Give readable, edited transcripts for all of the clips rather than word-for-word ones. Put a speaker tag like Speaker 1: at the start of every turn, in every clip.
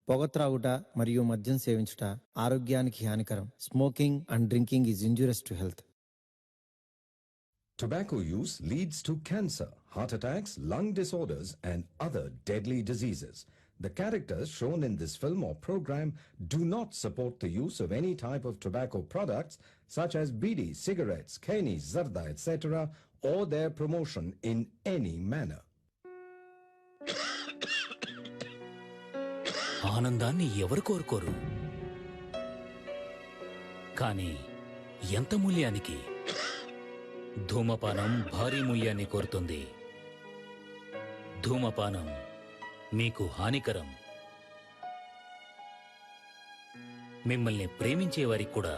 Speaker 1: పొగ త్రాగుట మరియు మద్యం సేవించుట ఆరోగ్యానికి హానికరం. Smoking and drinking is injurious to health.
Speaker 2: Tobacco use leads to cancer, heart attacks, lung disorders, and other deadly diseases. The characters shown in this film or program do not support the use of any type of tobacco products such as bidi, cigarettes, keni, zarda, etc., or their promotion in any manner.
Speaker 3: ఆనందాన్ని ఎవరు కోరుకోరు, కానీ ఎంత మూల్యానికి? ధూమపానం భారీ మూల్యాన్ని కోరుతుంది. ధూమపానం మీకు హానికరం. మిమ్మల్ని ప్రేమించేవారికి కూడా.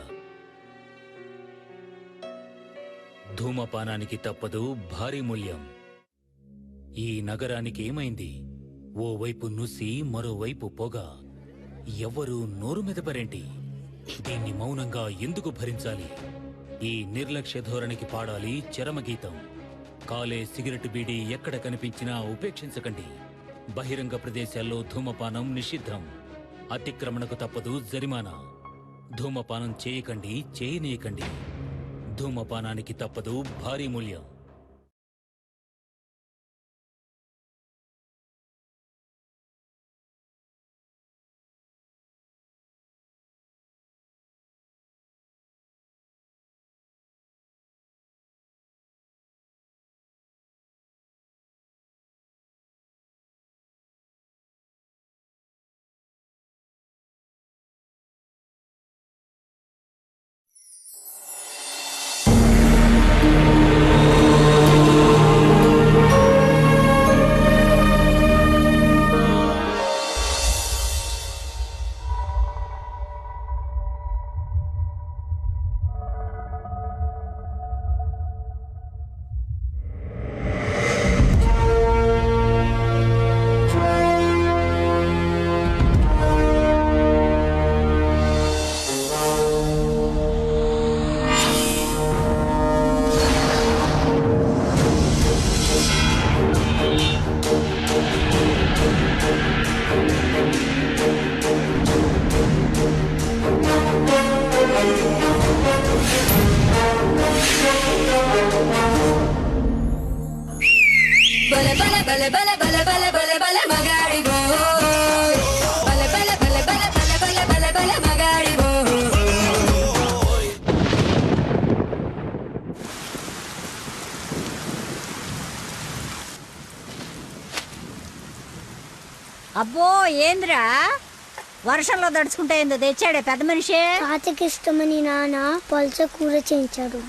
Speaker 3: ధూమపానానికి తప్పదు భారీ మూల్యం. ఈ నగరానికి ఏమైంది? ఓవైపు నుసి, మరోవైపు పొగ. ఎవ్వరూ నోరు మెదపరేంటి? దీన్ని మౌనంగా ఎందుకు భరించాలి? ఈ నిర్లక్ష్య ధోరణికి పాడాలి చరమగీతం. కాలే సిగరెట్ బీడీ ఎక్కడ కనిపించినా ఉపేక్షించకండి. బహిరంగ ప్రదేశాల్లో ధూమపానం నిషిద్ధం. అతిక్రమణకు తప్పదు జరిమానా. ధూమపానం చేయకండి, చేయనీయకండి. ధూమపానానికి తప్పదు భారీ మూల్యం.
Speaker 4: అబ్బో ఏంద్రా వర్షంలో దడుచుకుంటే ఏందో తెచ్చాడే పెద్ద మనిషి.
Speaker 5: తాతకి ఇష్టమని నాన్న పల్చ కూర చేయించాడు.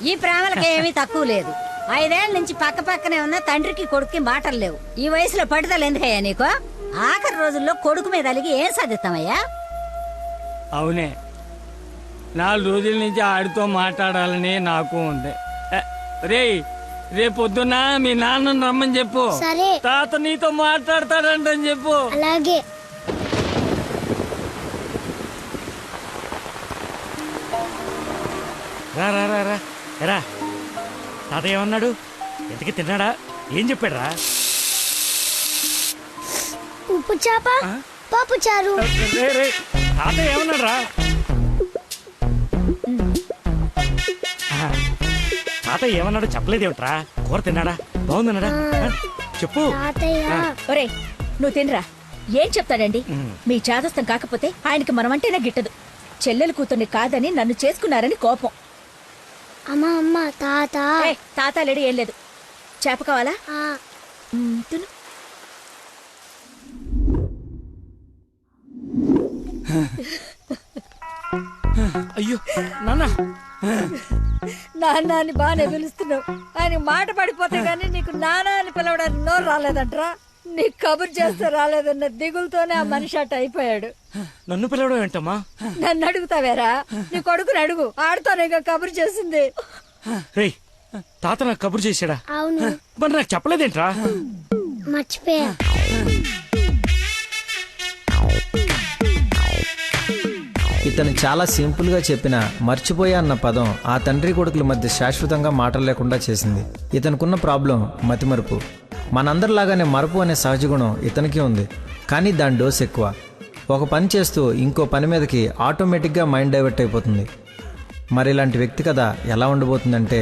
Speaker 4: ఈ ప్రేమలకి ఏమీ తక్కువ లేదు. 5 ఏళ్ల నుంచి పక్క పక్కనే ఉన్న తండ్రికి కొడుక్కి మాటలు లేవు. ఈ వయసులో పట్టుదల ఎందుకయ్యా నీకు? ఆఖరి రోజుల్లో కొడుకు మీద అలిగి ఏం సాధిస్తామయ్యా?
Speaker 6: అవునే, 4 రోజుల నుంచి ఆడితో మాట్లాడాలని నాకు ఉంది. రేయ్, రేపొద్దున మీ నాన్న రమ్మని చెప్పు.
Speaker 5: సరే.
Speaker 6: తాత నీతో మాట్లాడతాడంటని చెప్పు.
Speaker 5: అలాగే.
Speaker 6: రా రా రా రా రా. తాత ఏమన్నాడు? ఎంతకి తిన్నాడా? ఏం చెప్పాడు రా?
Speaker 5: ఉప్పు చేప, పప్పు చారు.
Speaker 6: తాత ఏమన్నాడు రా? తాత ఏమన్నాడు చెప్పలేదేమిట్రా? కూర తిన్నాడా? బాగుందన్నాడా? చెప్పు.
Speaker 4: ఒరే నువ్వు తినరా. ఏం చెప్తాడండి? మీ చాదస్తం కాకపోతే ఆయనకి మనమంటేనే గిట్టదు. చెల్లెలు కూతుర్ని కాదని నన్ను చేసుకున్నారని కోపం.
Speaker 5: అమ్మా అమ్మ తాత.
Speaker 4: తాత లేడు, ఏం లేదు. చేప కావాలా? తిను.
Speaker 6: అయ్యో నాన్న.
Speaker 4: నాన్న అని బాగానే పిలుస్తున్నావు. ఆయన మాట పడిపోతే గానీ నీకు నాన్న అని పిలవడానికి నోరు రాలేదంట్రా. నీకు కబురు చేస్తే రాలేదన్న దిగులతోనే ఆ మనిషి అట్ట అయిపోయాడు.
Speaker 6: నన్ను పిలవడం ఏంటమ్మా?
Speaker 4: నన్ను అడుగుతావేరా? నీ కొడుకుని అడుగు, ఆడుతోనే కబురు చేసింది.
Speaker 6: రేయ్, తాత నాకు కబురు చేశాడా?
Speaker 5: అవును.
Speaker 6: మరి నాకు చెప్పలేదేంట్రా?
Speaker 1: ఇతను చాలా సింపుల్గా చెప్పిన మర్చిపోయా అన్న పదం ఆ తండ్రి కొడుకుల మధ్య శాశ్వతంగా మాటలు లేకుండా చేసింది. ఇతనుకున్న ప్రాబ్లం మతిమరుపు. మనందరిలాగానే మరపు అనే సహజ గుణం ఇతనికి ఉంది, కానీ దాని డోస్ ఎక్కువ. ఒక పని చేస్తూ ఇంకో పని మీదకి ఆటోమేటిక్గా మైండ్ డైవర్ట్ అయిపోతుంది. మరి ఇలాంటి వ్యక్తి కథ ఎలా ఉండబోతుందంటే,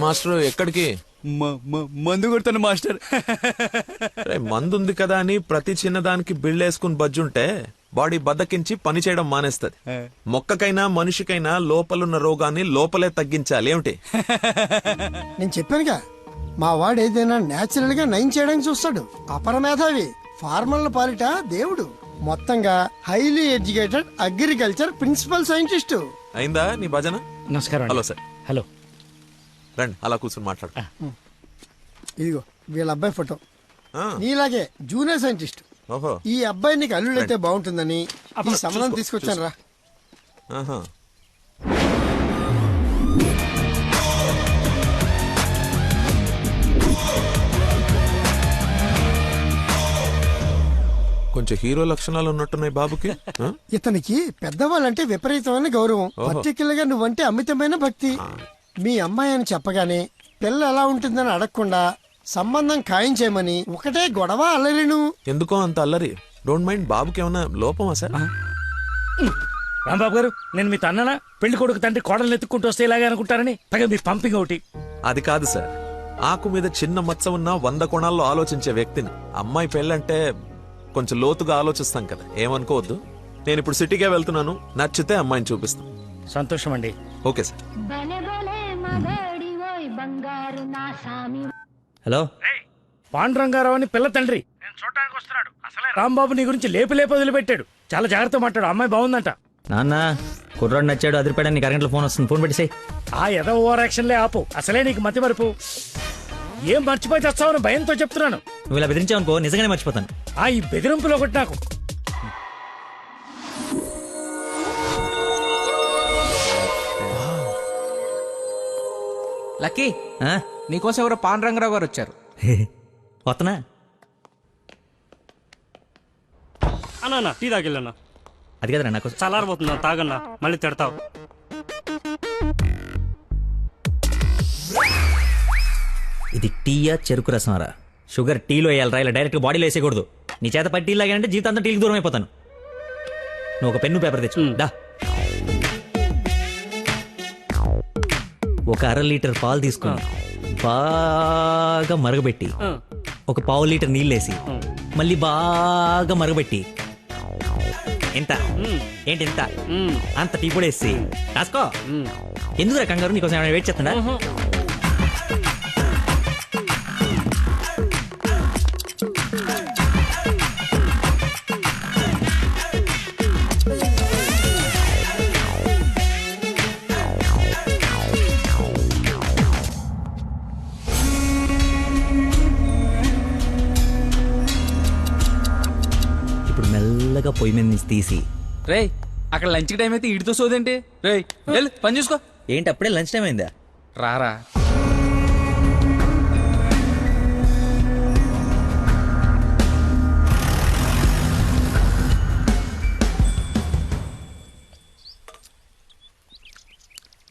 Speaker 7: మాస్టర్ ఎక్కడికి?
Speaker 8: మందు కొడతాను మాస్టర్.
Speaker 7: మందు ఉంది కదా అని ప్రతి చిన్నదానికి బిల్డ్ వేసుకుని బజ్జుంటే బాడీ బద్దకించి పని చేయడం మానేస్తది. మొక్కకైనా మనిషికైనా లోపలున్న రోగాన్ని లోపలే తగ్గించాలి. ఏమిటి?
Speaker 9: నేను చెప్పానుగా, మా వాడు ఏదైనా నేచురల్ గా నయం చేయడానికి చూస్తాడు. అపరమేధావి, ఫార్మల్ పాలిట దేవుడు. మొత్తంగా highly educated agriculture principal scientist.
Speaker 7: అయిందా నీ భజన?
Speaker 6: నమస్కారం.
Speaker 7: Hello sir.
Speaker 6: హలో.
Speaker 7: రండి అలా కూర్చొని మాట్లాడు.
Speaker 9: ఇదిగో వీళ్ళ అబ్బాయి ఫోటో.
Speaker 7: ఆ,
Speaker 9: నీలాగే జూనియర్ సైంటిస్ట్.
Speaker 7: ఓహో.
Speaker 9: ఈ అబ్బాయి నీకు అల్లుడైతే బాగుంటుందని ఈ సంబంధం తీసుకొచ్చాను రా.
Speaker 7: ఆహా. కొంచెం హీరో లక్షణాలు ఉన్నట్టున్నాయి బాబుకి. ఆ?
Speaker 9: ఇతనికి పెద్దవాళ్ళంటే విపరీతమైన గౌరవం. పర్టికులర్ గా నువ్వంటే అమితమైన భక్తి. మీ అమ్మాయి అని చెప్పగానే పిల్ల ఎలా ఉంటుందని అడగకుండా సంబంధం ఖాయం చేయమని ఒకటే గొడవ అల్లరిను.
Speaker 7: ఎందుకో అంత అల్లరి? Don't mind. బాబుకి ఏమన్నా లోపమా సార్?
Speaker 6: రాంబాబు గారు, నేను మీ తన్ననా? పెళ్లి కొడుకు తండ్రి కోడలు ఎత్తుక్కుంటూ వస్తే ఇలాగే అనుకుంటారని పైగా మీ పంపింగ్ ఒకటి.
Speaker 7: అది కాదు సార్. ఆకు మీద చిన్న మచ్చ ఉన్న 100 కోణాల్లో ఆలోచించే వ్యక్తిని. అమ్మాయి పెళ్ళంటే కొంచెం లోతుగా ఆలోచిస్తాం కదా, ఏమనుకోవద్దు. నేను ఇప్పుడు సిటీకే వెళ్తున్నాను, నచ్చితే అమ్మాయిని చూపిస్తాను.
Speaker 6: సంతోషం అండి.
Speaker 7: Okay sir.
Speaker 10: హలో,
Speaker 6: పాండురంగారావు అని పిల్ల తండ్రి నేను చూడటానికి వస్తున్నాడు. అసలే రాంబాబు నీ గురించి లేపి వదిలిపెట్టాడు. చాలా జాగ్రత్త మాట్లాడు. అమ్మాయి బాగుందంట.
Speaker 10: నాన్న కుర్రాడు నచ్చాడు, అదిరిపాడు. నీకు అరగంటలో ఫోన్ వస్తుంది, ఫోన్ పెట్టేసాయి.
Speaker 6: ఆ ఎద ఓవర్ యాక్షన్లే ఆపు. అసలే నీకు మతి మరుపు. ఏం మర్చిపోయి తెస్తావని భయంతో చెప్తున్నాను.
Speaker 10: నువ్వు ఇలా బెదిరించావనుకో నిజంగానే మర్చిపోతాను.
Speaker 6: ఈ బెదిరింపులో ఒకటి నాకు.
Speaker 8: లక్కీ,
Speaker 10: ఆ?
Speaker 8: నీకోసం ఎవరో పాండురంగరావు గారు వచ్చారు.
Speaker 10: వస్తనా?
Speaker 6: అన్నా టీ తాగిల్లన్నా.
Speaker 10: అది కదరా నాకు
Speaker 6: చల్లారబోతున్నా, తాగన్నా, మళ్ళీ తిడతావు.
Speaker 10: ఇది టీయా చెరుకు రసంరా? షుగర్ టీలో వేయాలరా, ఇలా డైరెక్ట్ బాడీలో వేసేయకూడదు. నీ చేత పట్టి టీ లాగానంటే జీవితాంతం టీకి దూరం అయిపోతాను. నువ్వు ఒక పెన్ను పేపర్ తెచ్చు. దా. ఒక 1/2 లీటర్ పాలు తీసుకుని బాగా మరగబెట్టి ఒక 1/4 లీటర్ నీళ్ళేసి మళ్ళీ బాగా మరగబెట్టి ఎంత ఏంటి ఎంత అంత టీ కూడా వేసి రాసుకో. ఎందుకురా కంగారు? నీకోసం ఏమైనా వెయిట్ చేస్తున్నా? ఇప్పుడు మెల్లగా పొయ్యి మీద నుంచి తీసి.
Speaker 8: రే, అక్కడ లంచ్ టైం అయితే ఇడితో సోదేంటి? రే వెళ్ళు, పని చూసుకో.
Speaker 10: ఏంటి అప్పుడే లంచ్ టైం అయిందా?
Speaker 8: రారా.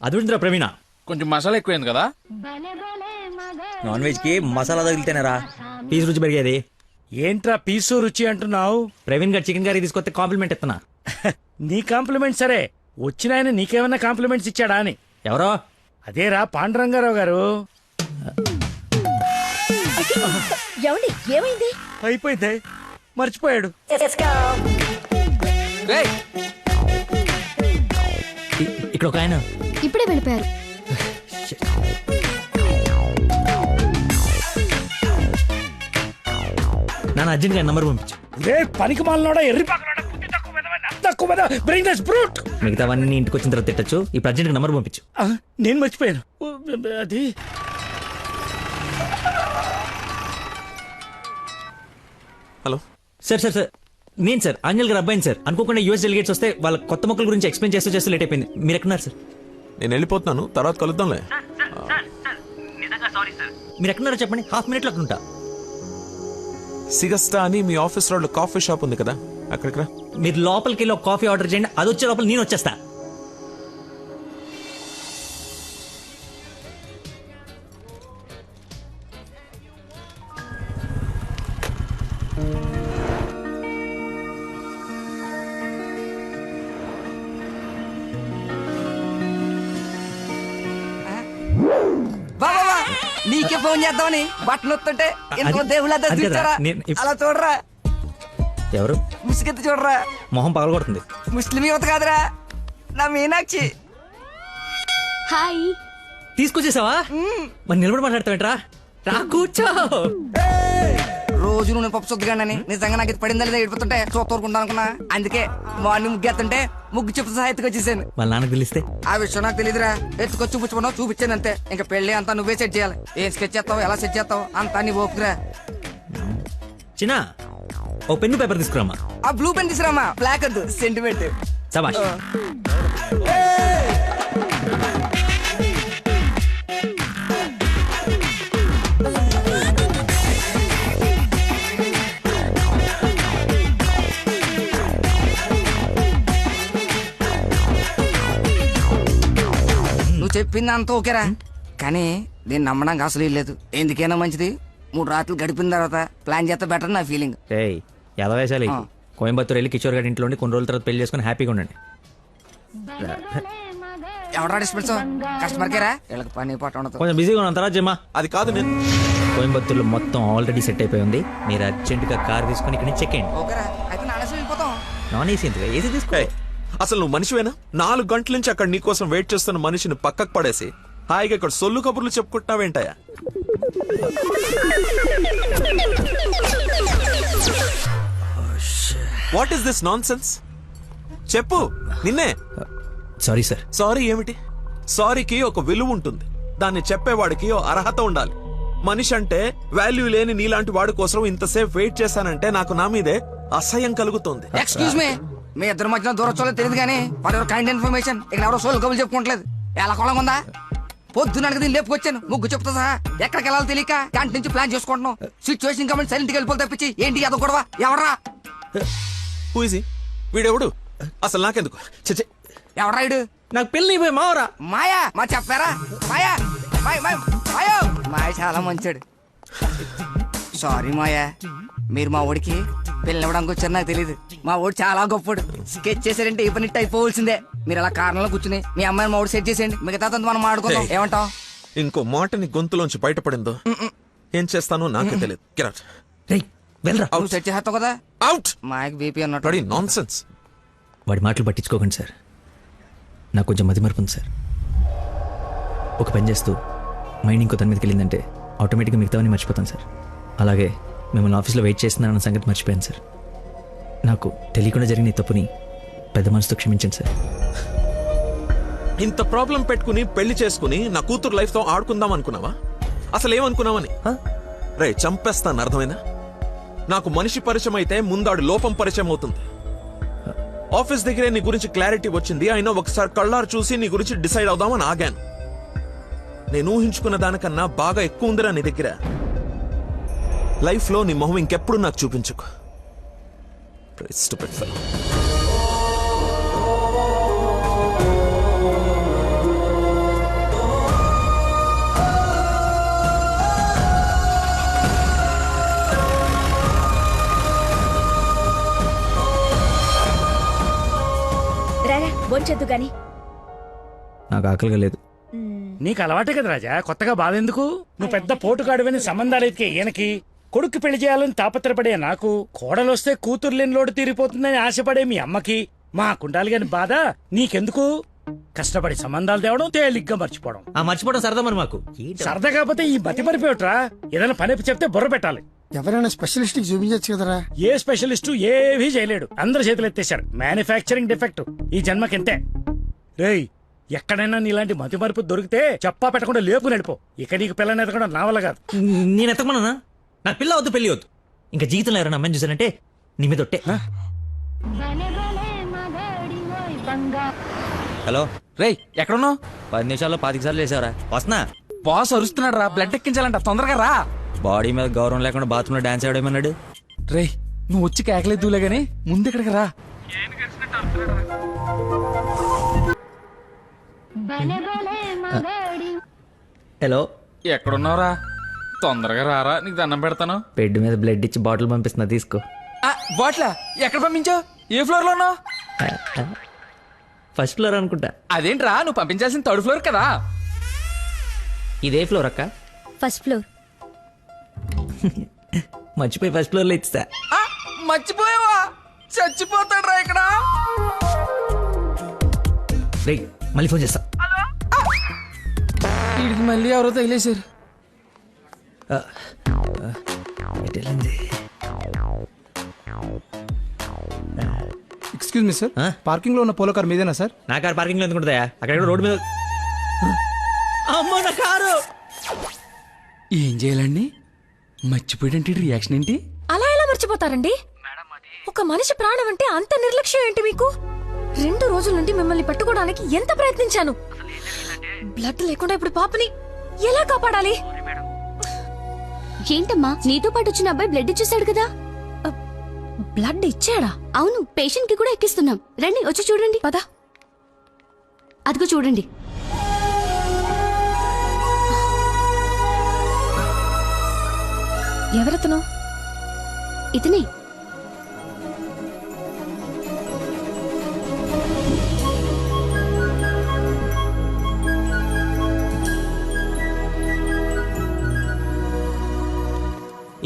Speaker 10: అదుందిరా ప్రవీణ,
Speaker 8: కొంచెం మసాలా ఎక్కువైంది కదా.
Speaker 10: నాన్ వెజ్ కి మసాలా తగిలితేనేరా పీస్ రుచి పెరిగేది.
Speaker 6: ఏంట్రా పీసు రుచి అంటున్నావు?
Speaker 10: ప్రవీణ్ గారు చికెన్ కర్రీ తీసుకొస్తే కాంప్లిమెంట్ ఇస్తున్నా.
Speaker 6: నీ కాంప్లిమెంట్ సరే, వచ్చిన ఆయన నీకేమన్నా కాంప్లిమెంట్స్ ఇచ్చాడా అని.
Speaker 10: ఎవరో?
Speaker 6: అదేరా పాండురంగారావు గారు.
Speaker 4: ఏమైంది?
Speaker 6: అయిపోయింది, మర్చిపోయాడు.
Speaker 8: రేయ్,
Speaker 10: ఇక్కడ ఒక ఆయన
Speaker 5: ఇప్పుడే వెళ్ళిపోయారు.
Speaker 10: నాన్న అర్జెంట్ గా నంబర్ పంపించు.
Speaker 6: పనికి మాలనోడా, ఎర్రి పక్కనోడా, బుద్ధి తక్కువ మెదవా, తక్కువ మెదవా, bring this brute.
Speaker 10: మిగతావన్నీ ఇంటికి వచ్చిన తర్వాత తిట్టచ్చు. ఇప్పుడు అర్జెంట్ గా నంబర్ పంపించు.
Speaker 6: నేను మర్చిపోయాను. అది
Speaker 7: హలో
Speaker 10: సార్ సార్ సార్ నేను సార్ ఆంజల్ గారు అబ్బాయిని సార్. అనుకోకుండా యూఎస్ డెలిగేట్స్ వస్తే వాళ్ళ కొత్త మొక్కల గురించి ఎక్స్ప్లెయిన్ చేస్తూ లేట్ అయిపోయింది. మీరు ఎక్కడున్నారు సార్?
Speaker 7: నేను వెళ్ళిపోతున్నాను, తర్వాత కలుద్దాంలే.
Speaker 10: మీరు ఎక్కడున్నారో చెప్పండి, హాఫ్ మినిట్లో అక్కడ ఉంటా.
Speaker 7: సిగస్టా అని మీ ఆఫీస్ రోడ్ లో కాఫీ షాప్ ఉంది కదా, అక్కడికి రా.
Speaker 10: మీరు లోపలికి వెళ్ళి ఒక కాఫీ ఆర్డర్ చేయండి, అది వచ్చే లోపల నేను వచ్చేస్తా.
Speaker 11: బాబా నీకే ఫోన్ చేద్దామని బట్టలు వస్తుంటే ఇంకో దేవుళ్ళ
Speaker 10: అది కదా,
Speaker 11: చూచారా
Speaker 10: నేను
Speaker 11: అలా చూడరా,
Speaker 10: ఎవరు
Speaker 11: ముసుగెత్తి చూడరా.
Speaker 10: మొహం పగలగొడుతుంది.
Speaker 11: ముస్లిం యువత కాదురా, నా మీనాక్షి.
Speaker 5: హాయ్.
Speaker 10: తీసుకొచ్చేసావా? మరి నిలబడి మాట్లాడతావేంట్రా? రా కూర్చో.
Speaker 11: రోజు నువ్వు పప్పు సొద్దుగానని నిజంగా నాకు ఇది పడిందా లేదా ఏడిపోతుంటే చూస్తూరుకుంటా అనుకున్నా. అందుకే మార్నింగ్ ముగ్గు ఎత్తుంటే ముగ్గు చెప్తూ సహా ఎత్తుకొచ్చేసాను.
Speaker 10: వాళ్ళ నాన్నకు తెలిస్తే?
Speaker 11: ఆ విషయం నాకు తెలియదురా, ఎత్తుకొచ్చి చూపించుకున్నావు, చూపించాను అంతే. ఇంకా పెళ్లి అంతా నువ్వే సెట్ చేయాలి. ఏం స్కెచ్ చేస్తావు, ఎలా సెట్ చేస్తావు అంతా నీ ఓపుకురా.
Speaker 10: చిన్న ఓ పెన్ను పేపర్ తీసుకురామా.
Speaker 11: ఆ బ్లూ పెన్ తీసురామా, బ్లాక్ వద్దు, సెంటిమెంట్.
Speaker 10: సబాష్.
Speaker 11: నువ్వు చెప్పింది అంత ఓకేరా, కానీ నేను నమ్మడానికి అసలు లేదు. ఎందుకైనా మంచిది 3 రాత్రులు గడిపిన తర్వాత ప్లాన్ చేస్తే బెటర్ నా ఫీలింగ్.
Speaker 10: ఏయ్ ఎదవేశాలి. కోయంబత్తూర్ వెళ్ళి కిషోర్ గారి ఇంట్లో ఉండి కొన్ని రోజుల తర్వాత పెళ్లి చేసుకుని హ్యాపీగా ఉండండి.
Speaker 11: ఎవడా డిస్పెన్స్ కస్టమర్ కేరా, వీళ్ళకి పని పాట ఉండదు.
Speaker 10: కొంచెం బిజీగా ఉన్నాం, తర్వాత జమ్మా.
Speaker 7: అది కాదు, నేను
Speaker 10: కోయంబత్తూర్లో మొత్తం ఆల్రెడీ సెట్ అయిపోయి ఉంది. మీరు అర్జెంటుగా కార్ తీసుకొని ఇక్కడ నుంచి చెక్ చేయండి.
Speaker 11: ఓకేరా, అయితే నానేసి వెళ్ళిపోతాం.
Speaker 10: నాన్ ఏసీ ఎందుకు, ఏసీ తీసుకో.
Speaker 7: అసలు నువ్వు మనిషివేనా? 4 గంటల నుంచి అక్కడ నీ కోసం వెయిట్ చేస్తున్న మనిషిని పక్కకు పడేసి హాయిగా ఇక్కడ సొల్లు కబుర్లు చెప్పుకుంటున్నావేంటయా? What is this nonsense? చెప్పు, నిన్నే.
Speaker 10: Sorry sir.
Speaker 7: సారీ ఏమిటి? సారీకి ఒక విలువ ఉంటుంది, దాన్ని చెప్పేవాడికి ఓ అర్హత ఉండాలి. మనిషి అంటే వాల్యూ లేని నీలాంటి వాడి కోసం ఇంతసేపు వెయిట్ చేశానంటే నాకు నా మీదే అసహ్యం కలుగుతుంది.
Speaker 11: ఎక్స్క్యూజ్ మీ, మీ ఇద్దరు మధ్యన దూరం చూడలేదు తెలియదు కానీ ఫర్ యువర్ కైండ్ ఇన్ఫర్మేషన్ ఇక్కడ ఎవరో సోల్ కబులు చెప్పుకోవట్లేదు. ఎలా కొలం ఉందా? పొద్దున దీన్ని లేపుకొచ్చాను, ముగ్గు చెప్తా సహా ఎక్కడికి వెళ్ళాలో తెలియక క్యాంటీన్ నుంచి ప్లాన్ చేసుకుంటున్నాం. సిచ్యువేషన్ కాబట్టి సైలెంట్ గా వెళ్ళిపోతే తప్పించి ఏంటి అదో గొడవ? ఎవరా
Speaker 7: హూజీ వీడెవడు? అసలు నాకెందుకు? చచ్చే,
Speaker 11: ఎవరా ఇడు?
Speaker 10: నాకు పెళ్లి అయిపోయి మావరా.
Speaker 11: మాయా, మా చెప్పారా? మాయా, మాయా మాయ చాలా మంచాడు. సారీ మాయా, మీరు మా ఓడికి పెళ్ళి ఇవ్వడానికి వచ్చారు నాకు తెలియదు. మా ఓడి చాలా గొప్పడు. స్కెచ్ చేశారంటే ఈ పని అయిపోవలసిందే. మీరు అలా కారణంలో కూర్చుని మీ అమ్మాయిని మా ఓడి సెట్ చేసేయండి, మిగతా మనం మాడుకుందాం. ఏమంటావు?
Speaker 7: ఇంకో మాట నీ గొంతులోంచి బయటపడిందో ఏం చేస్తానో నాకే తెలియదు. Get out.
Speaker 10: వెళ్ళరా.
Speaker 11: నువ్వు సెట్ చేస్తావు కదా.
Speaker 7: అవుట్.
Speaker 11: మాయకి బీపీ అన్నట్టు.
Speaker 7: నాన్సెన్స్.
Speaker 10: వాడి మాటలు పట్టించుకోకండి సార్, నాకు కొంచెం మతిమరుపు ఉంది సార్. ఒక పని చేస్తూ మైండ్ ఇంకో దాని మీదకి వెళ్ళిందంటే ఆటోమేటిక్గా మిగతావన్నీ మర్చిపోతాను సార్. అలాగే మిమ్మల్ని ఆఫీస్లో వెయిట్ చేస్తున్నానన్న సంగతి మర్చిపోయాను సార్. నాకు తెలియకుండా జరిగిన ఈ తప్పుని పెద్ద మనసుతో క్షమించండి సార్.
Speaker 7: ఇంత ప్రాబ్లం పెట్టుకుని పెళ్లి చేసుకుని నా కూతురు లైఫ్ తో ఆడుకుందాం అనుకున్నావా? అసలు ఏమనుకున్నావని? రే చంపేస్తాను, అర్థమైందా? నాకు మనిషి పరిచయం అయితే ముందాడు లోపం పరిచయం అవుతుంది. ఆఫీస్ దగ్గరే నీ గురించి క్లారిటీ వచ్చింది, అయినా ఒకసారి కళ్ళారు చూసి నీ గురించి డిసైడ్ అవుదామని ఆగాను. నేను ఊహించుకున్న దానికన్నా బాగా ఎక్కువ ఉందిరా నీ దగ్గర. లైఫ్ లో నీ మొహం ఇంకెప్పుడు నాకు చూపించుకో. Stupid fellow.
Speaker 5: రారా బొంచొద్దు గాని.
Speaker 10: నాకు ఆకలిగా లేదు.
Speaker 6: నీకు అలవాటే కదా రాజా, కొత్తగా బాధ ఎందుకు? నువ్వు పెద్ద పోటుగాడువని సంబంధాలు ఎత్తికే ఈయనకి, కొడుకు పెళ్లి చేయాలని తాపత్రపడే నాకు, కోడలొస్తే కూతురు లేని లోటు తీరిపోతుందని ఆశపడే మీ అమ్మకి, మా కుండాలి గాని బాధ నీకెందుకు? కష్టపడి సంబంధాలు తేవడం, తేలిగ్గా మర్చిపోవడం.
Speaker 10: ఆ మర్చిపోవడం సరదా మరి మాకు.
Speaker 6: సరదా కాకపోతే ఈ బతి మరిపోయట్రా. ఏదైనా పని చెప్తే బుర్ర పెట్టాలి.
Speaker 9: ఎవరైనా స్పెషలిస్ట్ కి చూపించచ్చు కదరా.
Speaker 6: ఏ స్పెషలిస్టు ఏవీ చేయలేడు, అందరు చేతులు ఎత్తేశారు. మ్యానుఫ్యాక్చరింగ్ డిఫెక్ట్ ఈ జన్మకింతే. రేయ్, ఎక్కడైనా నీలాంటి మతి మరుపు దొరికితే చెప్పా పెట్టకుండా లేపు నడిపో. ఇక నీకు పిల్లని ఎతకడం నా వల్ల కాదు.
Speaker 10: నేను ఎతకమన్నా? నాకు పిల్ల వద్దు, పెళ్లి వద్దు. ఇంకా జీవితంలో ఎవరైనా అమ్మాయిని చూసానంటే నీ మీద ఒట్టే. హలో
Speaker 8: రేయ్ ఎక్కడున్నావు?
Speaker 10: 10 నిమిషాల్లో 25 సార్లు వేసావరా. వస్తున్నా.
Speaker 8: బాస్ అరుస్తున్నాడు రా, బ్లడ్ ఎక్కించాలంట, తొందరగా రా.
Speaker 10: బాడీ మీద గౌరవం లేకుండా బాత్రూంలో డాన్స్ ఆడేమన్నాడు.
Speaker 8: రేయ్ నువ్వు వచ్చి కేకలేదులే గానీ ముందు ఇక్కడికి రా.
Speaker 10: హలో
Speaker 8: ఎక్కడున్నావురా? తొందరగా రారా, నీకు దండం పెడతాను.
Speaker 10: బెడ్ మీద బ్లడ్ ఇచ్చి బాటిల్ పంపిస్తున్నా, తీసుకో.
Speaker 8: బాట్లా ఎక్కడ పంపించావు? ఏ ఫ్లోర్ లో ఉన్నావు?
Speaker 10: ఫస్ట్ ఫ్లోర్ అనుకుంటా.
Speaker 8: అదేంట్రా, నువ్వు పంపించాల్సిన 3rd ఫ్లోర్ కదా.
Speaker 10: ఇదే ఫ్లోర్ అక్క.
Speaker 4: First floor.
Speaker 10: మర్చిపోయి ఫస్ట్ ఫ్లోర్ లో ఇచ్చా.
Speaker 8: మర్చిపోయావా? చచ్చిపోతాడు రా ఇక్కడ.
Speaker 10: రేయ్ మళ్ళీ ఫోన్ చేస్తా.
Speaker 8: వీడికి మళ్ళీ ఎవరో తగిలేశారు.
Speaker 12: ఎక్స్క్యూజ్ మీ సార్, పార్కింగ్ లో ఉన్న పోలో కార్ మీదేనా సార్?
Speaker 10: నా కారు పార్కింగ్ లో ఎందుకు ఉంటుందా? అక్కడ రోడ్డు మీద. అమ్మో నా కారు.
Speaker 8: ఏం చేయాలండి? మర్చిపోయాడంటే రియాక్షన్ ఏంటి?
Speaker 13: అలా ఎలా మర్చిపోతారండి? ఒక మనిషి ప్రాణం అంటే అంత నిర్లక్ష్యం ఏంటి మీకు? 2 రోజుల నుండి మిమ్మల్ని పట్టుకోవడానికి ఎంత ప్రయత్నించాను. బ్లడ్ లేకుండా ఇప్పుడు పాపని ఎలా కాపాడాలి?
Speaker 14: ఏంటమ్మా, నీతో పాటు వచ్చిన అబ్బాయి బ్లడ్ ఇచ్చేసాడు కదా?
Speaker 13: బ్లడ్ ఇచ్చాడా?
Speaker 14: అవును, పేషెంట్ కి కూడా ఎక్కిస్తున్నాం. రండి వచ్చి చూడండి.
Speaker 13: పద.
Speaker 14: అదిగో చూడండి.
Speaker 13: ఎవరతను?
Speaker 14: ఇతనే.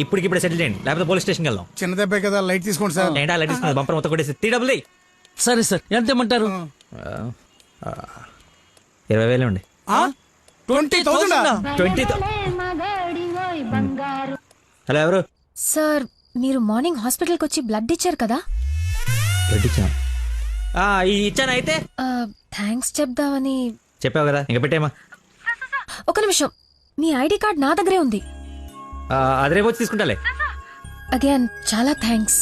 Speaker 10: ఇప్పటికిప్పుడే సెటిల్ చేయండి, లేకపోతే పోలీస్ స్టేషన్కి వెళ్దాం.
Speaker 9: చిన్న దెబ్బే కదా, లైట్ తీసుకోండి సార్.
Speaker 10: ఏంటా లైట్ తీసుకున్నది? బంపర్ మొత్తం కొట్టేసి 3 డబ్బులు.
Speaker 8: సరే సార్, ఎంత ఇమ్మంటారు?
Speaker 10: 20,000 అండి.
Speaker 9: 20,000.
Speaker 10: 20,000. హలో ఎవరు?
Speaker 13: సార్, మీరు మార్నింగ్ హాస్పిటల్కి వచ్చి బ్లడ్ ఇచ్చారు కదా?
Speaker 10: బ్లడ్ ఇచ్చాను. ఇచ్చాను. అయితే
Speaker 13: థ్యాంక్స్ చెప్దామని.
Speaker 10: చెప్పావు కదా, ఇంకా పెట్టేమా.
Speaker 13: ఒక నిమిషం, మీ ఐడి కార్డ్ నా దగ్గరే ఉంది.
Speaker 10: అది రేపు వచ్చి తీసుకుంటాలే.
Speaker 13: అగైన్ చాలా థ్యాంక్స్.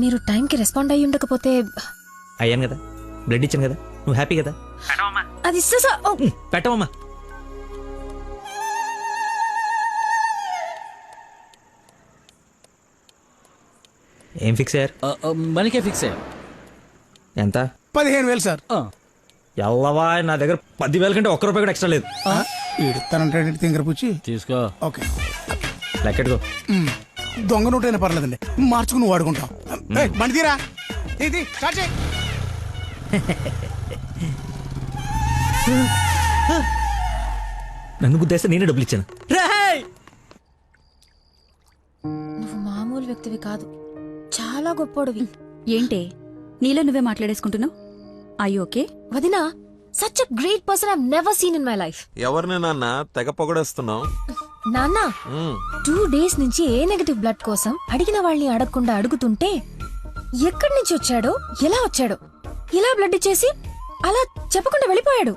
Speaker 13: మీరు టైంకి రెస్పాండ్ అయ్యి ఉండకపోతే.
Speaker 10: అయ్యాను కదా, బ్లడ్ ఇచ్చాను కదా, నువ్వు హ్యాపీ కదా.
Speaker 13: అది
Speaker 10: పెట్టవమ్మా. ఏం ఫిక్స్ అయ్యారు?
Speaker 8: మనకే ఫిక్స్ అయ్యారు.
Speaker 10: ఎంత?
Speaker 9: 15,000 సార్.
Speaker 10: ఎల్లవా, నా దగ్గర 10,000 కంటే ₹1 కూడా ఎక్స్ట్రా లేదు.
Speaker 9: ఇడతానంటే తింగర పుచ్చి
Speaker 8: తీసుకో.
Speaker 9: ఓకే,
Speaker 10: లెక్కెట్టుకో.
Speaker 9: దొంగ నోటైనా పర్లేదండి, మార్చుకుని వాడుకుంటాం. బండి తీరా, ఇది స్టార్ట్ చేయి.
Speaker 10: నన్ను గుద్దేస్తే నేనే డబ్బులు ఇచ్చాను.
Speaker 13: నువ్వు మామూలు వ్యక్తివి కాదు, చాలా గొప్పోడివి.
Speaker 14: ఏంటే నీలో నువ్వే మాట్లాడేసుకుంటున్నావు? I okay?
Speaker 13: వదినా, such a great person I never seen in my life.
Speaker 7: ఎవరిని నాన్న తెగ పొగడేస్తున్నావు?
Speaker 13: నాన్న, 2 days నుంచి ఏ నెగటివ్ బ్లడ్ కోసం అడిగిన వాళ్ళని అడగకుండా అడుగుతుంటే ఎక్కడి నుంచి వచ్చాడో, ఎలా వచ్చాడో, ఇలా బ్లడ్ ఇచ్చేసి అలా చెప్పకుండా వెళ్ళిపోయాడు.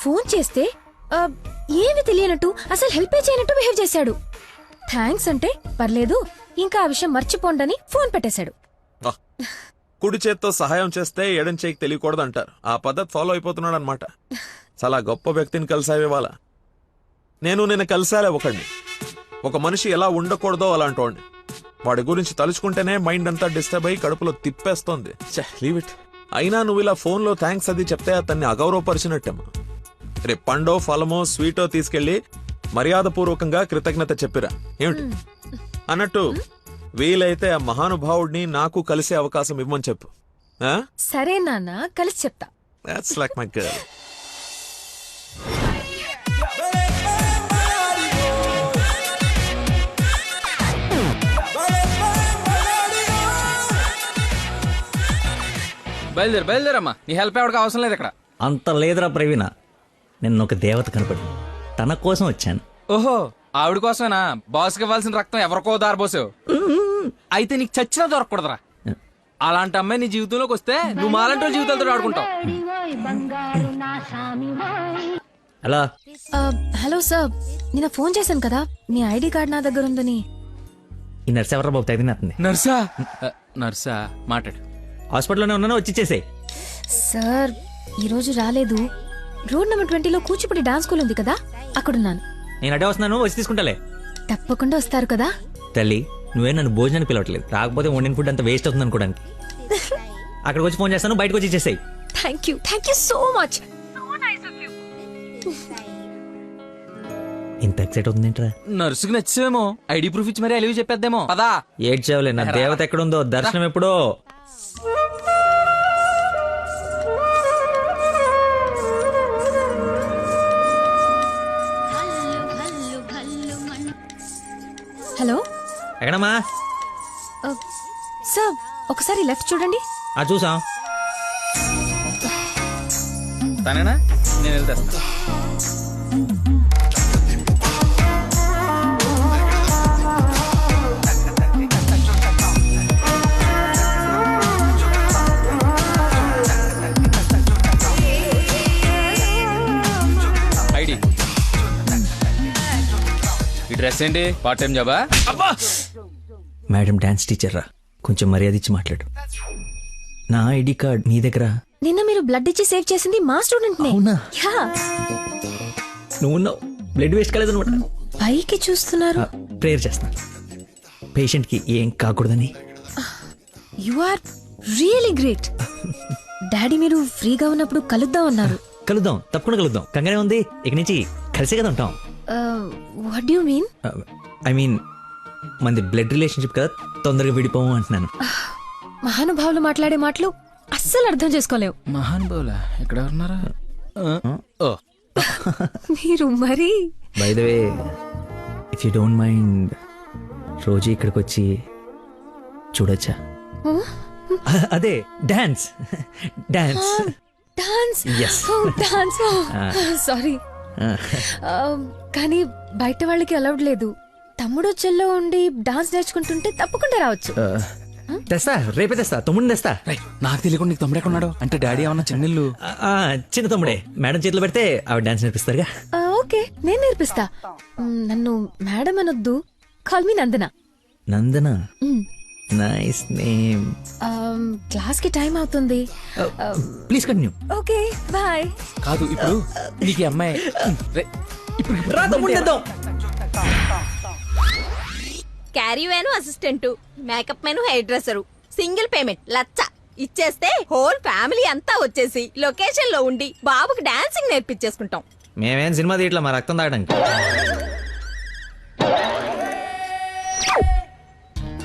Speaker 13: ఫోన్ చేస్తే ఏమి తెలియనట్టు, అసలు హెల్ప్ చేయనట్టు బిహేవ్ చేశాడు. థ్యాంక్స్ అంటే పర్లేదు, ఇంకా ఆ విషయం మర్చిపోండని ఫోన్ పెట్టేశాడు.
Speaker 7: కుడి చేత్తో సహాయం చేస్తే ఎడం చేయికి తెలియకూడదు అంటారు. ఆ పద్ధతి ఫాలో అయిపోతున్నాడు అనమాట. చాలా గొప్ప వ్యక్తిని కలిసావు ఇవాళ. నేను నిన్న కలిసాలే ఒకడిని. ఒక మనిషి ఎలా ఉండకూడదో అలాంటి వాడిని. వాడి గురించి తలుచుకుంటేనే మైండ్ అంతా డిస్టర్బ్ అయ్యి కడుపులో తిప్పేస్తోంది. Leave it. అయినా నువ్వు ఇలా ఫోన్లో థ్యాంక్స్ అది చెప్తే అతన్ని అగౌరవపరిచినట్టేమో. రేపు పండో ఫలమో స్వీటో తీసుకెళ్లి మర్యాదపూర్వకంగా కృతజ్ఞత చెప్పిరా. ఏమిటి అన్నట్టు వీలైతే ఆ మహానుభావుడిని నాకు కలిసే అవకాశం ఇవ్వమని చెప్పు.
Speaker 13: సరే నాన్న, కలిసి చెప్తా.
Speaker 7: That's like my girl.
Speaker 8: బయలుదేరమ్మా, నీ హెల్ప్ ఎవరికి అవసరం లేదు ఇక్కడ.
Speaker 10: అంత లేదురా ప్రవీణ, నిన్న ఒక దేవత కనపడి తన కోసం వచ్చాను.
Speaker 8: ఓహో, ఆవిడ కోసమేనా? బాస్కి ఇవ్వాల్సిన రక్తం ఎవరికో దారిపోసావు. అయితే నీకు చచ్చినా దొరకకూడదురా. అలాంటి అమ్మాయి నీ జీవితంలోకి వస్తే నువ్వు మాలంటి జీవితాలతో ఆడుకుంటావు.
Speaker 10: హలో
Speaker 13: హలో సార్, నిన్న ఫోన్ చేశాను కదా, మీ ఐడి కార్డ్ నా దగ్గర ఉందని.
Speaker 10: ఈ నర్స్ ఎవరా బాబు తగినట్టుంది.
Speaker 8: నర్సా నర్సా మాట్లాడు.
Speaker 10: హాస్పిటల్లోనే ఉన్నాను, వచ్చి ఇచ్చేసేయ్.
Speaker 13: సార్ ఈరోజు రాలేదు. రోడ్ నెంబర్ 20లో కూచిపూడి డాన్స్ స్కూల్ ఉంది కదా, అక్కడున్నాను.
Speaker 10: నేను అడే వస్తున్నాను, వచ్చి తీసుకుంటాలే.
Speaker 13: తప్పకుండా వస్తారు కదా.
Speaker 10: తల్లి నువ్వే నన్ను భోజనానికి పిలవట్లేదు, రాకపోతే వండిన ఫుడ్ అంత వేస్ట్ అవుతుంది అనుకోడానికి. అక్కడికి వచ్చి ఫోన్ చేస్తాను, బయటకు వచ్చి ఇచ్చేసేయ్.
Speaker 13: Thank you so much.
Speaker 10: ఇంత ఎక్సైట్ అవుతుందేంట్రా?
Speaker 8: నర్సుకి నచ్చేమో, ఐడి ప్రూఫ్ ఇచ్చి మరీ అలివి చెప్పేద్దేమో. పదా
Speaker 10: ఏడ్చావులే, నా దేవత ఎక్కడుందో దర్శనం ఎప్పుడో.
Speaker 13: హలో
Speaker 10: ఎక్కడమ్మా?
Speaker 13: సార్ ఒకసారి లెఫ్ట్ చూడండి.
Speaker 10: చూసాం.
Speaker 8: తనేనా? నేను వెళ్తేస్తా. ఐడి. ఈ డ్రెస్ ఏంటి? పార్ట్ టైం జాబా?
Speaker 10: మేడం డాన్స్ టీచర్ రా, కొంచెం మర్యాద ఇచ్చి మాట్లాడు. నా ఐడి కార్డ్ నీ దగ్గర.
Speaker 13: నిన్న మీరు బ్లడ్ ఇచ్చి సేవ్ చేసింది మా స్టూడెంట్ నే.
Speaker 10: అవునా?
Speaker 13: యా.
Speaker 10: నువ్వు బ్లడ్ వేస్ట్ కాలేదు అనమాట.
Speaker 13: పైకి చూస్తున్నారు.
Speaker 10: ప్రేయర్ చేస్తున్నా పేషెంట్ కి ఏం కాకూడదని.
Speaker 13: You are really great. Daddy మీరు ఫ్రీగా ఉన్నప్పుడు కలుద్దాం అన్నారు.
Speaker 10: కలుద్దాం, తప్పకుండా కలుద్దాం. కంగానే ఉంది, ఇక నుంచి కలిసే కదా ఉంటాం.
Speaker 13: What do you mean?
Speaker 10: I mean మనది బ్లడ్ రిలేషన్షిప్ కదా, తొందరగా విడిపోము అంటున్నాను.
Speaker 13: మహానుభావులు మాట్లాడే మాటలు అస్సలు అర్థం చేసుకోలేవు.
Speaker 8: మహానుభావులా? ఎక్కడ ఉన్నారా?
Speaker 13: మీరు మరి.
Speaker 10: By the way, if you don't mind, రోజు ఇక్కడికి వచ్చి చూడొచ్చా? అదే dance. Dance
Speaker 13: dance.
Speaker 10: Yes.
Speaker 13: Dance. Sorry, కానీ బయట వాళ్ళకి అలౌడ్ లేదు. తమ్ముడు చెల్లో ఉండి డాన్స్ నేర్చుకుంటుంటే తప్పకుండా రావచ్చు.
Speaker 10: తెస్తా, రేపే తెస్తా, తమ్ముడిని తెస్తా.
Speaker 8: నాకు తెలియకుండా నీకు తమ్ముడు ఎక్కడున్నాడు? అంటే డాడీ ఏమన్నా చెన్నెళ్ళు?
Speaker 10: చిన్న తమ్ముడే, మేడం చేతిలో పెడితే ఆవిడ డాన్స్ నేర్పిస్తారుగా.
Speaker 13: ఓకే, నేను నేర్పిస్తా. నన్ను మేడం అనొద్దు, call me Nandana.
Speaker 10: Nandana, nice name.
Speaker 13: Class కి టైం అవుతుంది.
Speaker 10: Please continue.
Speaker 13: Okay bye.
Speaker 8: కాదు, ఇప్పుడు నీకు ఈ అమ్మాయి
Speaker 15: caravan assistant, makeup man hair dresser, single payment 1,00,000 ఇచ్చేస్తే హోల్ ఫ్యామిలీ అంతా వచ్చేసి లొకేషన్ లో ఉండి బాబుకి డాన్సింగ్ నేర్పించేసుకుంటాం.
Speaker 10: మేమేం సినిమా తీయట్లా, మా రక్తం తాగడానికి.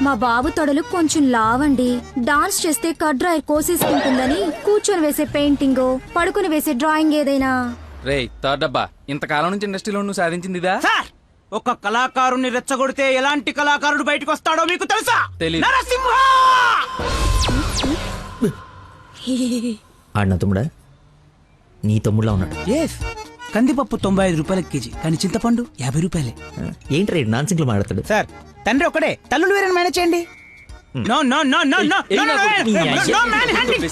Speaker 16: మా బాబు తొడలు కొంచెం లావండి. డాన్స్ చేస్తే కడ్రాయర్ కోసేసుకుంటుందని కూర్చొని వేసే పెయింటింగ్, పడుకుని వేసే డ్రాయింగ్ ఏదైనా.
Speaker 8: రే థర్డ్ డబ్బా, ఇంతకాలం నుంచి ఇండస్ట్రీలో నువ్వు సాధించింది ఇదా?
Speaker 17: ఒక కళాకారుని రెచ్చగొడితే ఎలాంటి కళాకారుడు బయటకు వస్తాడో మీకు తెలుసా?
Speaker 8: తెలీదు.
Speaker 17: నరసింహ!
Speaker 10: ఆడిన తమ్ముడా? నీ తమ్ముడులా ఉన్నాడు.
Speaker 17: కందిపప్పు 95 రూపాయల కేజీ, కానీ చింతపండు 50 రూపాయలే.
Speaker 10: ఏంటి రేట్ నాన్ సింగ్ లో మాట్లాడతాడు?
Speaker 17: సార్, తండ్రి ఒక్కడే, తల్లులు వేరే మేనేజ్ చేయండి. No no no no no no man handing.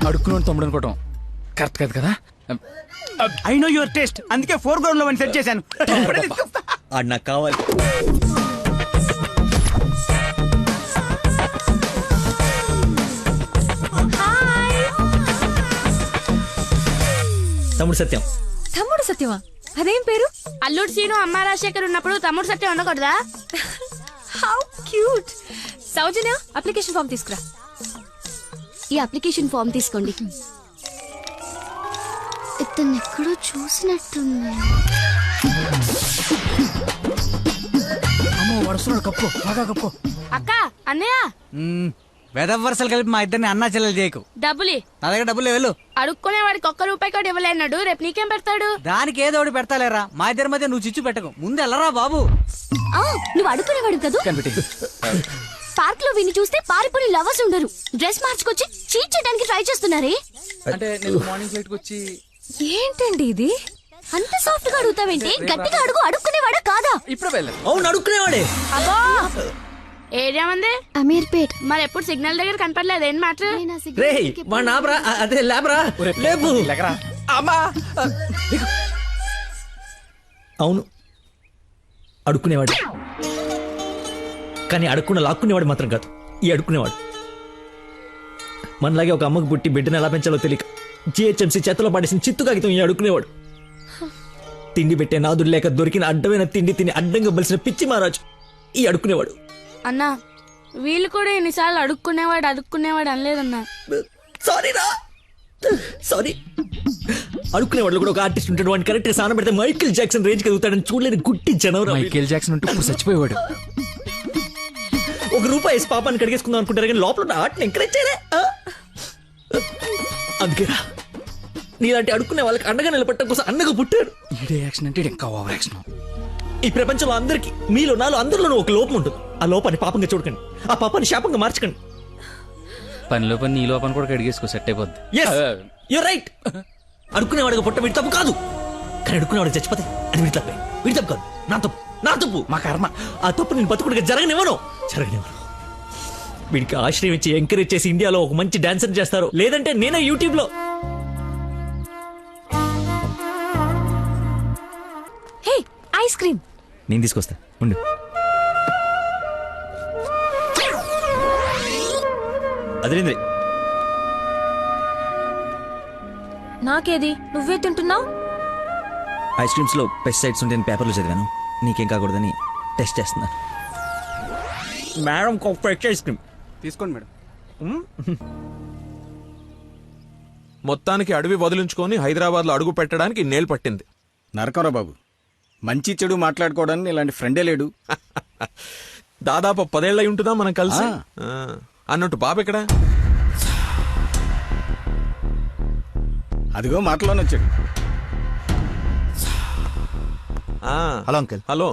Speaker 8: అడుక్కుని తమ్ముడు అనుకోవటం కరెక్ట్ కాదు కదా.
Speaker 17: ఐ నో యువర్ టేస్ట్, అందుకే 4 గ్రౌండ్ లో సెట్ చేశాను.
Speaker 10: ఆడు నాకు కావాలి. తమ్ముడు సత్యం.
Speaker 13: తమ్ముడు సత్యమా? అదేం పేరు?
Speaker 18: అల్లుడు సీను అమ్మ రాజశేఖర్ ఉన్నప్పుడు తమ్ముడు సత్యం ఉండకూడదా?
Speaker 13: How cute. Soujanya, application form తీసుకురా.
Speaker 16: ఈ అప్లికేషన్ ఫామ్ తీసుకోండి. ఇతను ఎక్కడో చూసినట్టుంది.
Speaker 17: అమ్మో, వడుస్తున్నాడు. కప్పు బాగా కప్పు.
Speaker 18: అక్క, అన్నయ్య,
Speaker 17: వెదవ వరుసలు కలిపి మా ఇద్దరిని అన్నా చెల్లెలు చేయకు.
Speaker 18: డబ్బులి
Speaker 17: నా దగ్గర డబ్బులు వెళ్ళు.
Speaker 18: అడుక్కునే వాడికి ₹1 కూడా ఇవ్వలేన్నాడు. రేపు నీకేం పెడతాడు?
Speaker 17: దానికి ఏదో ఒకటి పెడతాలేరా. మా ఇద్దరి మధ్య నువ్వు చిచ్చు పెట్టకు. ముందు వెళ్ళరా బాబు.
Speaker 16: నువ్వు అడుగునేవాడు కదా. పార్క్ లో విని చూస్తే పారిపోయి లవర్స్ ఉండరు. డ్రెస్ మార్చుకొచ్చి చీట్ చేయడానికి ట్రై చేస్తున్నారే.
Speaker 8: అంటే నేను మార్నింగ్ ఫ్లైట్ కి వచ్చి.
Speaker 13: ఏంటండి ఇది?
Speaker 16: అంత సాఫ్ట్ గా అడుగుతావేంటి? గట్టిగా అడుగు. అడుక్కునేవాడా కాదా?
Speaker 8: ఇప్పుడు వెళ్ళాను.
Speaker 10: అవును, అడుక్కునేవాడే.
Speaker 18: అబ్బో, ఏరియా మంది
Speaker 16: అమీర్పేట్.
Speaker 18: మరి ఎప్పుడు సిగ్నల్ దగ్గర కనపడలేదు ఏం మ్యాటర్?
Speaker 10: రే వాడు నాబ్రా అదే లేబరా లేపు. అవును అడుక్కునేవాడు, కానీ అడుక్కున్న లాక్కునేవాడు మాత్రం కాదు ఈ అడుక్కునేవాడు. మనలాగే ఒక అమ్మకు పుట్టి బిడ్డను ఎలా పెంచాలో తెలియక జిహెచ్ఎంసీ చేతిలో పడేసిన చిత్తు కాగితం ఈ అడుక్కునేవాడు. తిండి పెట్టే నాదుడు లేక దొరికిన అడ్డమైన తిండి తిని అడ్డంగా బలిసిన పిచ్చి మహారాజు ఈ అడుక్కునేవాడు.
Speaker 18: అన్నా వీళ్ళు కూడా ఎన్నిసార్లు అడుక్కునేవాడు అనలేదన్నా.
Speaker 10: సారీ అడుక్కునేవాడు కూడా ఒక ఆర్టిస్ట్ ఉంటాడు, వాడిని కరెక్ట్ సాన పెడితే మైకేల్ జాక్సన్ రేంజ్ కదుగుతాడని చూడలేని గుట్టి జనవరం.
Speaker 8: మైకేల్ జాక్సన్ ఉంటూ ఇప్పుడు చచ్చిపోయేవాడు.
Speaker 10: ₹1 వేసి పాపాన్ని కడిగేసుకుందాం అనుకుంటారు కానీ లోపల ఉన్న ఆర్ట్ని ఎంకరేజ్ చేయలే. అందుకేరా నీలాంటి అడుక్కునే వాళ్ళకి అండగా నిలబట్టడం కోసం అన్నగా పుట్టాడు.
Speaker 8: యాక్షన్ అంటే ఇంకా ఓవర్ యాక్షన్.
Speaker 10: ఈ ప్రపంచంలో అందరికీ మీలో నాలో అందరిలోనూ ఒక లోపం ఉంటుంది. ఆ లోపాన్ని పాపంగా చూడకండి, ఆ పాపాన్ని శాపంగా మార్చకండి.
Speaker 8: పనిలో పని నీ లోపల కూడా కడిగేసుకో, సెట్ అయిపోద్ది.
Speaker 10: You're right. అడుక్కునేవాడిగా పుట్ట వీడి తప్పు కాదు, కానీ అడుక్కునేవాడికి చచ్చిపోతే అది వీడి తప్పే. వీడి తప్పు కాదు, నా తప్పు మా కర్మ. ఆ తప్పు నేను బతుకుడిగా జరగనివ్వను. వీడికి ఆశ్రయం ఇచ్చి ఎంకరేజ్ చేసి ఇండియాలో ఒక మంచి డాన్సర్ చేస్తారు, లేదంటే నేనే యూట్యూబ్ లో.
Speaker 13: హే ఐస్ క్రీమ్
Speaker 10: నేను తీసుకొస్తా ఉండు. అదేంద్రి
Speaker 13: నాకేది నువ్వే తింటున్నావు?
Speaker 10: ఐస్ క్రీమ్స్ లో పెస్టిసైడ్స్ ఉంటాయని పేపర్లో చదివాను, నీకేం కాకూడదని టెస్ట్ చేస్తున్నాను. మేడం ఫ్రెష్ ఐస్ క్రీమ్
Speaker 12: తీసుకోండి మేడం.
Speaker 7: మొత్తానికి అడవి వదిలించుకొని హైదరాబాద్ లో అడుగు పెట్టడానికి నేలు పట్టింది.
Speaker 12: నరకరా బాబు, మంచి చెడు మాట్లాడుకోవడానికి ఇలాంటి ఫ్రెండే లేడు.
Speaker 7: దాదాపు 10 ఏళ్ళై ఉంటుందా మనం కలిసి. అన్నట్టు బాబు ఎక్కడ?
Speaker 12: అదిగో మాటలోనే వచ్చాడు.
Speaker 19: Hello uncle.
Speaker 7: హలో,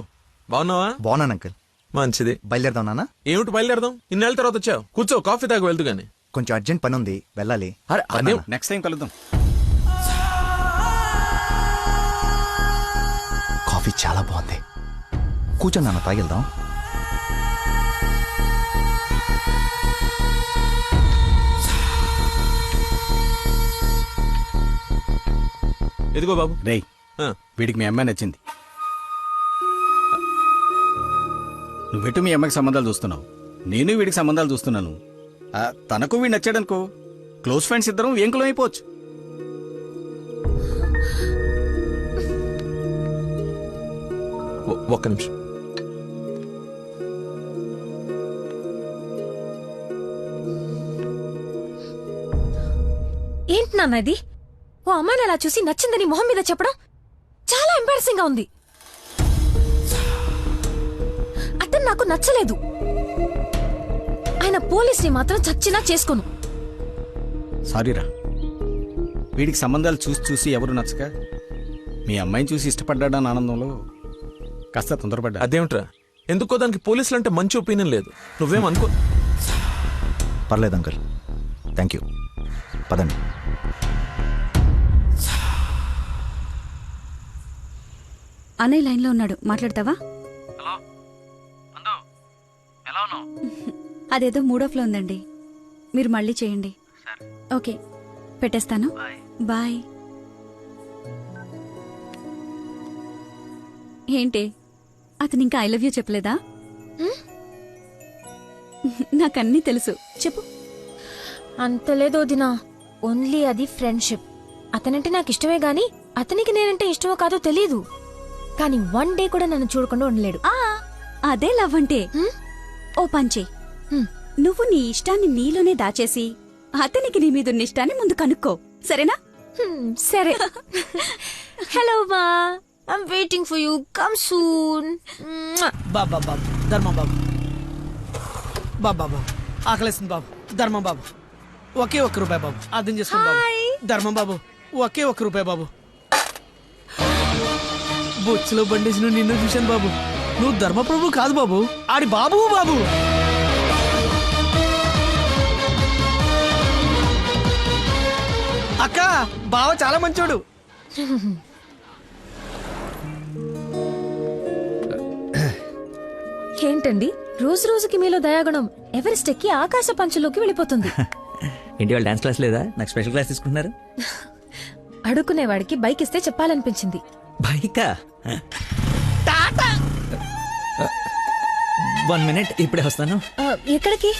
Speaker 7: బాగున్నావా?
Speaker 19: బాగున్నాను అంకుల్.
Speaker 7: మంచిది.
Speaker 19: బయలుదేరదాం నాన్న?
Speaker 7: ఏమిటి బయలుదేరదాం? ఇన్నేళ్ళ తర్వాత వచ్చావు, కూర్చో, కాఫీ తాగి వెళ్తూ గాని.
Speaker 19: కొంచెం అర్జెంట్ పని ఉంది, వెళ్ళాలి.
Speaker 7: అదే
Speaker 12: నెక్స్ట్ టైం కలుద్దాం.
Speaker 19: కాఫీ చాలా బాగుంది, కూర్చొని నాన్న తాగిద్దాం.
Speaker 7: ఎదిగో బాబు.
Speaker 12: రేయ్, వీడికి మీ అమ్మాయి నచ్చింది. నువ్వెటు మీ అమ్మకి సంబంధాలు చూస్తున్నావు, నేను వీడికి సంబంధాలు చూస్తున్నాను. తనకు వీడు నచ్చాడనుకో, క్లోజ్ ఫ్రెండ్స్ ఇద్దరం ఏంకులం అయిపోవచ్చు.
Speaker 7: ఒక్క నిమిషం.
Speaker 13: ఏంటి నాన్న ఇది? ఓ అమ్మాయిని అలా చూసి నచ్చిందని మొహం మీద చెప్పడం చాలా ఎంబారసింగ్ గా ఉంది. అతను నాకు నచ్చలేదు, ఆయన పోలీస్ని మాత్రం చచ్చినా చేసుకోను.
Speaker 12: సారీరా, వీడికి సంబంధాలు చూసి చూసి ఎవరు నచ్చక మీ అమ్మాయిని చూసి ఇష్టపడ్డాడని ఆనందంలో కాస్త తొందరపడ్డా.
Speaker 7: అదేమిట్రా, ఎందుకో దానికి పోలీసులు అంటే మంచి ఒపీనియన్ లేదు. నువ్వేం అనుకో.
Speaker 19: పర్లేదు అంకుల్, థ్యాంక్ యూ. పదండి.
Speaker 14: అన్నయ్య లైన్లో ఉన్నాడు, మాట్లాడతావా? అదేదో మూడోఫ్లో ఉందండి, మీరు మళ్ళీ చేయండి. ఓకే, పెట్టేస్తాను. బాయ్. ఏంటి, అతను ఇంకా ఐ లవ్ యూ చెప్పలేదా? నాకన్నీ తెలుసు, చెప్పు.
Speaker 13: అంత లేదు వదినా, ఓన్లీ అది ఫ్రెండ్షిప్. అతనంటే నాకు ఇష్టమే గాని అతనికి నేనంటే ఇష్టమో కాదో తెలీదు. కానీ 1 డే కూడా నన్ను చూడకుండా ఉండలేడు.
Speaker 14: అదే లవ్ అంటే. ఓ పంచే, నువ్వు నీ ఇష్టాన్ని నీలోనే దాచేసి అతనికి నీ మీద ఉన్న ఇష్టాన్ని ముందు కనుక్కో, సరేనా?
Speaker 13: సరే. హలో మా, I'm waiting for you, come soon.
Speaker 17: బాబా బాబు, ధర్మం బాబు. బాబా ఆకలేస్తుంది బాబు. ధర్మం బాబు, ఒకే ₹1 బాబు, అర్థం చేసుకోండి బాబు. ధర్మం బాబు, ఒకే ₹1 బాబు. బొచ్చులో బండేసి నిన్ను చూశాను బాబు. నువ్వు ధర్మప్రభు కాదు బాబు, ఆడి బాబు బాబు. అక్క, బావ చాలా మంచోడు.
Speaker 13: ఏంటండి రోజు రోజుకి మీలో దయాగుణం ఎవరెస్ట్ ఎక్కి ఆకాశ పంచులోకి వెళ్ళిపోతుంది.
Speaker 10: ఏంటి వాళ్ళు డాన్స్ క్లాస్ లేదా? నాకు స్పెషల్ క్లాస్ తీసుకుంటున్నారు.
Speaker 13: అడుక్కునేవాడికి బైక్ ఇస్తే చెప్పాలనిపించింది.
Speaker 10: బైకా? 1 minute, ఇప్పుడే వస్తాను.
Speaker 13: ఎక్కడికి?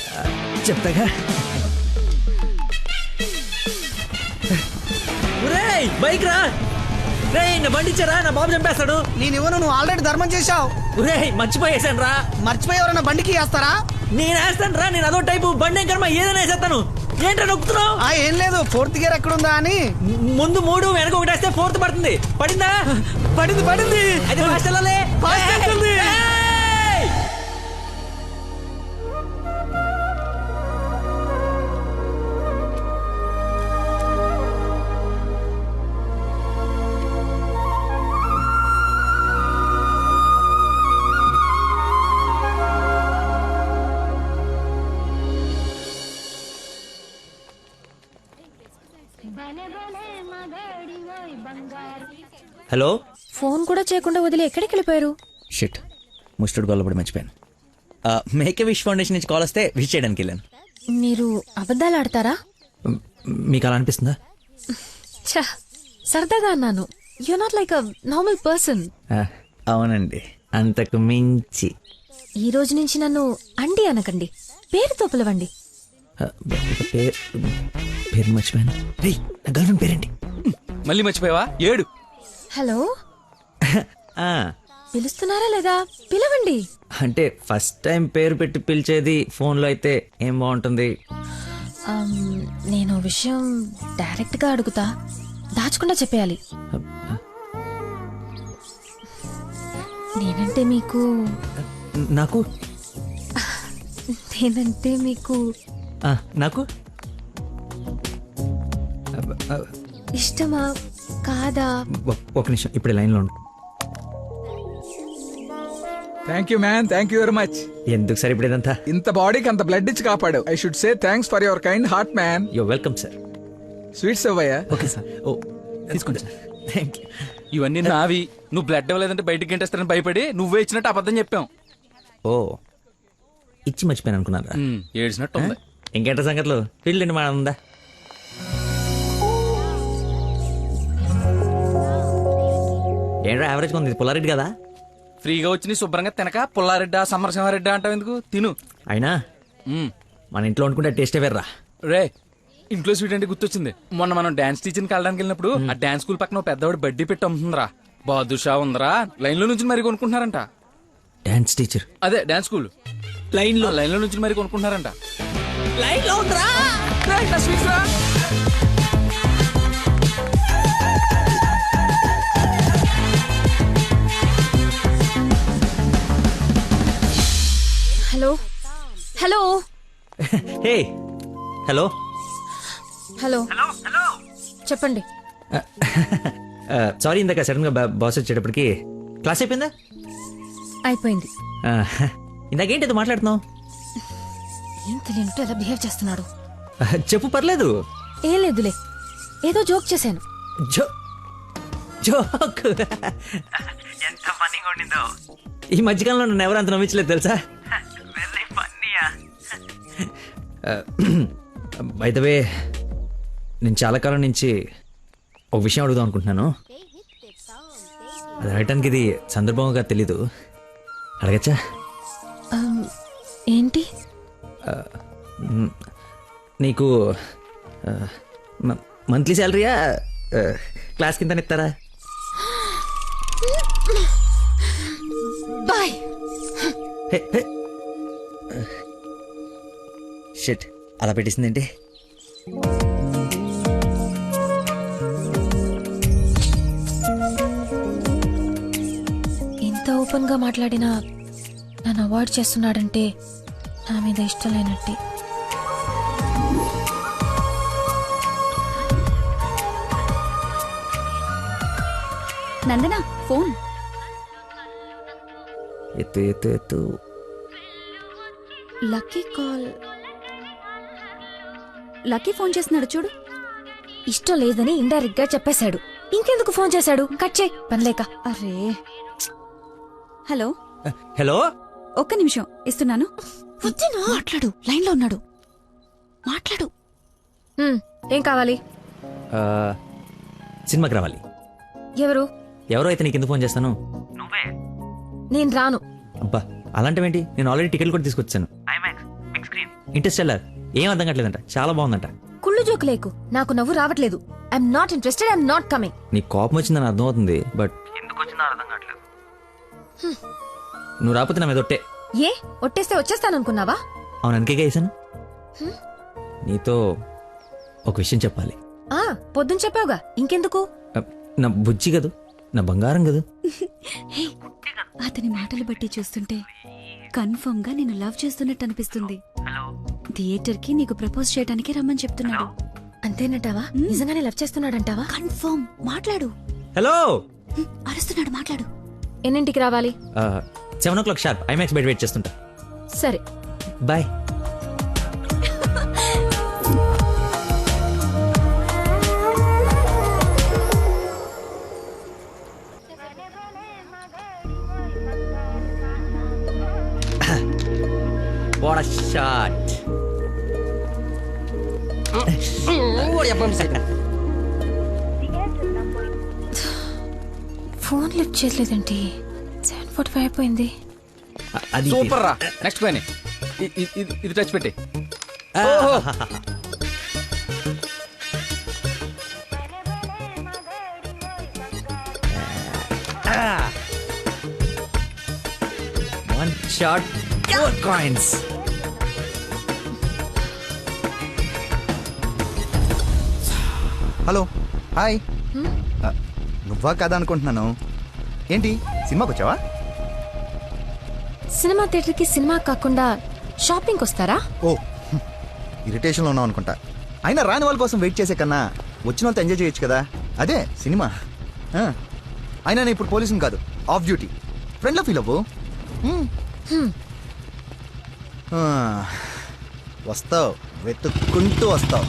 Speaker 10: చెప్తాగా. బైక్ రా నా బండి ఇచ్చారా, నా బాబు చంపేస్తాడు.
Speaker 17: నేను ఇవ్వను, నువ్వు ఆల్రెడీ ధర్మం చేశావు.
Speaker 10: మర్చిపోయేసాను రా.
Speaker 17: మర్చిపోయి ఎవరైనా బండికి వేస్తారా?
Speaker 10: నేను వేస్తాను రా, నేను అదో టైపు బండి కర్మ ఏదైనా వేసేస్తాను. ఏంట్రా నొక్కుతున్నావు?
Speaker 17: ఏం లేదు, 4th గేర్ ఎక్కడుందా అని.
Speaker 10: ముందు 3 వెనక 1 వేస్తే 4th పడుతుంది. పడిందా?
Speaker 17: పడింది.
Speaker 10: అది ఫాస్ట్ వెళ్ళాలి. హలో.
Speaker 13: ఫోన్ కూడా చేయకుండా వదిలి ఎక్కడికి వెళ్ళిపోయారు?
Speaker 10: షిట్, ముస్టుడు గొల్లపడి మర్చిపోయాను. మేక్ విష్ ఫౌండేషన్ నుంచి కాల్ వస్తే విష్ చేయడానికి వెళ్ళాను.
Speaker 13: మీరు అబద్ధాలు ఆడతారా?
Speaker 10: మీకు అలా అనిపిస్తుందా?
Speaker 13: సరదాగా అన్నాను. You not like a normal person.
Speaker 10: అవునండి, అంతకు మించి.
Speaker 13: ఈ రోజు నుంచి నన్ను అండి అనకండి, పేరుతో పిలవండి.
Speaker 10: పేరు మర్చిపోయాను. రే, నా గర్ల్ఫ్రెండ్ పేరేంటి?
Speaker 8: మళ్ళీ మర్చిపోయావా? 7.
Speaker 13: హలో. పిలుస్తున్నారా లేదా? పిలవండి.
Speaker 10: అంటే ఫస్ట్ టైం పేరు పెట్టి పిలిచేది ఫోన్లో అయితే ఏం బాగుంటుంది?
Speaker 13: నేను విషయం డైరెక్ట్ గా అడుగుతా, దాచకుండా చెప్పేయాలి. నేనంటే మీకు
Speaker 10: నాకు
Speaker 13: నేనంటే మీకు
Speaker 10: నాకు
Speaker 13: ఇష్టమా కాదా?
Speaker 10: ఒక నిమిషం, ఇప్పుడు లైన్లో ఉండు.
Speaker 20: Thank you man, thank you very much.
Speaker 10: ఎందుకు సార్ ఇప్పుడు ఇదంతా?
Speaker 20: ఇంత బాడీకి అంత బ్లడ్ ఇచ్చి కాపాడు. I should say thanks for your kind heart man.
Speaker 10: Your welcome sir.
Speaker 20: Sweets అవ్వయ్యా.
Speaker 10: Okay sir. ఓ తీసుకోండి సార్. Thank you.
Speaker 8: ఇవన్నీ నావి. నువ్వు బ్లడ్ ఇవ్వలేదంటే బయటికి గంటేస్తారని భయపడి నువ్వే ఇచ్చినట్టు అబద్ధం చెప్పాం.
Speaker 10: ఓ, ఇచ్చి మర్చిపోయాను అనుకున్నారా?
Speaker 8: ఏడ్చినట్టు ఉంది.
Speaker 10: ఇంకేంట సంగతులు? ఫీల్డ్ అండి మన ఉందా? ఏంట్రా యావరేజ్ ఉంది? పుల్లారెడ్డి కదా?
Speaker 8: ఫ్రీగా వచ్చి నీ శుభ్రంగా తినక పుల్లారెడ్డా సమరసింహారెడ్డా అంటావు ఎందుకు? తిను.
Speaker 10: అయినా మన ఇంట్లో వండుకుంటే టేస్టే వేర్రా.
Speaker 8: రే, ఇంట్లో స్వీట్ అంటే గుర్తొచ్చింది. మొన్న మనం డాన్స్ టీచర్కి వెళ్ళడానికి వెళ్ళినప్పుడు ఆ డాన్స్ స్కూల్ పక్కన పెద్దవాడు బడ్డీ పెట్టి అమ్ముతుందిరా. బాదుషా ఉందరా. లైన్ లో నుంచి మరి కొనుక్కుంటున్నారంట.
Speaker 10: Dance teacher?
Speaker 8: అదే డాన్స్ స్కూల్. లైన్ లో నుంచి మరి కొనుక్కుంటున్నారంట.
Speaker 10: లైన్ లో ఉందిరా.
Speaker 13: Hello. Hello.
Speaker 10: Hey. Hello.
Speaker 13: Hello. చెప్పండి.
Speaker 10: సారీ, ఇందాక సడన్ గా బాస్ వచ్చేటప్పటికి క్లాస్ అయిపోయిందా?
Speaker 13: అయిపోయింది.
Speaker 10: ఇందాకేంటి మాట్లాడుతున్నావు?
Speaker 13: ఏం తెలియనట్టు ఎలా బిహేవ్ చేస్తున్నాడు.
Speaker 10: చెప్పు, పర్లేదు.
Speaker 13: ఏం లేదులే, ఏదో జోక్ చేశాను.
Speaker 10: జోక్? ఎంత ఫన్నీగా ఉండిందో. ఈ మధ్యకాలంలో నన్ను ఎవరు అంత నమ్మించలేదు తెలుసా? బై ద వే, నేను చాలా కాలం నుంచి ఒక విషయం అడుగుదాం అనుకుంటున్నాను. అది అడగటానికి ఇది సందర్భంగా తెలీదు. అడగచ్చా?
Speaker 13: ఏంటి?
Speaker 10: నీకు మంత్లీ శాలరీయా, క్లాస్ కింద ఇస్తారా?
Speaker 13: బాయ్.
Speaker 10: షిట్, అలా పెట్టేసిందేంటి?
Speaker 13: ఇంత ఓపెన్ గా మాట్లాడినా నన్ను అవాయిడ్ చేస్తున్నాడంటే నా మీద ఇష్టం లేనట్టే.
Speaker 14: నందనా ఫోన్.
Speaker 10: ఎత్తు ఎత్తు ఎత్తు.
Speaker 14: Lucky call. లక్కీ ఫోన్ చేస్తున్నాడు చూడు.
Speaker 13: ఇష్టం లేదని ఇండైరెక్ట్ గా చెప్పేశాడు. ఇంకెందుకు ఫోన్ చేశాడు? కట్ చేయి, పనిలేక.
Speaker 14: అరే. హలో.
Speaker 10: హలో.
Speaker 14: ఒక్క నిమిషం ఇస్తున్నాను. మాట్లాడు, లైన్ లో ఉన్నాడు. మాట్లాడు.
Speaker 13: ఏం కావాలి?
Speaker 10: సినిమాకి రావాలి.
Speaker 13: ఎవరు?
Speaker 10: ఎవరో అయితే నీకు ఎందుకు ఫోన్ చేస్తాను?
Speaker 13: నేను రాను.
Speaker 10: అబ్బా అలాంటివేంటి, నేను ఆల్రెడీ టికెట్ కూడా తీసుకొచ్చాను. ఇంటర్స్టెల్లార్ ఏం అర్థం కావట్లేదంట, చాలా బాగుందంట.
Speaker 13: కుళ్ళు జోకు లేకు, నాకు నవ్వు రావట్లేదు. I'm not interested, I'm not coming.
Speaker 10: నీకు కోపం వచ్చిందని అర్థం అవుతుంది, బట్ ఎందుకు వచ్చిందో అర్థం కావట్లేదు. నువ్వు రాకపోతే నా మీద ఒట్టే.
Speaker 13: ఏ ఒట్టేస్తే వచ్చేస్తాననుకున్నావా?
Speaker 10: అవును, అందుకే వేసాను. నీతో ఒక విషయం చెప్పాలి.
Speaker 13: పొద్దున చెప్పావుగా, ఇంకెందుకు?
Speaker 10: నా బుజ్జి కదూ, నా బంగారం కదూ.
Speaker 14: అతని మాటలు బట్టి చూస్తుంటే కన్ఫర్మ్ గా నేను లవ్ చేస్తున్నట్టు అనిపిస్తుంది. థియేటర్ కి నీకు ప్రపోజ్ చేయడానికి రమ్మని చెప్తున్నాడు.
Speaker 13: అంతేనంటావా? నిజంగానే లవ్ చేస్తున్నాడంటావా?
Speaker 14: కన్ఫర్మ్. మాట్లాడు.
Speaker 10: హలో.
Speaker 14: అరుస్తున్నాడు, మాట్లాడు.
Speaker 13: ఎన్నింటికి రావాలి?
Speaker 10: 7 o'clock షార్ప్ ఐమాక్స్ బయట వెయిట్ చేస్తుంటా.
Speaker 13: సరే
Speaker 10: bye. What a shot.
Speaker 13: Phone lift చేయలేదండి. 7:45 అయిపోయింది.
Speaker 10: అది
Speaker 8: సూపర్ రా. నెక్స్ట్ పైన ఇది టచ్ పెట్టి.
Speaker 10: One shot, 4 coins.
Speaker 19: Hello, hi. నువ్వా కదా అనుకుంటున్నాను. ఏంటి సినిమాకి వచ్చావా?
Speaker 13: సినిమా థియేటర్కి సినిమా కాకుండా షాపింగ్కి వస్తారా?
Speaker 19: ఓ, ఇరిటేషన్లో ఉన్నావు అనుకుంటా. అయినా రాని వాళ్ళ కోసం వెయిట్ చేసే కన్నా వచ్చిన వాళ్ళతో ఎంజాయ్ చేయొచ్చు కదా, అదే సినిమా. అయినా నేను ఇప్పుడు పోలీసుని కాదు, ఆఫ్ డ్యూటీ. ఫ్రెండ్లో ఫీల్ అవ్వు. వస్తావు, వెతుక్కుంటూ వస్తావు.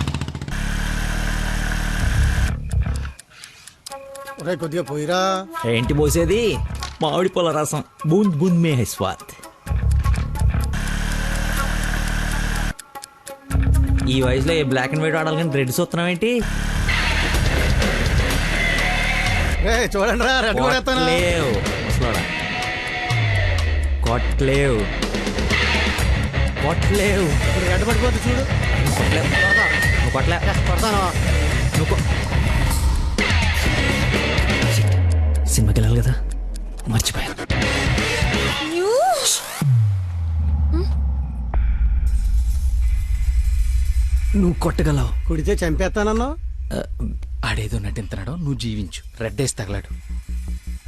Speaker 9: కొద్దిగా పోయిరా.
Speaker 10: ఏంటి పోసేది? మామిడి పొల రసం. బూంద్ బూంద్ మే హై స్వాద్. ఈ వయసులో ఏ బ్లాక్ అండ్ వైట్ ఆడాలి కానీ రెడ్ చూస్తున్నావు ఏంటి?
Speaker 9: చూడండి రా, రెడ్
Speaker 10: కొట్టలేవు ముసలోడా, కొట్టలేవు కొట్టలేవు.
Speaker 9: రెడ్ పడిపోతే చూడు.
Speaker 10: నువ్వు కొట్టలే, నువ్వు సినిమాకి వెళ్ళాలి కదా, మర్చిపోయాను. నువ్వు కొట్టగలవు.
Speaker 9: కుడితే చంపేస్తానన్నా.
Speaker 8: ఆడేదో నటింతున్నాడో, నువ్వు జీవించు. రెడ్ వేసి తగలాడు.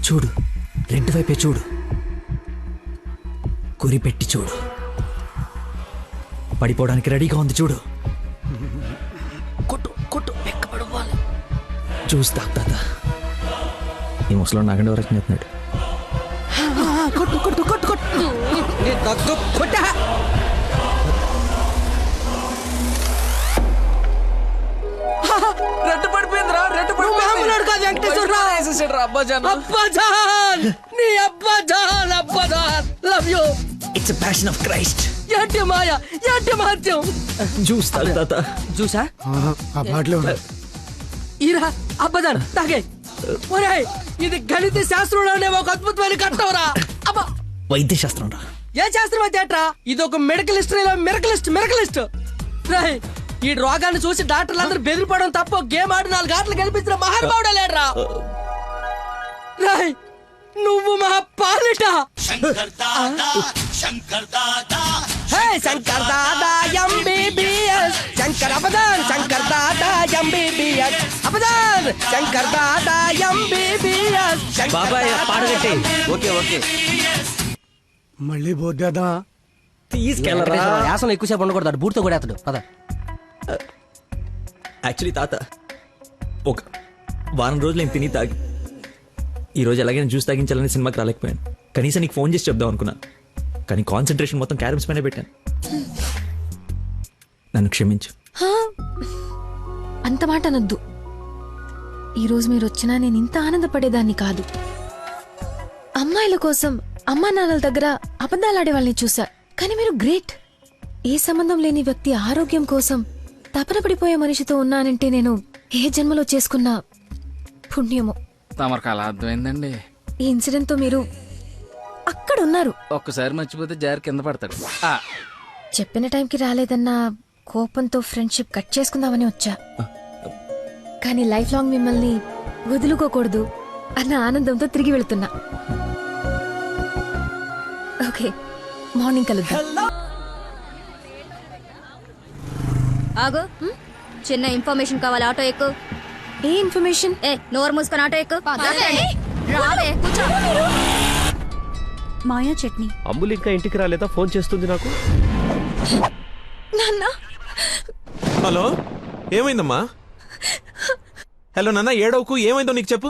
Speaker 10: చూడు, రెడ్ వైపే చూడు, గురి పెట్టి చూడు. పడిపోవడానికి రెడీగా ఉంది చూడు. కొట్టు కొట్టు, ఎక్కబడవాలి. చూస్తా తాత. ఈ ముసలో నాగండి వరకు చెప్తున్నాడు.
Speaker 17: కొట్టు కొట్టు కొట్టు కొట్టు.
Speaker 8: రెడ్ పడిపోయిందిరా, రెడ్ పడిపోయింది.
Speaker 17: అబ్బాజాన్, నీ అబ్బాజాన్, అబ్బాజాన్, love you.
Speaker 10: It's passion of Christ.
Speaker 17: ఏంటి మాయ, ఏంటి మహత్యం.
Speaker 10: చూస్తా తాత.
Speaker 17: చూసా
Speaker 9: ఆ బాటిలో
Speaker 17: ఈరా అబ్బాజాన్ తాగే. ఒరేయ్, ఇది గణిత శాస్త్రంలోనే ఒక అద్భుతమైన కట్టవరా. అబ్బా,
Speaker 10: వైద్య శాస్త్రం రా.
Speaker 17: ఏ శాస్త్రం అయితే అట్రా, ఇది ఒక మెడికల్ హిస్టరీలో మిరకలిస్ట్. రేయ్, ఈ రోగాన్ని చూసి డాక్టర్లు అందరూ బెదిరిపోవడం తప్ప గేమ్ ఆడి 4 గంటలు కనిపించిన మహానుభావుడే లేడ్రా. రేయ్, నువ్వు మా పాలిట Shankar Dada MBBS. Shankar అబదాన్, Shankar Dada MBBS. అబదాన్, Shankar Dada MBBS.
Speaker 10: బాబాయ్ పాడగట్టి.
Speaker 19: ఓకే ఓకే,
Speaker 9: మళ్ళీ పోద్దేదా?
Speaker 10: తీసుకెళ్ళరా.
Speaker 17: యాసన ఎక్కువసేపు ఉండకూడదు, బూట్తో కూడా అతడు పద.
Speaker 10: యాక్చువల్లీ తాత, ఒక వారం రోజులు నేను తిని తాగి ఈరోజు ఎలాగైనా జ్యూస్ తాగించాలని సినిమాకి రాలేకపోయాను. కనీసం నీకు ఫోన్ చేసి చెప్దాం అనుకున్నాను, కానీ కాన్సన్ట్రేషన్ మొత్తం క్యారమ్స్ పైన పెట్టాను. నన్ను క్షమించు.
Speaker 13: అంత మాట అనొద్దు. ఈరోజు మీరు వచ్చినా నేను ఇంత ఆనందపడేదాన్ని కాదు. అమ్మాయిల కోసం అమ్మా నాన్నల దగ్గర అబద్ధాలాడే వాళ్ళని చూసా. కానీ మీరు గ్రేట్. ఏ సంబంధం లేని వ్యక్తి ఆరోగ్యం కోసం తపన పడిపోయే మనిషితో ఉన్నానంటే నేను ఏ జన్మలో చేసుకున్న పుణ్యమో.
Speaker 8: తమరికి అలా అర్థమైందండి.
Speaker 13: ఈ ఇన్సిడెంట్ తో మీరు అక్కడ ఉన్నారు.
Speaker 8: ఒక్కసారి మర్చిపోతే జారి కింద పడతాడు.
Speaker 13: చెప్పిన టైంకి రాలేదన్న కోపంతో ఫ్రెండ్షిప్ కట్ చేసుకుందామని వచ్చా. కానీ లైఫ్ లాంగ్ మిమ్మల్ని వదులుకోకూడదు అన్న ఆనందంతో తిరిగి వెళ్తున్నా. ఓకే, మార్నింగ్ కలుద్దాం.
Speaker 16: ఆగు, చిన్న ఇన్ఫర్మేషన్ కావాలి. ఆటో ఎక్కు.
Speaker 13: ఏ ఇన్ఫర్మేషన్?
Speaker 16: నోరు మూసుకొని ఆటో ఎక్కు. రావే, కూర్చో. మాయా చట్నీ.
Speaker 21: అమ్ములు ఇంకా ఇంటికి రాలేదా? ఫోన్ చేస్తుంది నాకు.
Speaker 7: హలో, ఏమైందమ్మా? హలో నాన్న, ఏడవకు. ఏమైందో నీకు చెప్పు.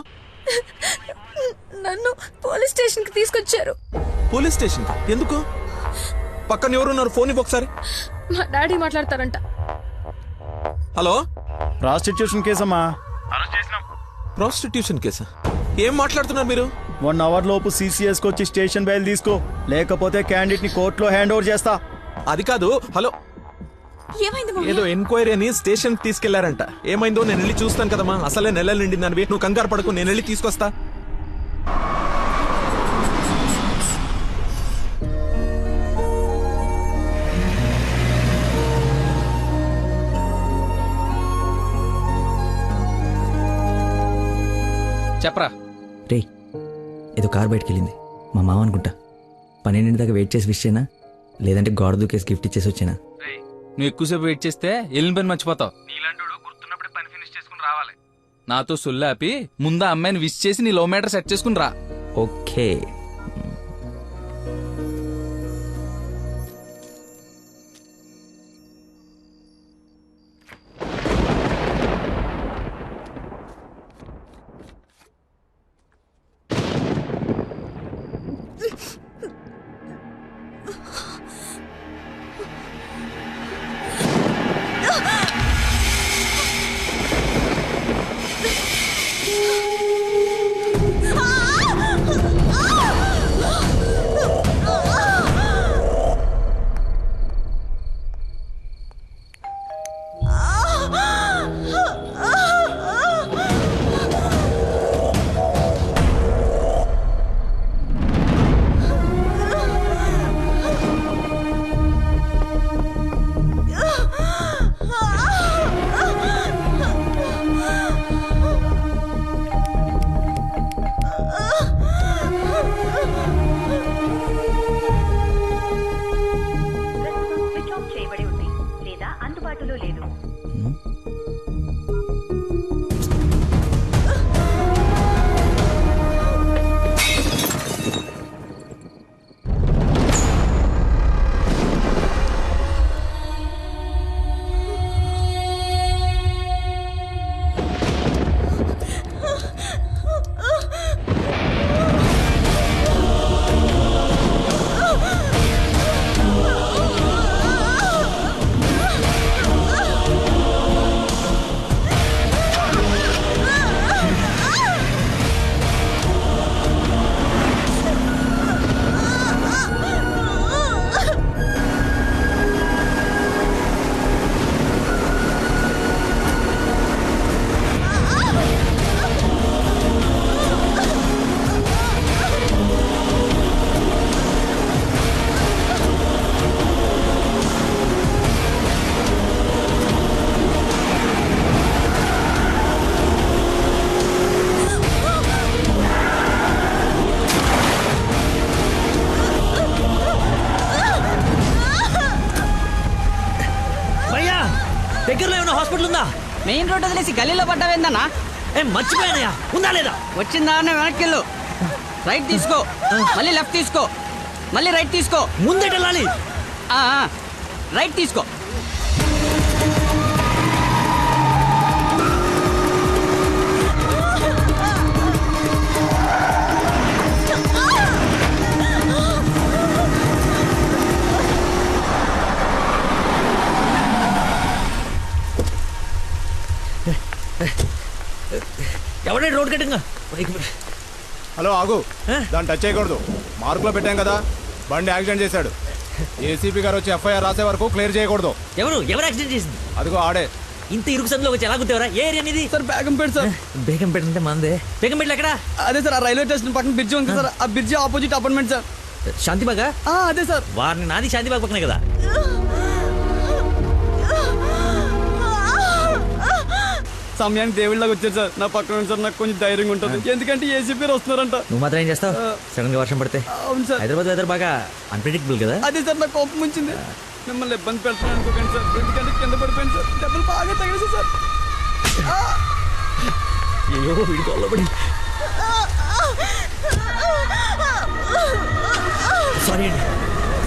Speaker 13: నన్ను పోలీస్ స్టేషన్ కి తీసుకొచ్చారు.
Speaker 7: పోలీస్ స్టేషన్ ఎందుకు? పక్కన ఎవరున్నారు? ఫోన్ ఇవ్వు ఒకసారి.
Speaker 13: మా డాడీ మాట్లాడతారంట.
Speaker 7: హలో,
Speaker 22: ప్రాస్టిట్యూషన్ కేసమ్మా.
Speaker 7: ప్రాస్టిట్యూషన్ కేసా? ఏం మాట్లాడుతున్నారు మీరు?
Speaker 22: 1 అవర్ లోపు సిసిఎస్ వచ్చి స్టేషన్ బయలు తీసుకో, లేకపోతే క్యాండిడేట్ ని కోర్టులో హ్యాండ్ ఓవర్ చేస్తా.
Speaker 7: అది కాదు. హలో, ఏదో ఎంక్వైరీ అని స్టేషన్ తీసుకెళ్లారంట. ఏమైందో నేను వెళ్ళి చూస్తాను కదమ్మా. అసలే నెలలు నిండిందనివి. నువ్వు కంగారు పడకు, నేను వెళ్ళి తీసుకొస్తా.
Speaker 8: చెప్పరా.
Speaker 10: రే, ఏదో కార్ బయటకెళ్ళింది. మా మామ అనుకుంటా. 12 దాకా వెయిట్ చేసి విష్ చేయనా, లేదంటే గోడ దూకేసి గిఫ్ట్ ఇచ్చేసి వచ్చేనా?
Speaker 8: నువ్వు ఎక్కువసేపు వెయిట్ చేస్తే వెళ్ళిన పని మర్చిపోతావు. నీలాంటి గుర్తున్నప్పుడే పని ఫినిష్ చేసుకుని రావాలి. నాతో సొల్లాపి ముందు అమ్మాయిని విష్ చేసి నీ లవ్ మ్యాటర్ సెట్ చేసుకుని రా.
Speaker 10: ఓకే.
Speaker 17: దగ్గరలో ఏమైనా హాస్పిటల్ ఉందా? మెయిన్ రోడ్ వదిలేసి గల్లీలో పడ్డావేందన్నా? ఏం మర్చిపోయానయా? ఉందా లేదా? వచ్చిందా అన్న వెనక్కి వెళ్ళు. రైట్ తీసుకో, మళ్ళీ లెఫ్ట్ తీసుకో, మళ్ళీ రైట్ తీసుకో. ముందెటెళ్ళాలి. రైట్ తీసుకో. ఎవడే రోడ్ కట్టింగా?
Speaker 2: హలో ఆగు, దాన్ని టచ్ చేయకూడదు. మార్కులో పెట్టాం కదా, బండి యాక్సిడెంట్ చేశాడు. ఏసీపీ గారు వచ్చి ఎఫ్ఐఆర్ రాసే వరకు క్లియర్ చేయకూడదు.
Speaker 10: ఎవరు యాక్సిడెంట్ చేసింది?
Speaker 2: అదిగో ఆడే.
Speaker 10: ఇంత ఇరుకు సందులో వచ్చి ఎలా గుర్తేవరా? ఏ ఏరియా అనేది?
Speaker 17: Sir Begumpet sir.
Speaker 10: బేగంపేట అంటే మందే. బేగంపేటలో ఎక్కడ?
Speaker 17: అదే సార్, ఆ రైల్వే స్టేషన్ పక్కన బ్రిడ్జ్ ఉంది సార్, ఆ బ్రిడ్జ్ ఆపోజిట్ అపార్ట్మెంట్ సార్.
Speaker 10: శాంతిబాగా?
Speaker 17: అదే సార్.
Speaker 10: వారిని నాది శాంతిబాగ్ పక్కనే కదా.
Speaker 17: సమయానికి దేవుళ్ళగా వచ్చారు సార్. నా పక్కన సార్ నాకు కొంచెం ధైర్యంగా ఉంటుంది, ఎందుకంటే ఏసీపీ వస్తున్నారంట.
Speaker 10: నువ్వు మాత్రం ఏం చేస్తావు? సడన్ గా వర్షం పడితే?
Speaker 17: అవును సార్.
Speaker 10: హైదరాబాద్ వెదర్ బాగా అన్ప్రెడిక్టబుల్ కదా.
Speaker 17: అదే సార్, నాకు కోపం వచ్చింది. మిమ్మల్ని ఇబ్బంది పెడతాను అనుకోకండి సార్, ఎందుకంటే కింద పడిపోయింది సార్, దెబ్బలు బాగా తగిలి సార్.
Speaker 10: అయ్యో వీడి కొల్లబడి. సారీ అండి,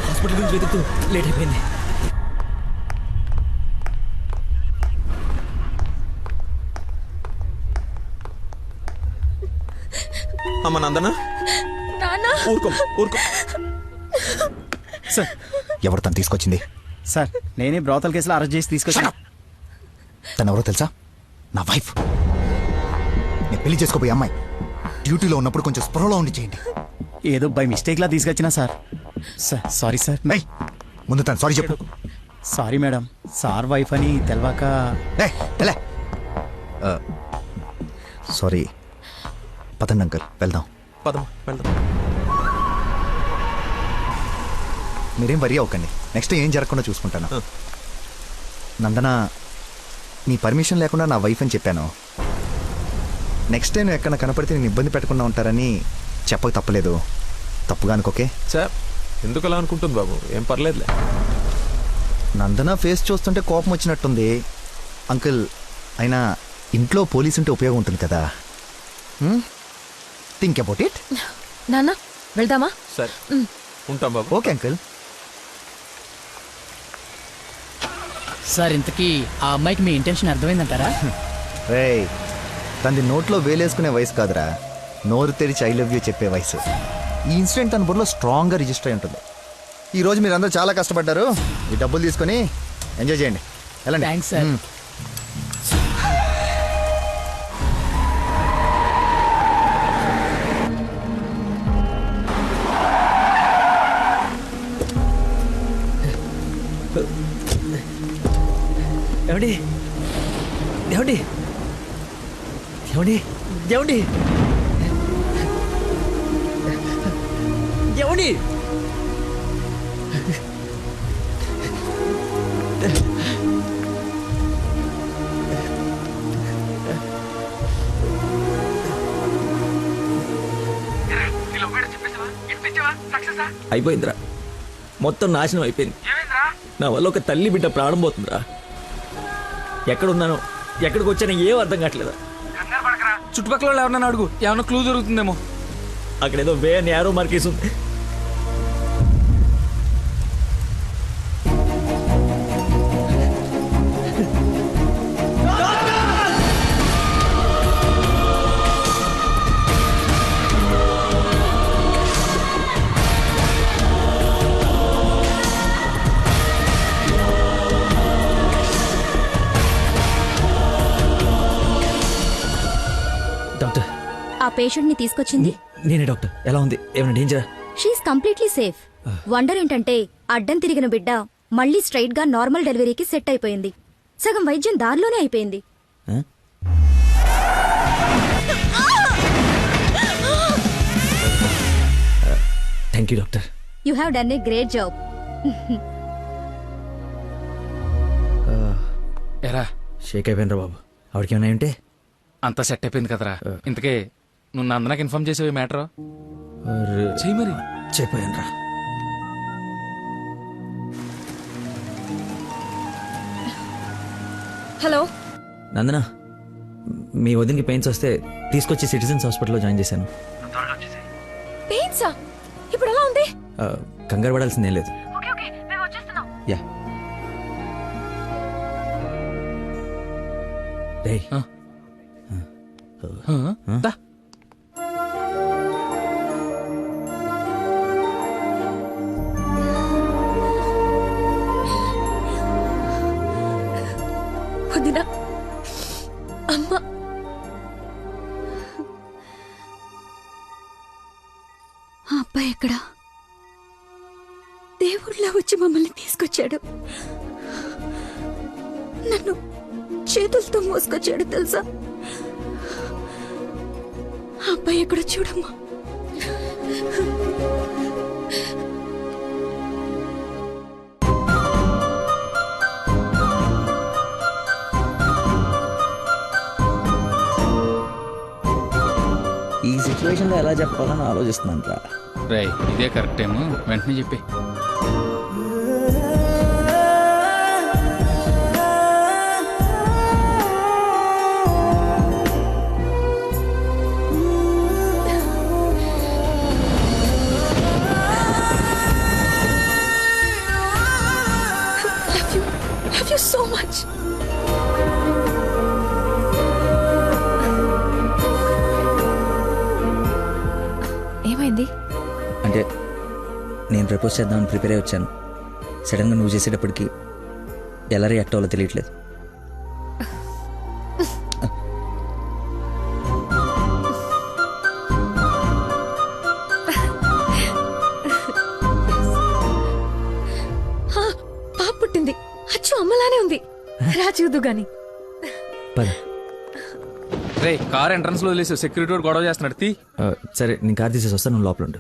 Speaker 10: హాస్పిటల్ గురించి వెతుకుతూ లేట్ అయిపోయింది.
Speaker 7: అమ్మ నందన, ఊరుకో ఊరుకో.
Speaker 19: సార్ ఎవరు తను తీసుకొచ్చింది?
Speaker 12: సార్ నేనే బ్రోతల్ కేసులో అరెస్ట్ చేసి తీసుకొచ్చాను.
Speaker 19: తను ఎవరో తెలుసా? నా వైఫ్. నేను పెళ్లి చేసుకోబోయే అమ్మాయి. డ్యూటీలో ఉన్నప్పుడు కొంచెం స్పృహలో ఉండి చేయండి.
Speaker 12: ఏదో బై మిస్టేక్ లా తీసుకొచ్చినా సార్. Sorry sir.
Speaker 19: ముందు తను సారీ చెప్పు.
Speaker 12: సారీ మేడం, సార్ వైఫ్ అని తెలవాక.
Speaker 19: సారీ. పదండి అంకల్, వెళ్దాం.
Speaker 7: పదం వెళ్దాం.
Speaker 19: మీరేం వరి అవ్వకండి, నెక్స్ట్ ఏం జరగకుండా చూసుకుంటాను. నందన, నీ పర్మిషన్ లేకుండా నా వైఫ్ అని చెప్పాను. నెక్స్ట్ టైం ఎక్కడ కనపడితే నేను ఇబ్బంది పెట్టకుండా ఉంటారని చెప్పక తప్పలేదు. తప్పుగా అనుకోకే
Speaker 7: సార్. ఎందుకు అలా అనుకుంటుంది బాబు? ఏం పర్లేదులే.
Speaker 19: నందన ఫేస్ చూస్తుంటే కోపం వచ్చినట్టుంది అంకుల్. అయినా ఇంట్లో పోలీసు ఉంటే ఉపయోగం ఉంటుంది కదా. Think about it.
Speaker 13: నాన్న వెళ్దామా?
Speaker 7: సరే ఉంటాం బాబు.
Speaker 19: Okay uncle.
Speaker 3: సార్, ఇంతకీ ఆ అమ్మాయికి మీ ఇంటెన్షన్ అర్థమైందంటారా?
Speaker 19: రేయ్, తనది నోట్లో వేలేసుకునే వయసు కాదురా, నోరు తెరిచి ఐ లవ్ యూ చెప్పే వయసు. ఈ ఇన్సిడెంట్ తన బుర్రలో స్ట్రాంగ్గా రిజిస్టర్ అయి ఉంటుంది. ఈరోజు మీరు అందరూ చాలా కష్టపడ్డారు. ఈ డబ్బులు తీసుకొని ఎంజాయ్ చేయండి. వెళ్ళండి.
Speaker 3: Thanks sir.
Speaker 10: ఏమండి ఏమండి ఏమండి ఏమండి ఏమండి? అయిపోయిందిరా, మొత్తం నాశనం అయిపోయింది. నా వల్ల ఒక తల్లి బిడ్డ ప్రాణం పోతుందిరా. ఎక్కడున్నానో ఎక్కడికి వచ్చానో ఏం అర్థం కావట్లేదా.
Speaker 8: చుట్టుపక్కల ఎవరన్నా అడుగు, ఏమన్నా క్లూ దొరుకుతుందేమో.
Speaker 10: అక్కడేదో వే అని యారో మార్కేసి ఉంది. డాక్టర్,
Speaker 16: ఆ పేషెంట్ ని తీసుకొచ్చింది
Speaker 10: నేనే డాక్టర్. ఎలా ఉంది? ఏమైనా డేంజరా?
Speaker 16: She is completely safe. వండర్ ఏంటంటే అడ్డం తిరిగిన బిడ్డ మళ్ళీ స్ట్రైట్ గా నార్మల్ డెలివరీకి సెట్ అయిపోయింది. సగం వైద్యం దారిలోనే అయిపోయింది.
Speaker 10: Thank you doctor.
Speaker 16: You have done a great job.
Speaker 8: ఎరా
Speaker 10: షేక్ అయిపోయినరా బాబు. ఆవిడకి ఏమైనా ఉంటే
Speaker 8: అంతా సెట్ అయిపోయింది కదరా. ఇంతకే నువ్వు నందనకి ఇన్ఫార్మ్ చేసావు ఈ మ్యాటర్? చెయ్యి మరి.
Speaker 10: చెప్పానురా.
Speaker 13: హలో
Speaker 10: నందన, మీ వదినకి పెయిన్స్ వస్తే తీసుకొచ్చి సిటిజన్స్ హాస్పిటల్లో జాయిన్ చేశాను.
Speaker 13: పెయిన్సా? ఇప్పుడు ఎలా ఉంది?
Speaker 10: కంగారు పడాల్సిందేం లేదు. యా. రేయ్,
Speaker 13: వదినా, అమ్మ
Speaker 14: ఇక్కడ దేవుళ్ళ వచ్చి మమ్మల్ని తీసుకొచ్చాడు. నన్ను చేతులతో మోసుకొచ్చాడు తెలుసా. ఆ అబ్బాయి ఎక్కడ చూడమ్మా.
Speaker 1: ఈ సిచ్యువేషన్లో ఎలా చెప్పాలని ఆలోచిస్తున్నాను రా.
Speaker 8: రేయ్ ఇదే కరెక్ట్ టైము, వెంటనే చెప్పి.
Speaker 13: Love you so much. ఏమైంది?
Speaker 1: అంటే నేను ప్రపోజ్ చేద్దామని ప్రిపేర్ అయి వచ్చాను. సడన్గా నువ్వు చేసేటప్పటికి ఎలా రియాక్ట్ అవ్వాలో తెలియట్లేదు.
Speaker 13: పాప పుట్టింది. అచ్చు అమ్మలానే ఉంది. రా చూదు గాని.
Speaker 1: పద.
Speaker 8: రే కార్ ఎంట్రన్స్ లో వదిలేసి సెక్యూరిటీ వాడు గొడవ చేస్తున్నాడు. తీ.
Speaker 1: సరే నేను కార్ తీసేసి వస్తాను, నువ్వు లోపల ఉండు.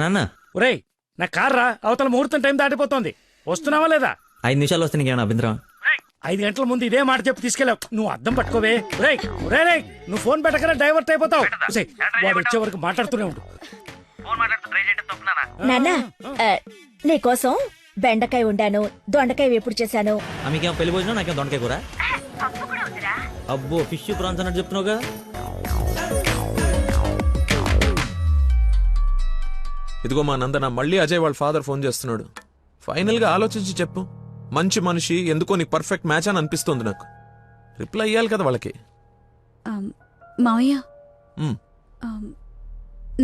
Speaker 1: నాన్న
Speaker 6: ఒరేయ్ నా కార్ రా, అవతల ముహూర్తం టైం దాటిపోతుంది. వస్తున్నావా లేదా?
Speaker 1: 5 నిమిషాలు వస్తే నీకేమైనా అభ్యంతరం?
Speaker 6: 5 గంటల ముందు ఇదే మాట చెప్పి తీసుకెళ్ళావు. నువ్వు అద్దం పట్టుకోవే. రేయ్ రే నువ్వు ఫోన్ పెట్టకనే డైవర్ట్ అయిపోతావు. వాడు వచ్చే వరకు మాట్లాడుతూనే ఉండు.
Speaker 15: నాన్న నీకోసం బెండకాయ వండాను, దొండకాయ వేపుడు చేశాను.
Speaker 10: మీకేమో పెళ్లి భోజనం, నాకేం దొండకాయ కూర. అబ్బో ఫిష్ ప్రాన్స్ అన్నట్టు చెప్తున్నావుగా.
Speaker 7: ఇదిగో మా నందన, మళ్ళీ అజయ్ వాళ్ళ ఫాదర్ ఫోన్ చేస్తున్నాడు. ఫైనల్ గా ఆలోచించి చెప్పు. మంచి మనిషి, ఎందుకో నీకు పర్ఫెక్ట్ మ్యాచ్ అని అనిపిస్తుంది నాకు. రిప్లై ఇయ్యాలి కదా వాళ్ళకి.
Speaker 14: మావయ్య,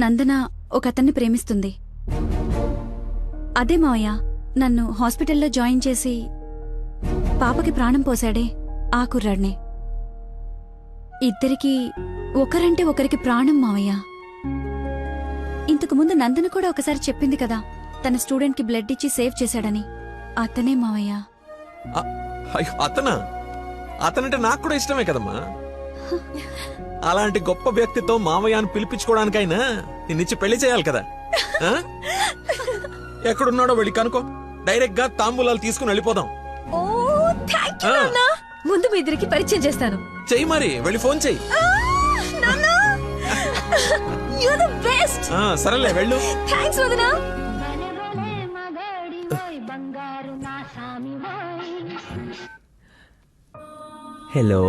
Speaker 14: నందన ఒక అతన్ని ప్రేమిస్తుంది. అదే మావయ్య నన్ను హాస్పిటల్లో జాయిన్ చేసి పాపకి ప్రాణం పోసాడే ఆ కుర్రాడినే. ఇద్దరికి ఒకరంటే ఒకరికి ప్రాణం మావయ్య. ఇంతకు ముందు నందన కూడా ఒకసారి చెప్పింది కదా, తన స్టూడెంట్ కి బ్లడ్ ఇచ్చి సేవ్ చేశాడని. అతనే మావయ్య.
Speaker 7: అతనంటే నాకు కూడా ఇష్టమే కదమ్మా. అలాంటి గొప్ప వ్యక్తితో మావయ్య అని పిలిపించుకోవడానికైనా నిన్నిచ్చి పెళ్లి చేయాలి కదా. ఎక్కడున్నాడో వెళ్ళి కనుకో, డైరెక్ట్ గా తాంబూలాలు తీసుకుని వెళ్ళిపోదాం.
Speaker 13: ముందు మీ ఇద్దరికి పరిచయం చేస్తాను.
Speaker 7: చెయ్యి మరి, వెళ్ళి ఫోన్ చెయ్యి. సరేలే వెళ్ళు.
Speaker 13: థాంక్స్ వదనా.
Speaker 1: Hello.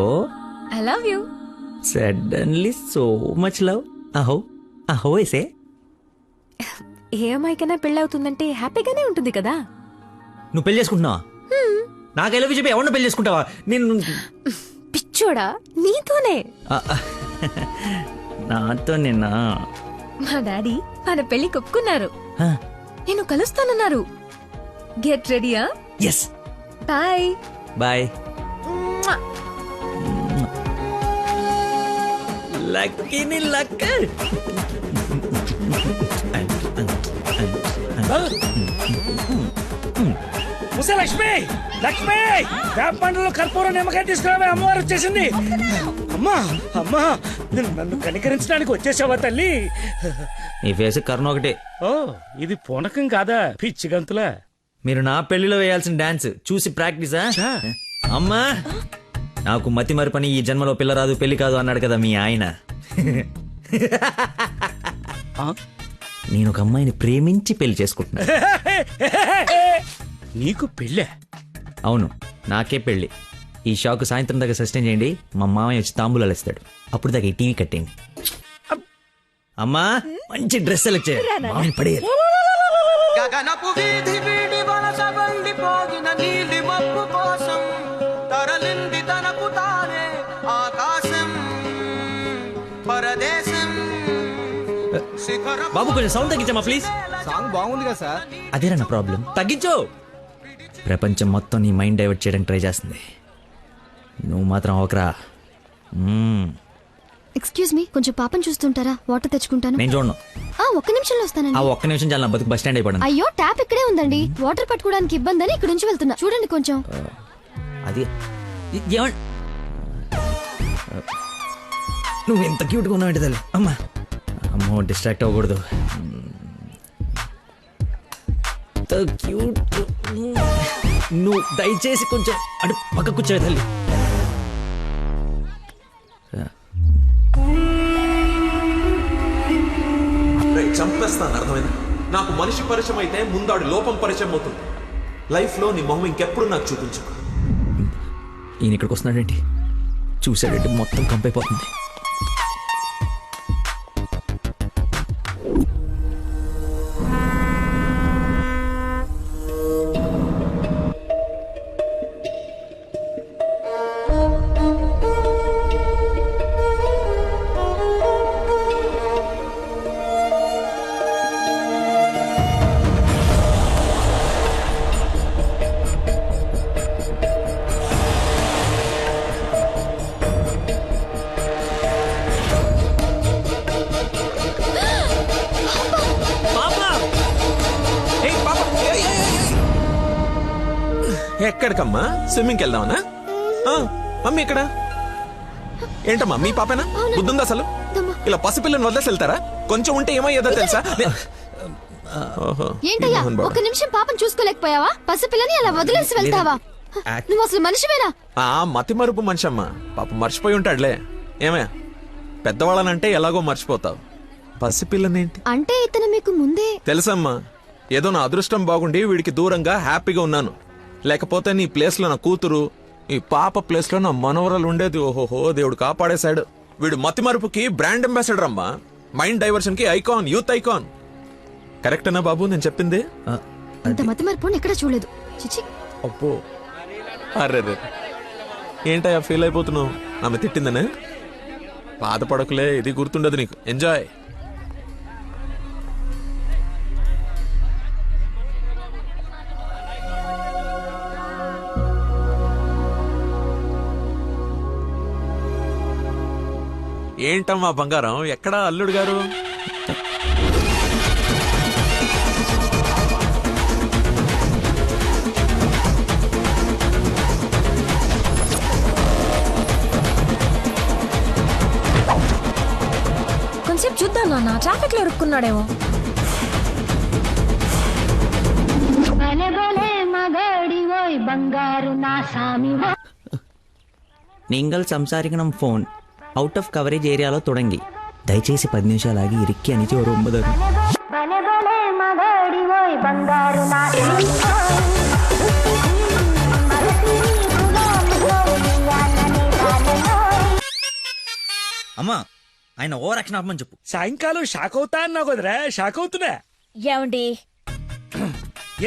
Speaker 13: I love you.
Speaker 1: Suddenly so much love. అహో అహో ఏసే.
Speaker 13: ఏ అమ్మాయికైనా పెళ్ళవుతుందంటే హ్యాపీగానే ఉంటుంది కదా.
Speaker 1: నువ్వు పెళ్లి చేసుకుంటున్నావా? నాకు ఎలా చెప్పి ఎవరిని పెళ్లి చేసుకుంటావా? నేను
Speaker 13: పిచ్చోడా నీతోనే.
Speaker 1: నాతో నిన్నా.
Speaker 13: మా డాడీ మన పెళ్లి ఒప్పుకున్నారు. నేను కలుస్తానన్నారు. గెట్ రెడీయా?
Speaker 1: ఎస్.
Speaker 13: Bye
Speaker 1: bye. లక్కీని లక్క.
Speaker 6: లక్ష్మి లక్ష్మి వేపండ్లో కర్పూరం నిమ్మకాయ తీసుకురావే, అమ్మవారు వచ్చేసింది. అమ్మా అమ్మా నన్ను కనికరించడానికి వచ్చేసావా తల్లి?
Speaker 1: నీ ఫేస్ కరుణ ఒకటే.
Speaker 6: ఓ ఇది పూనకం కాదా, పిచ్చి గంతులా?
Speaker 1: మీరు నా పెళ్లిలో వేయాల్సిన డాన్స్ చూసి ప్రాక్టీసా? అమ్మా నాకు మతి మరి పని, ఈ జన్మలో పిల్ల రాదు పెళ్లి కాదు అన్నాడు కదా మీ ఆయన. నేను ఒక అమ్మాయిని ప్రేమించి పెళ్లి చేసుకుంటున్నా.
Speaker 6: నీకు పెళ్ళే?
Speaker 1: అవును నాకే పెళ్లి. ఈ షాక్ సాయంత్రం దాకా సస్టైన్ చేయండి, మా మామయ్య వచ్చి తాంబూలాలు ఇస్తాడు. అప్పుడు దాకా ఈ టీవీ కట్టేయండి. అమ్మా మంచి డ్రెస్ సెలెక్ట్ చేయాలి, మామయ్య పడేయాలి.
Speaker 11: గగనపు వీధి వీడి వలస వండిపోగిన నీలి మబ్బు కోసం తరలింది తనకు తానే ఆకాశం పరదేశం.
Speaker 1: బాబు కొంచెం సౌండ్ తగ్గించమ్మా ప్లీజ్.
Speaker 2: సాంగ్ బాగుంది కదా సార్.
Speaker 1: అదేరా నా ప్రాబ్లం, తగ్గించు. ప్రపంచం మొత్తం నీ మైండ్ డైవర్ట్ చేయడానికి ట్రై చేస్తుంది, నువ్వు మాత్రం ఒకరా.
Speaker 16: ఎక్స్క్యూజ్ మీ, కొంచెం పాపం చూస్తుంటారా? వాటర్ తెచ్చుకుంటాను.
Speaker 10: నేను చూడను.
Speaker 16: ఒక్క నిమిషంలో
Speaker 10: ఆ
Speaker 16: వస్తానండి.
Speaker 10: ఒక్క నిమిషం చాలా నా బతుకు బస్ స్టాండ్ అయిపోయాను.
Speaker 16: అయ్యో, ట్యాప్ ఇక్కడే ఉందండి. వాటర్ పట్టుకోవడానికి ఇబ్బంది అని ఇక్కడ నుంచి వెళ్తున్నా. చూడండి కొంచెం.
Speaker 10: అది నువ్వు ఎంత క్యూట్గా ఉన్నావు ఏంటి తల్లి. అమ్మా అమ్మో, డిస్ట్రాక్ట్ అవ్వకూడదు. క్యూట్. నువ్వు దయచేసి కొంచెం అటు పక్క కూర్చోవే తల్లి.
Speaker 7: చంపేస్తాను, అర్థమైంది? నాకు మనిషి పరిచయం అయితే ముందాడి లోపం పరిచయం అవుతుంది. లైఫ్లో నీ మొహం ఇంకెప్పుడు నాకు చూపించు.
Speaker 10: ఈయన ఇక్కడికి వస్తున్నాడేంటి? చూసాడంటే మొత్తం కంపైపోతుంది.
Speaker 7: ఎక్కడికమ్మా? స్విమ్మింగ్కి వెళ్దామనా? మమ్మీ ఇక్కడ ఏంటమ్మా? మీ పాపేనా? బుద్ధుందా అసలు? ఇలా పసిపిల్లని వదిలేసి వెళ్తారా? కొంచెం ఉంటే ఏమయ్యేదో తెలుసా?
Speaker 16: ఏంటయ్యా, ఒక్క నిమిషం పాపం చూసుకోలేకపోయావా? పసిపిల్లని అలా వదిలేసి వెళ్తావా? నువ్వు అసలు మనిషివేనా?
Speaker 7: మతి మరుపు మనిషి అమ్మా. పాప మర్చిపోయి ఉంటాడులే. ఏమయ్యా, పెద్దవాళ్ళనంటే ఎలాగో మర్చిపోతావు. పసిపిల్లనేంటి
Speaker 16: అంటే ఇతను మీకు ముందే
Speaker 7: తెలుసమ్మా. ఏదో నా అదృష్టం బాగుండి వీడికి దూరంగా హ్యాపీగా ఉన్నాను. లేకపోతే నీ ప్లేస్ లో నా కూతురు, ఈ పాప ప్లేస్ లో నా మనవరాలు ఉండేది. ఓహోహో, దేవుడు కాపాడేశాడు. వీడు మతి మరుపుకి బ్రాండ్ అంబాసిడర్ అమ్మా. మైండ్ డైవర్షన్ కి ఐకాన్, యూత్ ఐకాన్. కరెక్టేనా బాబు నేను చెప్పింది?
Speaker 16: ఇంత మతి మరపు ఎక్కడ చూడలేదు. చిచి.
Speaker 7: అబ్బో, అర్రే ఏంటయ్యా ఫీల్ అయిపోతున్నావు? ఆమె తిట్టిందనే? బాధపడకులే, ఇది గుర్తుండదు నీకు. ఎంజాయ్. ఏంటమ్మా బంగారం, ఎక్కడా అల్లుడు గారు?
Speaker 13: కొంచెం చూద్దాం నాన్న, ట్రాఫిక్ లో ఇరుక్కున్నాడేమో.
Speaker 10: நீங்கள் సంసారికనం ఫోన్ అవుట్ ఆఫ్ కవరేజ్ ఏరియాలో తొడంగి. దయచేసి 10 నిమిషాలు ఆగి ఇరిక్కి అని ఒక 9. అమ్మా, ఆయన ఓ రక్షణ ఆపమని చెప్పు.
Speaker 6: సాయంకాలం షాక్ అవుతా అన్నావు కదరా, షాక్ అవుతున్నా.
Speaker 15: ఏమండి,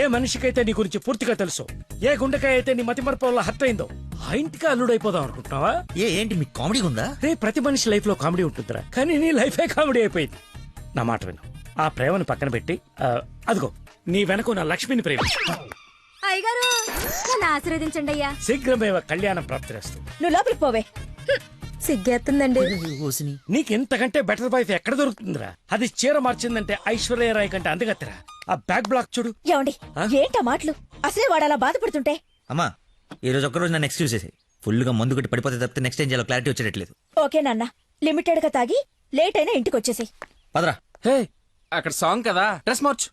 Speaker 6: ఏ మనిషికైతే నీ గురించి పూర్తిగా తెలుసు, ఏ గుండెకాయ అయితే నీ మతిమరపు వల్ల హర్ట్ అయిందో, ఆ ఇంటికి అల్లుడైపోదాం అనుకుంటున్నావా?
Speaker 10: ఏంటి మీకు కామెడీ ఉందా?
Speaker 6: రే, ప్రతి మనిషి లైఫ్ లో కామెడీ ఉంటుందిరా, కానీ నీ లైఫే కామెడీ అయిపోయింది. నా మాట విను, ఆ ప్రేమను పక్కన పెట్టి అదిగో నీ వెనక నా లక్ష్మిని ప్రేమించు.
Speaker 16: అయ్యగారు, నన్ను ఆశీర్వదించండి అయ్యా.
Speaker 6: శీఘ్రమేవ కళ్యాణం ప్రాప్తిరస్తు.
Speaker 15: నువ్వు లోపలికి పోవే. సిగ్గేస్తుందండి.
Speaker 6: నీకు ఇంతకంటే బెటర్ వైఫ్ ఎక్కడ దొరుకుతుందిరా? అది చీర మార్చిందంటే ఐశ్వర్యరాయ్ కంటే అందుగత్తరా. ఆ బ్యాక్ బ్లాక్ చూడు.
Speaker 15: ఏమండి, ఏంటా మాటలు? అసలే వాడు అలా బాధపడుతుంటే.
Speaker 10: అమ్మా, ఈ రోజు ఒక్కరోజు నన్ను ఎక్స్క్యూజ్ చేసి ఫుల్ గా మందు కొట్టి పడిపోతే తప్పితే నెక్స్ట్ ఏం చేయాలో క్లారిటీ వచ్చేటట్లేదు.
Speaker 15: ఓకే నాన్న, లిమిటెడ్ గా తాగి లేట్ అయినా ఇంటికి వచ్చేసి.
Speaker 10: పదరా.
Speaker 8: హే, అక్కడ సాంగ్ కదా, డ్రెస్ మార్చు.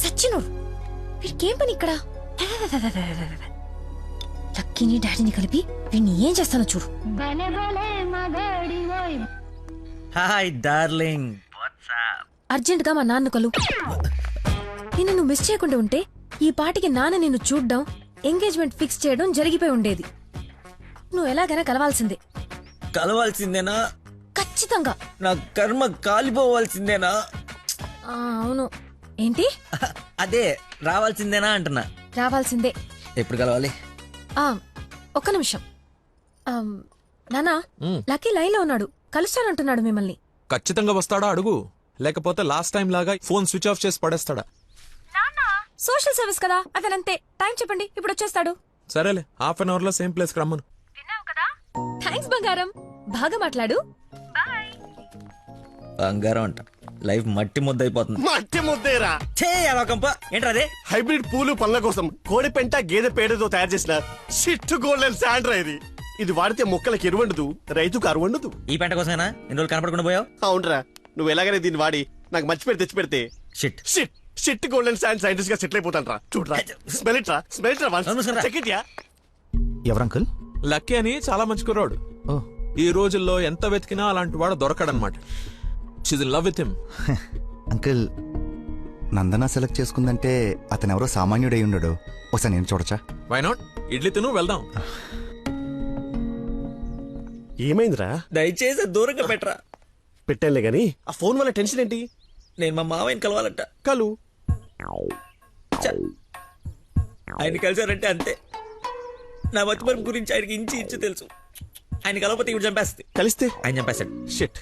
Speaker 13: సచ్చినోడు, వీడికేం పని ఇక్కడ? లక్కీని డాడీని కలిపి వీడిని ఏం చేస్తానో చూడు.
Speaker 10: Hi darling.
Speaker 13: అర్జెంట్ గా మా నాన్న కలు. నిన్ను నువ్వు మిస్ చేయకుండా ఉంటే ఈ పాటికి నాన్న నిన్ను చూడ్డం, ఎంగేజ్మెంట్ ఫిక్స్ చేయడం జరిగిపోయి ఉండేది. నువ్వు ఎలాగైనా కలవాల్సిందే.
Speaker 10: కలవాల్సిందేనా?
Speaker 13: ఖచ్చితంగా.
Speaker 10: నా కర్మ కాలిపోవాల్సిందేనా?
Speaker 13: అవును. ఏంటి?
Speaker 10: అదే, రావాల్సిందేనా అంటున్నా.
Speaker 13: రావాల్సిందే.
Speaker 10: ఎప్పుడు కలవాలి?
Speaker 13: ఒక్క నిమిషం. నానా, లక్కీ లైన్ లో ఉన్నాడు, కలుస్తానంటున్నాడు మిమ్మల్ని.
Speaker 7: ఖచ్చితంగా వస్తాడా అడుగు. లేకపోతే లాస్ట్ టైం లాగా ఫోన్ స్విచ్ ఆఫ్ చేసి పడేస్తాడా?
Speaker 13: సోషల్ సర్వీస్ కదా అతనంతే. టైం చెప్పండి, ఇప్పుడు వచ్చేస్తాడు.
Speaker 7: సరేలే, హాఫ్ అన్ అవర్ లో సేమ్ ప్లేస్ కి రమ్మను.
Speaker 13: థ్యాంక్స్ బంగారం, బాగా మాట్లాడు.
Speaker 10: బంగారం అంట, లైఫ్ మట్టి ముద్ద అయిపోతుంది.
Speaker 22: మట్టి ముద్దేరా
Speaker 10: ఏంట్రా అదే?
Speaker 22: హైబ్రిడ్ పూలు పళ్ళ కోసం కోడి పెంట గేదె పేడతో తయారు చేసిన షిట్ గోల్డెన్ శాండ్రా ఇది. ఇది వాడితే మొక్కలకి ఎరువండదు, రైతుకు అరువండదు.
Speaker 10: ఈ పెంట కోసమేనా ఇన్ని రోజులు కనపడకుండా పోయావు?
Speaker 22: అవునరా, నువ్వు ఎలాగైనా దీన్ని వాడి నాకు మంచి పేరు తెచ్చి పెడితే
Speaker 10: shit
Speaker 22: shit shit golden sand scientist గా సెటిల్ అయిపోతాను రా. చూడరా, స్మెల్ ఇట్ రా, స్మెల్ ఇట్ రా, చెక్ ఇట్ యా.
Speaker 19: ఎవరు అంకుల్?
Speaker 7: లక్కీ అని చాలా మంచి కుర్రాడు. ఈ రోజుల్లో ఎంత వెతికినా అలాంటి వాడు దొరకడనమాట. She's in love with him.
Speaker 19: Uncle, Nandana select చేసుకుందంటే అతను ఎవరో సామాన్యుడై ఉండడు. ఒకసారి నేను చూడచ్చా?
Speaker 7: Why not? ఇడ్లీ తిను, వెళ్దాం.
Speaker 22: ఏమైందిరా?
Speaker 10: దయచేసి దూరంగా పెట్టరా.
Speaker 22: పెట్టానులే గాని ఆ ఫోన్ వల్ల టెన్షన్ ఏంటి?
Speaker 10: నేను మా మావయ్యని కలవాలంట.
Speaker 22: కలు
Speaker 10: ఆయన కలిసారంటే అంతే. నా మతిమరుపు గురించి ఆయనకి ఇంచు తెలుసు. ఆయన కలవకపోతే ఇప్పుడు చంపేస్తుంది.
Speaker 22: కలిస్తే
Speaker 10: ఆయన చంపేస్తాడు.
Speaker 22: Shit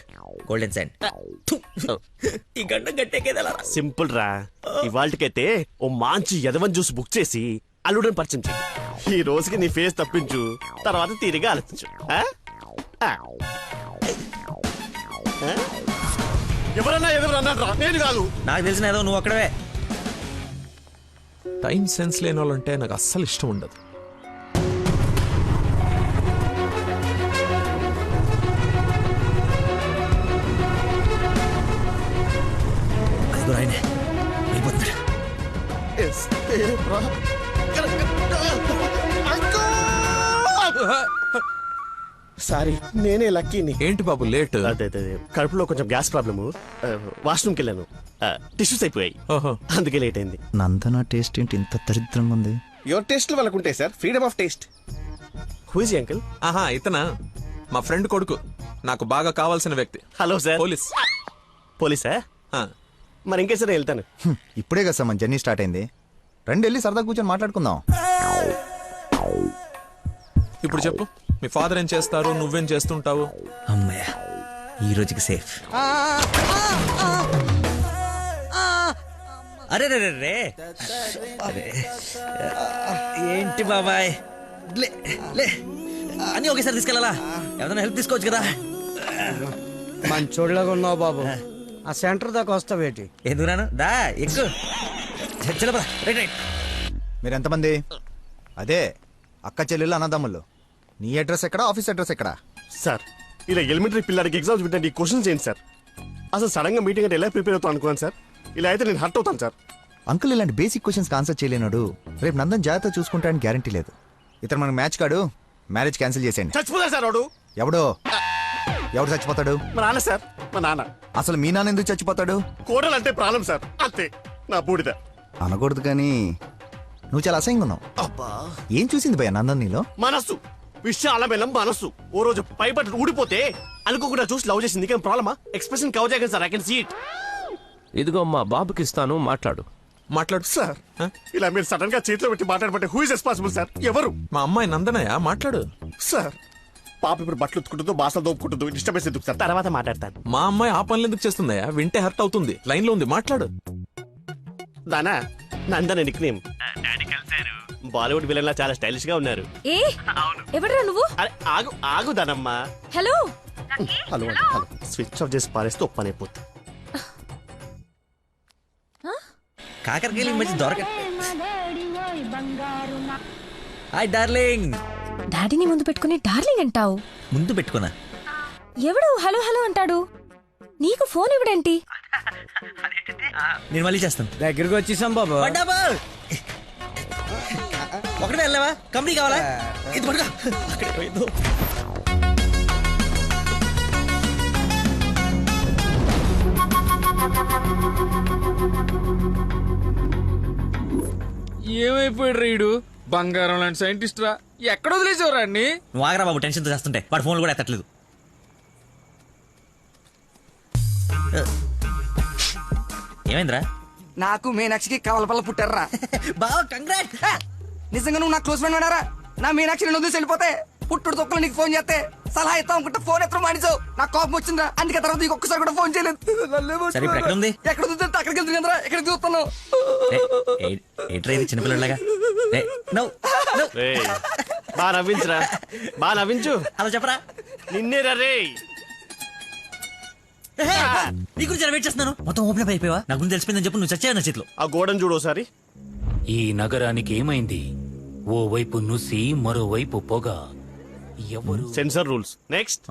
Speaker 10: golden sand. ఈ గంట గట్టేకేదలా
Speaker 22: సింపుల్ రా. ఇవాళకైతే ఓ మంచి యదవన్ జ్యూస్ బుక్ చేసి అల్లుడని పరిచయం చెయ్యి. ఈ రోజుకి నీ ఫేస్ తప్పించు, తర్వాత తీరిగా ఆలోచించు. ఎవరన్నా ఎదురన్నారా? నేను కాదు.
Speaker 10: నాకు తెలిసిన ఏదో నువ్వు అక్కడవే.
Speaker 7: టైం సెన్స్ లేని వాళ్ళంటే నాకు అస్సలు ఇష్టం ఉండదు.
Speaker 22: సారీ, నేనే లక్కీని.
Speaker 7: ఏంటి బాబు లేట్?
Speaker 22: అదే కడుపులో కొంచెం గ్యాస్ ప్రాబ్లము. వాష్రూమ్కి వెళ్ళాను, టిష్యూస్ అయిపోయాయి, అందుకే లేట్ అయింది.
Speaker 19: నందన టేస్ట్ ఏంటి ఇంత దరిద్రంగా ఉంది?
Speaker 22: యువర్ టేస్ట్ వాళ్ళకు ఉంటాయి sir, freedom of taste. Who is uncle?
Speaker 7: ఆహా, ఇతనా మా ఫ్రెండ్ కొడుకు, నాకు బాగా కావాల్సిన వ్యక్తి.
Speaker 22: Hello sir.
Speaker 7: పోలీస్.
Speaker 22: పోలీసా? మరి ఇంకే సరే వెళ్తాను.
Speaker 19: ఇప్పుడే కదా సార్ మన జర్నీ స్టార్ట్ అయింది. రండి వెళ్ళి సరదా కూర్చొని మాట్లాడుకుందాం.
Speaker 7: ఇప్పుడు చెప్పు, మీ ఫాదర్ ఏం చేస్తారు, నువ్వేం చేస్తుంటావు?
Speaker 10: అమ్మయ్య, ఈ రోజుకి సేఫ్. అరే రే రే అరే, ఏంటి బాబాయ్, లే లే అని ఒకేసారి తీసుకెళ్ళాలా? ఏదైనా హెల్ప్ తీసుకోవచ్చు కదా.
Speaker 4: మంచోళ్ళగా ఉన్నావు బాబు. ఆ సెంటర్ దాకా వస్తావేటి?
Speaker 10: ఎందుకు రాను? దా ఎక్కు. Right right.
Speaker 19: మీరు ఎంతమంది? అదే అక్క చెల్లెళ్ళు అన్నదమ్ముళ్ళు. నీ అడ్రస్ ఎక్కడ, ఆఫీస్ అడ్రస్ ఎక్కడ?
Speaker 22: సార్, ఇలా ఎలిమెంటరీ పిల్లలకి ఎగ్జామ్స్ పెట్టండి, క్వశ్చన్స్ ఏంటి సార్? అసలు సడన్ గా మీటింగ్ అంటే ఎలా ప్రిపేర్ అవుతాను అనుకున్నాను సార్. ఇలా అయితే నేను హర్ట్ అవుతాను సార్.
Speaker 19: అంకుల్, ఇలాంటి బేసిక్ క్వశ్చన్స్ ఆన్సర్ చేయలేనాడు. రేపు నందన్ జాగ్రత్త చూసుకుంటానికి గ్యారంటీ లేదు. ఇతను మనకు మ్యాచ్ కాడు, మ్యారేజ్ క్యాన్సిల్ చేసేయండి.
Speaker 22: చచ్చిపోతాడు సార్ వాడు.
Speaker 19: ఎవడు చచ్చిపోతాడు?
Speaker 22: మా నాన్న సార్, మా నాన్న.
Speaker 19: అసలు మీ నాన్న ఎందుకు చచ్చిపోతాడు?
Speaker 22: కోడలు అంటే ప్రాణం సార్, అంతే. నా బూడిద
Speaker 19: అనకూడదు కానీ నువ్వు చాలా అసహ్యంగా ఉన్నావు. ఏం చూసింది భయ నందన్ నీలో?
Speaker 22: మనస్సు, విశాలమైన మనస్సు. ఓ రోజు పైపట్టు ఊడిపోతే అనుకోకుండా చూసి లవ్ చేసింది. కానీ ప్రాబ్లమా? ఎక్స్ప్రెషన్ కవర్ చేయగలను sir, I can see it.
Speaker 21: ఇదిగో మా బాబుకి ఇస్తాను, మాట్లాడు.
Speaker 22: మాట్లాడు సార్. ఇలా మీరు సడన్ గా చేతిలో పెట్టి మాట్లాడబట్టే హూ ఇస్ రెస్పాన్సిబుల్ సార్? ఎవరు?
Speaker 7: మా అమ్మాయి నందనయ్య, మాట్లాడు.
Speaker 22: సార్, పాప ఇప్పుడు బట్టలు ఉత్తుకుంటుందో, బాసలు దోపుకుంటుందో, డిస్టర్బెన్స్ ఎందుకు సార్? తర్వాత మాట్లాడతాను.
Speaker 7: మా అమ్మాయి ఆ పనులు ఎందుకు చేస్తుందయ్యా? వింటే హర్ట్ అవుతుంది. లైన్ లో ఉంది, మాట్లాడు.
Speaker 22: దానా Nandana nick name. Bollywood villain లా చాలా స్టైలిష్ గా ఉన్నారు.
Speaker 13: ఏ ఎవడరా నువ్వు?
Speaker 22: ఆగు ఆగు దానమ్మా.
Speaker 13: Hello
Speaker 22: hello hello. Switch off చేసి పారేస్తే ఒప్పని అయిపోతుంది.
Speaker 10: కాకరకాయలు ఈ మధ్య దొరక. Hi darling.
Speaker 13: డాడీని ముందు పెట్టుకుని డార్లింగ్ అంటావు?
Speaker 10: ముందు పెట్టుకున్నా.
Speaker 13: ఎవడు హలో హలో అంటాడు? నీకు ఫోన్ ఇవ్వడేంటి?
Speaker 10: నేను మళ్ళీ చేస్తాను.
Speaker 4: దగ్గరికి వచ్చేసాం బాబు.
Speaker 10: ఒకటే వెళ్ళావా? కంపెనీ కావాలా? ఇది పడుకో. అక్కడే పోయిందో.
Speaker 8: ఏమైపోయాడు రీడు? బంగారం లాంటి సైంటిస్ట్ రా. ఎక్కడ వదిలేసేవరా అన్ని?
Speaker 10: నువ్వు ఆగరా బాబు, టెన్షన్తో చేస్తుంటే. వాడు ఫోన్లు కూడా ఎత్తట్లేదు. ఏమైందిరా?
Speaker 17: నాకు మీనాక్షికి కవలపల్ల పుట్టారా.
Speaker 10: బావ కంగ్రాట్.
Speaker 17: నిజంగా నువ్వు నా క్లోజ్ ఫ్రెండ్ ఉన్నారా? నా మీనాక్షి నేను వదిలేసి వెళ్ళిపోతే పుట్టుడు తొక్కలు నీకు ఫోన్ చేస్తే సలహా ఇస్తాం అనుకుంటే ఫోన్ ఎత్తడం మానేసావు. నాకు కోపం వచ్చిందా, అందుకే తర్వాత నీకు ఒక్కసారి కూడా ఫోన్ చేయలేదు.
Speaker 10: సరే, ఇప్పుడు ఎక్కడ ఉంది?
Speaker 17: ఎక్కడ చూస్తే అక్కడికి వెళ్తున్నా, ఎక్కడ చూస్తాను.
Speaker 10: చిన్నపిల్లలాగా
Speaker 22: బా నవ్వించురా, బా నవ్వించు.
Speaker 10: అలా చెప్పరా.
Speaker 22: నిన్నే రే.
Speaker 10: నీ గురించి వెయిట్ చేస్తున్నాను. మొత్తం ఓపెన్ అప్ అయిపోయావా? నా గురించి తెలిసిపోయిందని చెప్పు. నువ్వు చచ్చావు నా చేతిలో.
Speaker 22: ఆ గోడను చూడు ఒకసారి.
Speaker 6: ఈ నగరానికి ఏమైంది? ఓ వైపు నుసి, మరోవైపు పొగ. ఎవరు?
Speaker 22: Sensor rules. నెక్స్ట్.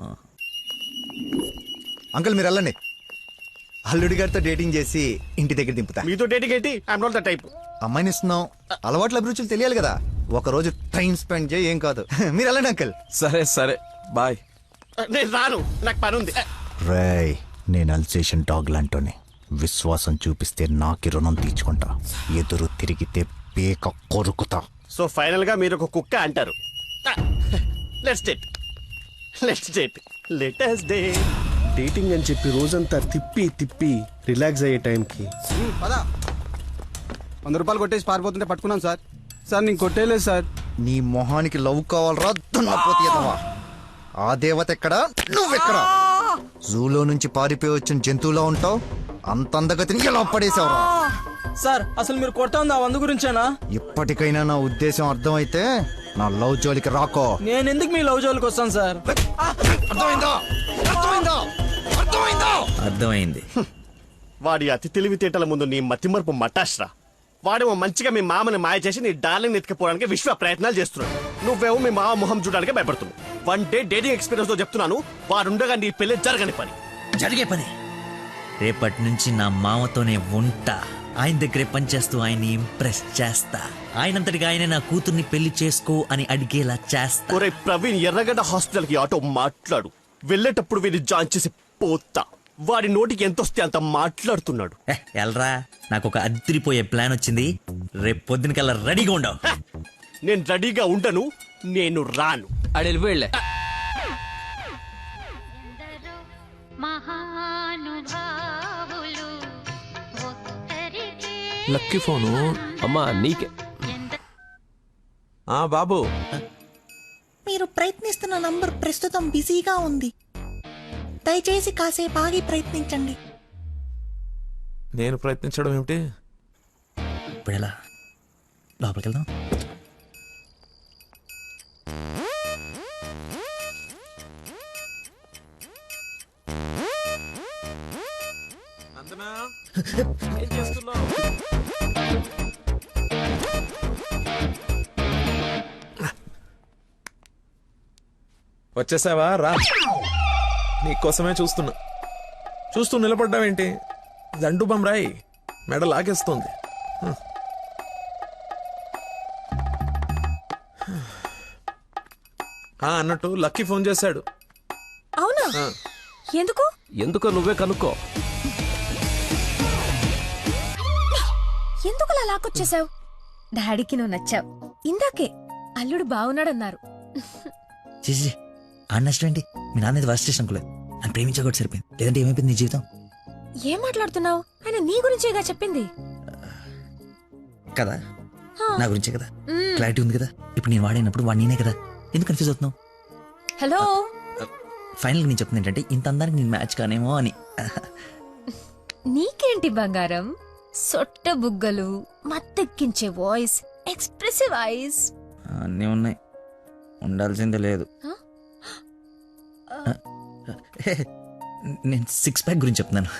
Speaker 19: అంకుల్ మీరు వెళ్ళండి. అల్లుడి గారితో డేటింగ్ చేసి ఇంటి దగ్గర దింపుతా.
Speaker 22: మీతో డేటింగ్ ఏంటి? I'm not the type.
Speaker 19: అమ్మాయిని ఇస్తున్నాం, అలవాట్ల అభిరుచులు తెలియాలి కదా. ఒక రోజు టైం స్పెండ్ చేయి, ఏం కాదు. మీరు వెళ్ళండి అంకుల్.
Speaker 7: సరే సరే బాయ్.
Speaker 22: నేను రాను, నాకు పని ఉంది.
Speaker 19: రేయ్, నేను అల్సేషన్ డాగ్ లాంటోని. విశ్వాసం చూపిస్తే నాకి రుణం తీర్చుకుంటా, ఎదురు తిరిగితే పేక కొరుకుతా.
Speaker 22: సో ఫైనల్ గా మీరు ఒక కుక్క అంటారు. Let's date, let's date, let's date. Dating అని చెప్పి రోజంతా తిప్పి తిప్పి రిలాక్స్ అయ్యే టైంకి
Speaker 4: 100 రూపాయలు కొట్టేసి పారిపోతుంటే పట్టుకున్నాం సార్. సార్ నేను కొట్టేయలేదు సార్.
Speaker 19: నీ మొహానికి లవ్ కావాలరా దున్నపోతీయదవా? ఆ దేవత ఎక్కడా, నువ్వెక్కడా? జూలో నుంచి పారిపోయి వచ్చిన జంతువులా ఉంటావు. అంత అందగతిని ఎలా పడేసావురా?
Speaker 17: సార్ అసలు మీరు కొడతా ఉంది ఆ 100 గురించేనా?
Speaker 19: ఇప్పటికైనా నా ఉద్దేశం అర్థమైతే నా లవ్ జోలికి రాకో.
Speaker 17: నేను ఎందుకు మీ లవ్ జోలికి వస్తాను సార్?
Speaker 19: అర్థమైందా? అర్థమైందా? అర్థమైందా?
Speaker 10: అర్థమైంది.
Speaker 22: వాడి అతి తెలివితేటల ముందు నీ మతిమరుపు మటాష్రా. వాడేమో మంచిగా మీ మామని మాయ చేసి నీ డార్లింగ్ ఎత్తుకుపోవడానికి విశ్వ ప్రయత్నాలు చేస్తున్నాడు. నువ్వేమో మీ మామ మొహం చూడడానికి భయపడుతున్నావు. 1 డే డేటింగ్ ఎక్స్పీరియన్స్ తో చెప్తున్నాను, వాడుండగా నీ పెళ్లి జరగని పని.
Speaker 10: జరిగే పని. రేపటి నుంచి నా మామతోనే ఉంటా. ఆయన దగ్గరే పనిచేస్తూ ఆయన్ని ఇంప్రెస్ చేస్తా. ఆయనంతటిగా ఆయన నా కూతుర్ని పెళ్లి చేసుకో అని అడిగేలా చేస్తా.
Speaker 22: ఒరే ప్రవీణ్, ఎర్రగడ్డ హాస్పిటల్ కి ఆటో మాట్లాడు. వెళ్ళేటప్పుడు వీడిని జాయిన్ చేసి పోతా. వాడి నోటికి ఎంతొస్తే అంత మాట్లాడుతున్నాడు.
Speaker 10: ఎల్రా, నాకు ఒక అదిరిపోయే ప్లాన్ వచ్చింది. రేపు పొద్దునకల్లా రెడీగా ఉండవు.
Speaker 22: నేను రెడీగా ఉండను, నేను రాను.
Speaker 8: అడెళ్ళి వెళ్ళే.
Speaker 7: Lucky phone.
Speaker 21: అమ్మా నీకే.
Speaker 7: బాబు,
Speaker 5: మీరు ప్రయత్నిస్తున్న నంబర్ ప్రస్తుతం బిజీగా ఉంది. దయచేసి కాసేపు ఆగి ప్రయత్నించండి.
Speaker 7: నేను ప్రయత్నించడం ఏమిటి?
Speaker 10: ఇప్పుడు ఎలా? లోపలికి వెళ్దాం.
Speaker 7: ఏం చేస్తున్నావు? వచ్చేసావా? రా, నీకోసమే చూస్తూ నిలబడ్డావేంటి? దండు బమ్రాయి మెడ లాగేస్తుంది. అన్నట్టు లక్కీ ఫోన్ చేశాడు.
Speaker 13: అవునా? ఎందుకు?
Speaker 21: ఎందుకో నువ్వే కనుక్కో.
Speaker 13: ఎందుకు అలా లాక్కొచ్చేసావు? డాడీకి నువ్వు నచ్చావు. ఇందాకే అల్లుడు బాగున్నాడన్నారు.
Speaker 10: చేసి ఆ నష్టం ఏంటి? మీ నాన్నది వర్స్ట్ స్టేషన్ అనుకోలేదు. నన్ను ప్రేమించకూడదు సరిపోయింది. లేదంటే ఏమైపోయింది నీ జీవితం?
Speaker 13: ఏం మాట్లాడుతున్నావు? ఆయన నీ గురించేగా చెప్పింది
Speaker 10: కదా, నా గురించే కదా. క్లారిటీ ఉంది కదా. ఇప్పుడు నేను వాడినప్పుడు వాడు నేనే కదా. ఎందుకు కన్ఫ్యూజ్ అవుతున్నావు?
Speaker 13: హలో,
Speaker 10: ఫైనల్ నేను చెప్తుంది ఏంటంటే ఇంత అందానికి నేను మ్యాచ్ కానేమో అని.
Speaker 13: నీకేంటి బంగారం? సొట్ట బుగ్గలు, మత్తెక్కించే వాయిస్, ఎక్స్ప్రెసివ్ ఐస్
Speaker 10: అన్నీ ఉన్నాయి. ఉండాల్సిందే లేదు. నేను 6 ప్యాక్ గురించి చెప్తున్నాను.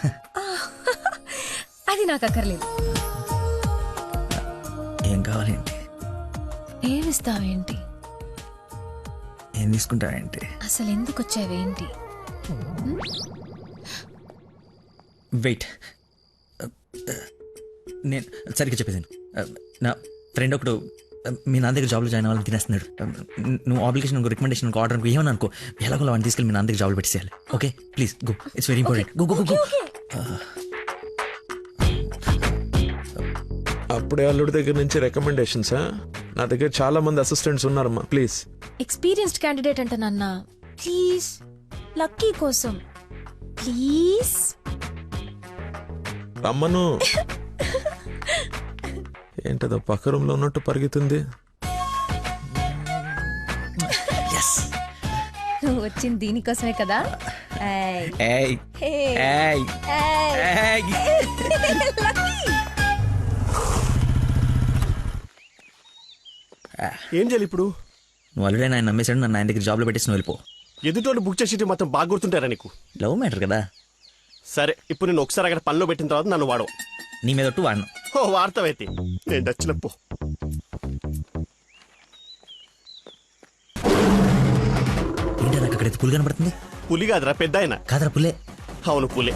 Speaker 13: అది నాకు అక్కర్లేదు.
Speaker 10: ఏం కావాలేంటి?
Speaker 13: ఏమిస్తావేంటి?
Speaker 10: ఏం తీసుకుంటావేంటి?
Speaker 13: అసలు ఎందుకు వచ్చావేంటి?
Speaker 10: వెయిట్, నేను సరిగ్గా చెప్పేసాను. నా ఫ్రెండ్ ఒకడు మీ నాన్న దగ్గర జాబ్లో జాయిన్ అవ్వాలని తినేస్తున్నాడు. నువ్వు అప్లికేషన్ రికమెండేషన్ ఆర్డర్ అనుకో, ఏమని అనుకో, ఎలాగో వాడిని తీసుకెళ్ళి మీ నాన్న దగ్గర జాబ్లో పెట్టేసేయాలి. Okay please go, it's very important. Go go go.
Speaker 7: అప్పుడే అల్లుడి దగ్గర నుంచి రికమెండేషన్సా? నా దగ్గర చాలా మంది అసిస్టెంట్స్ ఉన్నారమ్మా, ప్లీజ్.
Speaker 13: ఎక్స్పీరియన్స్డ్ క్యాండిడేట్ అంట నాన్న. ప్లీజ్, లక్కీ కోసం ప్లీజ్
Speaker 7: రమ్మను. ఏంటదో పక్క రూమ్ లో ఉన్నట్టు పరిగెత్తుంది.
Speaker 10: Yes.
Speaker 13: నువ్వు వచ్చింది దీనికోసమే కదా ఏయ్.
Speaker 1: ఏయ్
Speaker 13: హే.
Speaker 1: ఏయ్
Speaker 13: ఏయ్. లక్కీ.
Speaker 22: ఏం చేయాలి ఇప్పుడు?
Speaker 1: నువ్వు ఆల్రెడీ ఆయన నమ్మేశాడు, నన్ను ఆయన దగ్గర జాబ్లో పెట్టేసి నువ్వు వెళ్ళిపో.
Speaker 22: ఎదుటోళ్ళు బుక్ చేసి మొత్తం బాగా గుర్తుంటారా నీకు?
Speaker 1: లవ్ మ్యాటర్ కదా.
Speaker 22: సరే ఇప్పుడు నేను ఒకసారి అక్కడ పనిలో పెట్టిన తర్వాత నన్ను వాడవు.
Speaker 1: నీ మీద ఒట్టు వాడను.
Speaker 22: ఓ వార్తవైతే నేను నచ్చినప్పు.
Speaker 1: ఏంటి నాకు అక్కడైతే పులి కనబడుతుంది?
Speaker 22: పులి కాదురా, పెద్ద ఆయన.
Speaker 1: కాదరా పుల్లే.
Speaker 22: అవును పులే.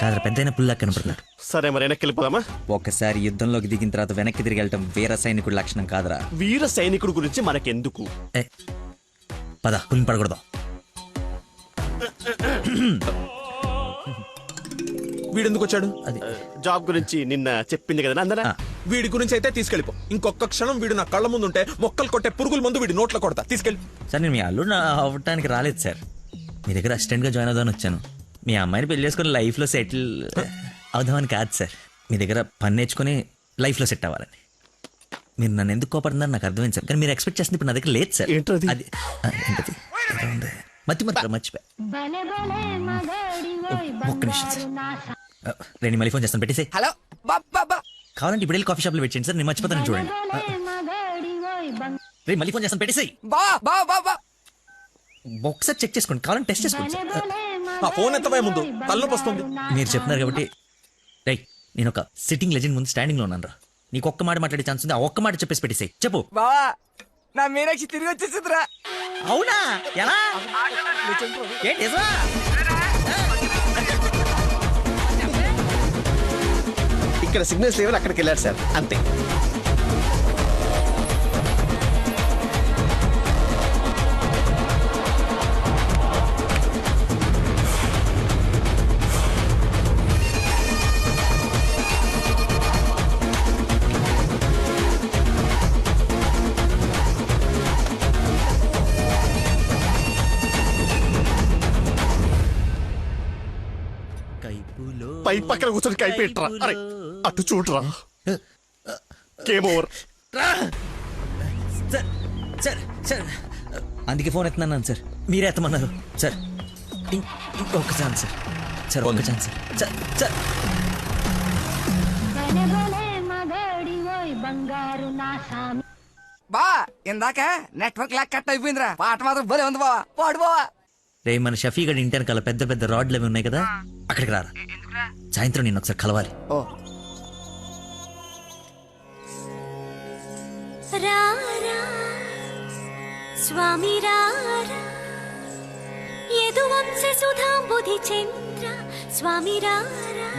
Speaker 1: కాదరా పెద్ద అయిన పుల్లా కనబడుతున్నాడు.
Speaker 22: సరే మరి వెనక్కి వెళ్ళిపోదామా?
Speaker 1: ఒకసారి యుద్ధంలోకి దిగిన తర్వాత వెనక్కి తిరిగి వెళ్ళటం వీర సైనికుడి లక్షణం కాదురా.
Speaker 22: వీర సైనికుడు గురించి మనకెందుకు?
Speaker 1: పద, పులిని పడకూడదు.
Speaker 7: వీడెందుకు వచ్చాడు?
Speaker 1: అది
Speaker 22: జాబ్ గురించి నిన్న చెప్పింది కదా అందరా.
Speaker 7: వీడి గురించి అయితే తీసుకెళ్ళిపో. ఇంకొక క్షణం వీడు నా కళ్ళ ముందు ఉంటే మొక్కలు కొట్టే పురుగుల ముందు వీడి నోట్లో కొడతా. తీసుకెళ్ళి.
Speaker 1: సార్ నేను మీ అల్లుడు అవ్వటానికి రాలేదు సార్, మీ దగ్గర అసిస్టెంట్గా జాయిన్ అవుదామని వచ్చాను. మీ అమ్మాయిని పెళ్లి చేసుకుని లైఫ్లో సెటిల్ అవుదామని కాదు సార్, మీ దగ్గర పని నేర్చుకుని లైఫ్లో సెట్ అవ్వాలని. మీరు నన్ను ఎందుకు కోపడుతున్నారు నాకు అర్థమైంది సార్, కానీ మీరు ఎక్స్పెక్ట్ చేస్తుంది ఇప్పుడు నా దగ్గర లేదు సార్. అది ఏంటది? మర్చిపోయా. ఒక్క నిమిషం సార్, నేను మళ్ళీ ఫోన్ చేస్తాను, పెట్టేసి.
Speaker 17: హలో
Speaker 1: కావాలంటే ఇప్పుడు వెళ్ళి కాఫీ షాప్లో పెట్టేయండి సార్, నేను మర్చిపోతాను చూడండి. రే మళ్ళీ ఫోన్ చేస్తాను, పెట్టేసి. ఒకసారి చెక్ చేసుకోండి, కావాలంటే టెస్ట్ చేసుకోండి సార్.
Speaker 7: ఆ ఫోన్ ఎత్తవే ముందు, తలనొప్పి వస్తుంది.
Speaker 1: మీరు చెప్తున్నారు కాబట్టి రైట్, నేను ఒక సిట్టింగ్ లెజెండ్ ముందు స్టాండింగ్ లో ఉన్నాను రా. నీకు ఒక్క మాట మాట్లాడే ఛాన్స్ ఉంది, ఆ ఒక్క మాట చెప్పేసి పెట్టేసాయి. చెప్పు.
Speaker 17: బావా నా మీనాక్షి తిరిగి వచ్చేసిందిరా.
Speaker 1: అవునా? ఎలా? ఏంటి నిజమా?
Speaker 22: ఇక్కడ సిగ్నల్స్ లేవని అక్కడికి వెళ్ళారు సార్, అంతే. పై పక్కన కూర్చొని కైపెట్టరా. అరే అటు చూడరా. Game over.
Speaker 1: సార్ అందుకే ఫోన్ ఎత్తున్నాను సార్, మీరే ఎత్తమన్నారు సార్. ఇంకొక ఛాన్స్ సార్, సార్ ఒక్క ఛాన్స్ సార్. సార్
Speaker 17: బా ఇందాక నెట్వర్క్ లాక్ కట్ అయిపోయిందిరా. పాట మాత్రం భలే ఉంది బావా, పాడు బావా.
Speaker 1: రే మన షఫీ గడి ఇంటి వెనకాల పెద్ద పెద్ద రాడ్లు అవి ఉన్నాయి కదా, అక్కడికి రారా. సాయంత్రం నేను ఒకసారి కలవాలి.
Speaker 18: స్వామి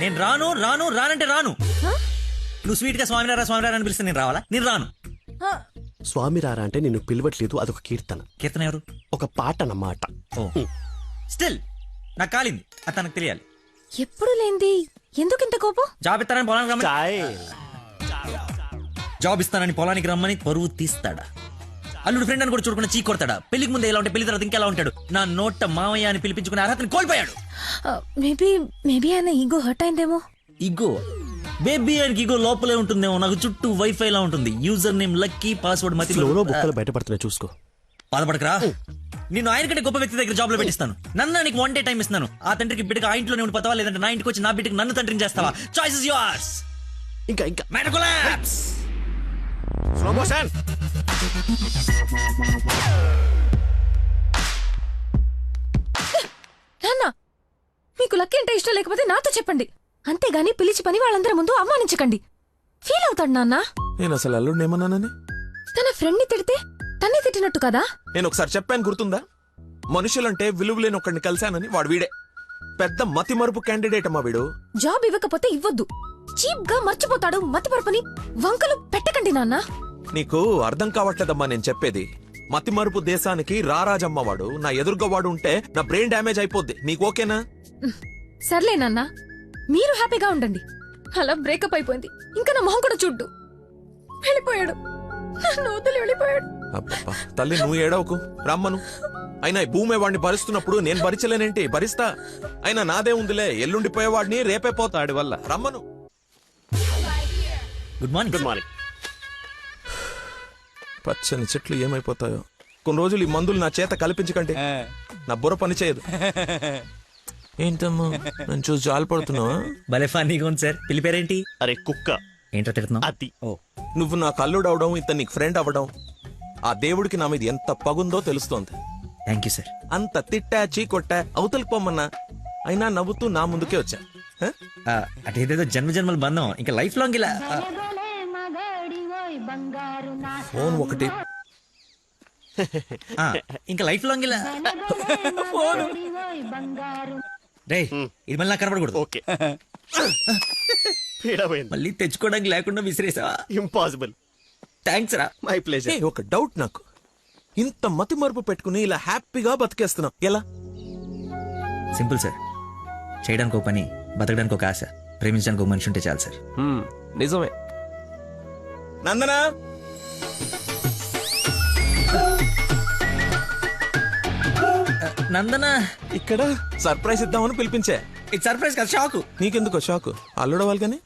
Speaker 1: నేను రాను రాను రానంటే రాను. నువ్వు స్వీట్ గా స్వామి రారా స్వామి రారా అని పిలిస్తే నేను రావాలా? నేను రాను.
Speaker 22: స్వామి రారా అంటే నిన్ను పిలవట్లేదు, అదొక కీర్తన.
Speaker 1: కీర్తన ఎవరు?
Speaker 22: ఒక పాట అన్నమాట.
Speaker 1: స్టిల్ నాకు కాలింది, అది తనకు తెలియాలి.
Speaker 13: ఎప్పుడు లేంది ఎందుకు ఇంత కోపం?
Speaker 1: జాబ్ ఇస్తానని పొలానికి రమ్మని, జాబ్ ఇస్తానని పొలానికి రమ్మని పరువు తీస్తాడా? అల్లుడు ఫ్రెండ్ అని కూడా చూడకుండా చీ కొడతాడా? పెళ్లికి ముందు ఎలా ఉంటే పెళ్లి తర్వాత ఇంకెలా ఉంటాడు? నా నోట మామయ్య అని పిలిపించుకునే అర్హతని కోల్పోయాడు.
Speaker 13: మేబీ ఆయన ఈగో హర్ట్ అయిందేమో.
Speaker 1: ఈగో బేబీ ఆయనకి ఈగో లోపలే ఉంటుందేమో. నాకు చుట్టూ వైఫై లా ఉంటుంది. యూజర్ నేమ్ లక్కీ, పాస్వర్డ్ మతి.
Speaker 22: బుక్కలు బయటపడుతున్నాయి చూసుకో.
Speaker 1: బాధపడకరా, నేను ఆయన కంటే గొప్ప వ్యక్తి దగ్గర జాబ్ లో పెట్టిస్తాను. నన్ను నీకు 1 day టైం ఇస్తున్నాను. ఆ తండ్రికి బిడ్డకి ఆ ఇంట్లోనే ఉండిపోతావా, లేదంటే నా ఇంటికి వచ్చి నా బిడ్డకి నన్ను తండ్రిని చేస్తావా? Choice is yours.
Speaker 22: ఇంకా
Speaker 1: కొలాప్స్.
Speaker 22: Slow motion.
Speaker 13: నాన్న మీకు లక్కీ అంటే ఇష్టం లేకపోతే నాతో చెప్పండి, అంతేగాని పిలిచి పని వాళ్ళందరి ముందు అవమానించకండి. ఫీల్ అవుతాడు నాన్న.
Speaker 7: నేను అసలు అల్లుడిని ఏమన్నానని?
Speaker 13: తన ఫ్రెండ్ ని తిడితే తన్నే తిట్టినట్టు కదా.
Speaker 7: నేను ఒకసారి చెప్పాను, గుర్తుందా? మనుషులంటే విలువలేని ఒకడిని కలిశానని. వాడు వీడే పెద్ద మతి మరుపు క్యాండిడేట్ అమ్మా వీడు.
Speaker 13: జాబ్ ఇవ్వకపోతే ఇవ్వద్దు, చీప్ గా మర్చిపోతాడు. మతి మరపని వంకలు పెట్టకండి నాన్న.
Speaker 7: నీకు అర్థం కావట్లేదమ్మా నేను చెప్పేది. మతి మరుపు దేశానికి రారాజమ్మ వాడు. నా ఎదురుగా వాడు ఉంటే నా బ్రెయిన్ డ్యామేజ్ అయిపోద్ది. నీకు ఓకేనా?
Speaker 13: సర్లే నాన్న, మీరు హ్యాపీగా ఉండండి. అలా బ్రేకప్ అయిపోయింది, ఇంకా నా మొహం కూడా చూడ్డు. వెళ్ళిపోయాడు, నన్ను వదిలి వెళ్ళిపోయాడు.
Speaker 7: అబ్బబ్బా తల్లి నువ్వు ఏడవకు, రమ్మను. అయినా ఈ భూమి వాడిని భరిస్తున్నప్పుడు నేను భరించలేనేంటి? భరిస్తా. అయినా నాదే ఉందిలే, ఎల్లుండిపోయేవాడిని రేపే పోతాడి వల్ల. రమ్మను.
Speaker 1: Good morning.
Speaker 22: Good morning.
Speaker 7: పచ్చని చెట్లు ఏమైపోతాయో. కొన్ని రోజులు ఈ మందులు నా చేత కల్పించకండి, నా బుర్ర పని చేయదు. ఏంటమ్మా నన్ను చూసి జాలిపడుతున్నావా?
Speaker 10: భలే ఫన్నీగా ఉంది సార్. పిల్లి పేరేంటి?
Speaker 22: అరే కుక్క.
Speaker 10: ఏంటో తిడుతున్నావు?
Speaker 22: అది
Speaker 7: నువ్వు నాకు అల్లుడు అవడం, ఇతను నీకు ఫ్రెండ్ అవ్వడం, ఆ దేవుడికి నా మీద ఎంత పగుందో తెలుస్తోంది.
Speaker 10: Thank you sir.
Speaker 7: అంత తిట్టా చీకొట్టా అవతలికి పొమ్మన్నా అయినా నవ్వుతూ నా ముందుకే వచ్చా.
Speaker 10: అదేదేదో జన్మ జన్మల బంధం ఇంకా లైఫ్ లాంగ్ ఇలా.
Speaker 7: ఫోన్ ఒకటి
Speaker 10: ఇంకా లైఫ్ లాంగ్ ఇలా. రేయ్ ఇది మళ్ళీ నాకు కనపడకూడదు.
Speaker 22: ఓకే
Speaker 10: మళ్ళీ తెచ్చుకోవడానికి లేకుండా విసిరేసావా?
Speaker 22: ఇంపాసిబుల్.
Speaker 10: థ్యాంక్స్ రా.
Speaker 22: My pleasure.
Speaker 7: ఒక డౌట్ నాకు, ఇంత మతి మరుపు పెట్టుకుని ఇలా హ్యాపీగా బతికేస్తున్నావు ఎలా?
Speaker 10: Simple sir. చేయడానికి ఒక పని, బతకడానికి ఒక ఆశ, ప్రేమించడానికి ఒక మనిషి ఉంటే చాలు సార్.
Speaker 21: నిజమే.
Speaker 7: నందనా
Speaker 10: నందన
Speaker 7: ఇక్కడ సర్ప్రైజ్ ఇద్దామని పిలిపించే.
Speaker 10: ఇది సర్ప్రైజ్ కదా, షాక్.
Speaker 7: నీకెందుకో షాకు? అల్లుడవాలి కానీ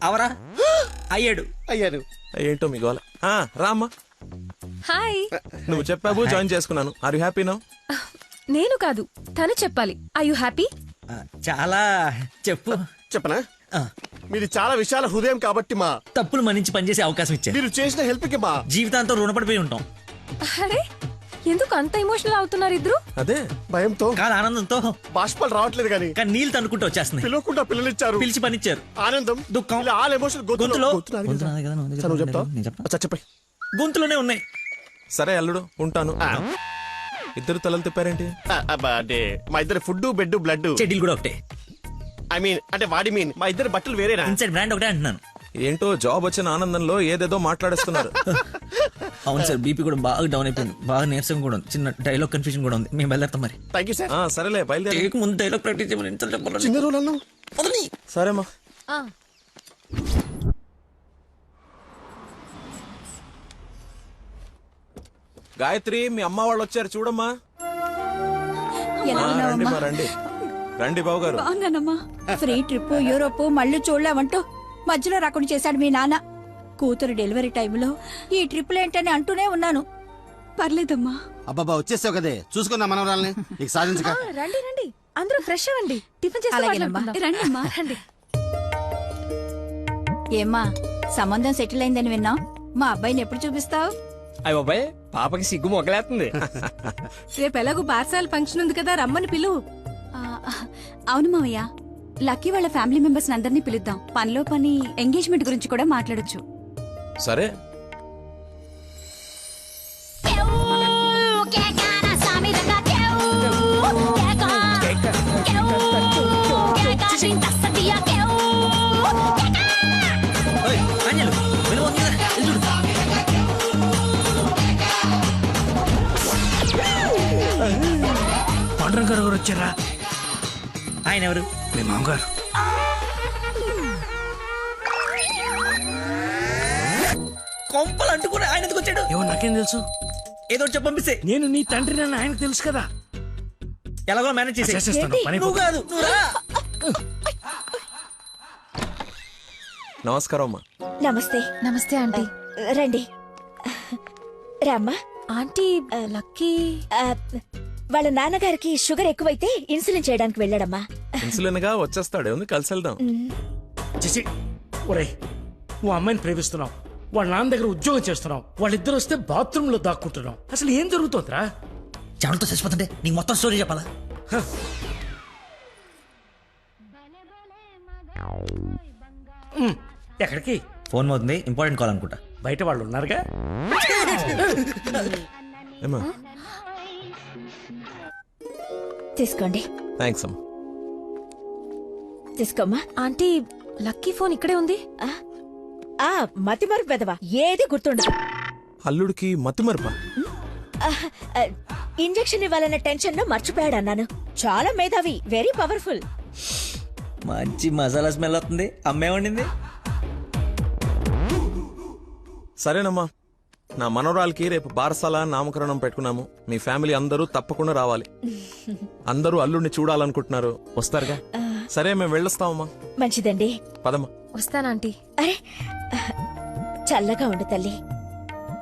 Speaker 10: అవరా అయ్యాడు.
Speaker 7: ఏంటో మీ గోల. రామ్మా.
Speaker 13: హాయ్.
Speaker 7: నువ్వు చెప్పావు, జాయిన్ చేసుకున్నాను. Are you happy now?
Speaker 13: నేను కాదు, తను చెప్పాలి. I you happy?
Speaker 10: చాలా. చెప్పు.
Speaker 22: చెప్పనా? మీది చాలా విశాల హృదయం కాబట్టి మా
Speaker 10: తప్పులు మన్నించి పనిచేసే అవకాశం ఇచ్చారు.
Speaker 22: మీరు చేసిన హెల్ప్ కి మా
Speaker 10: జీవితాంతం రుణపడిపోయి ఉంటాం.
Speaker 13: అరే ఎందుకు అంత ఎమోషనల్ అవుతున్నారు ఇద్దరు?
Speaker 7: అదే
Speaker 22: భయంతో
Speaker 10: కాదు, ఆనందంతో.
Speaker 22: బాష్పాలు రావట్లేదు కానీ
Speaker 10: నీళ్ళు తనుకుంటూ వచ్చేస్తున్నాయి.
Speaker 22: పిలవకుండా పిల్లలు ఇచ్చారు,
Speaker 10: పిలిచి పనిచ్చారు.
Speaker 22: ఆనందం,
Speaker 10: దుఃఖం,
Speaker 22: ఆల్ ఎమోషన్
Speaker 10: గొంతులో
Speaker 22: చెప్పా చెప్పండి.
Speaker 10: గొంతులోనే ఉన్నాయి.
Speaker 7: సరే అల్లుడు ఉంటాను. ఇద్దరు తలలు తిప్పారేంటి?
Speaker 22: అంటే మా ఇద్దరు ఫుడ్ బెడ్ బ్లడ్
Speaker 10: చెడ్డీలు కూడా ఒకటే.
Speaker 22: ఐ మీన్ అంటే వాడి మీన్ మా ఇద్దరు బట్టలు వేరేనా?
Speaker 10: ఇన్సైడ్ బ్రాండ్ ఒకటే అంటున్నాను.
Speaker 7: ఏంటో జాబ్ వచ్చిన ఆనందంలో ఏదేదో మాట్లాడేస్తున్నారు.
Speaker 10: అవును సార్, బీపీ కూడా బాగా డౌన్ అయిపోయింది. బాగా నీరసం కూడా ఉంది. చిన్న డైలాగ్ కన్ఫ్యూజన్ కూడా ఉంది. మేము బయలుదేరుతాం మరి.
Speaker 22: Thank you sir.
Speaker 7: సరేలే బయలుదేరి.
Speaker 10: ముందు డైలాగ్ ప్రాక్టీస్ చేయమని ఎంత చెప్పాలి?
Speaker 22: చిన్న రోజులలో
Speaker 7: సరేమ్మా. గాయత్రి, మీ అమ్మ వాళ్ళు వచ్చారు చూడమ్మా. రండి మా రండి. రండి బాబు గారు.
Speaker 9: బాగున్నానమ్మా. ఫ్రీ ట్రిప్ యూరోప్ మళ్ళీ చూడలేమంటూ మధ్యలో రాకుండా చేశాడు మీ నాన్న. కూతురు డెలివరీ టైంలో ఈ ట్రిప్లు ఏంటని అంటూనే ఉన్నాను. పర్లేదమ్మా.
Speaker 4: అబ్బాబా వచ్చేసావు కదే, చూసుకుందా మనవరాల్ని. ఇక సాధించక.
Speaker 13: రండి రండి, అందరూ ఫ్రెష్ అవ్వండి. టిఫిన్ చేసి
Speaker 9: రండి అమ్మా.
Speaker 13: రండి.
Speaker 9: ఏమ్మా సంబంధం సెటిల్ అయిందని విన్నాం. మా అబ్బాయిని ఎప్పుడు చూపిస్తావు?
Speaker 17: అయ్య బాబాయ్, పాపకి సిగ్గు మొగలేస్తుంది.
Speaker 13: రేపు ఎలాగో పార్సాల ఫంక్షన్ ఉంది కదా, రమ్మని పిలువు.
Speaker 14: అవును మావయ్య, లక్కీ వాళ్ళ ఫ్యామిలీ మెంబర్స్ అందరినీ పిలుద్దాం. పనిలో పని ఎంగేజ్మెంట్ గురించి కూడా మాట్లాడొచ్చు.
Speaker 7: సరే.
Speaker 6: పాండురంగ గారు వచ్చారా?
Speaker 10: ఆయన ఎవరు?
Speaker 6: మీ మామగారు.
Speaker 10: కొంపలు అంటుకుని ఆయన ఎందుకు వచ్చాడు?
Speaker 6: ఏమో నాకేం తెలుసు.
Speaker 10: ఏదో చెప్పి పంపిస్తే.
Speaker 6: నేను నీ తండ్రి నన్ను ఆయనకు తెలుసు కదా.
Speaker 10: ఎలాగో మేనేజ్
Speaker 6: చేసేస్తాను. పని
Speaker 10: నువ్వు కాదు, నువ్వు రా.
Speaker 7: నమస్కారం అమ్మా.
Speaker 15: నమస్తే.
Speaker 13: నమస్తే ఆంటీ.
Speaker 15: రండి రామ్మా.
Speaker 13: ఆంటీ లక్కీ
Speaker 15: వాళ్ళ నాన్నగారికి షుగర్ ఎక్కువైతే ఇన్సులిన్ చేయడానికి వెళ్ళాడమ్మా.
Speaker 7: ఇన్సులిన్ గా వచ్చేస్తాడే ఉంది, కలిసి వెళ్దాం.
Speaker 6: చేసి ఒరే, నువ్వు అమ్మాయిని ప్రేమిస్తున్నావు, వాళ్ళ నాన్న దగ్గర ఉద్యోగం చేస్తున్నావు, వాళ్ళిద్దరు వస్తే బాత్రూమ్ లో దాక్కుంటున్నావు. అసలు ఏం జరుగుతుందిరా?
Speaker 10: చెమటతో చచ్చిపోతుంటే నీకు మొత్తం స్టోరీ చెప్పాలా?
Speaker 6: ఎక్కడికి?
Speaker 10: ఫోన్ అవుతుంది, ఇంపార్టెంట్ కాల్ అనుకుంటా.
Speaker 6: బయట వాళ్ళు ఉన్నారుగా.
Speaker 15: తీసుకోండి.
Speaker 7: థ్యాంక్స్ అమ్మా.
Speaker 15: తీసుకోమ్మా.
Speaker 13: ఆంటీ లక్కీ ఫోన్ ఇక్కడే ఉంది.
Speaker 15: మతి మరుపు పెదవా, ఏది గుర్తుండదు.
Speaker 7: అల్లుడికి మతి మరుపా?
Speaker 15: ఇంజెక్షన్ ఇవ్వాలన్న టెన్షన్ లో మర్చిపోయాడు అన్నాను. చాలా మేధావి, వెరీ పవర్ఫుల్.
Speaker 10: మంచి మసాలా స్మెల్ వస్తుంది. అమ్మే వండింది.
Speaker 7: సరేనమ్మా, నా మనవరాలకి రేపు బారసాల నామకరణం పెట్టుకున్నాము. మీ ఫ్యామిలీ అందరూ తప్పకుండా రావాలి. అందరూ అల్లుడిని చూడాలనుకుంటున్నారు, వస్తారుగా? సరే, మేము వెళ్ళొస్తామమ్మా.
Speaker 15: మంచిదండి,
Speaker 7: పదమ్మా.
Speaker 13: వస్తానంటీ.
Speaker 15: అరే చల్లగా ఉండు తల్లి,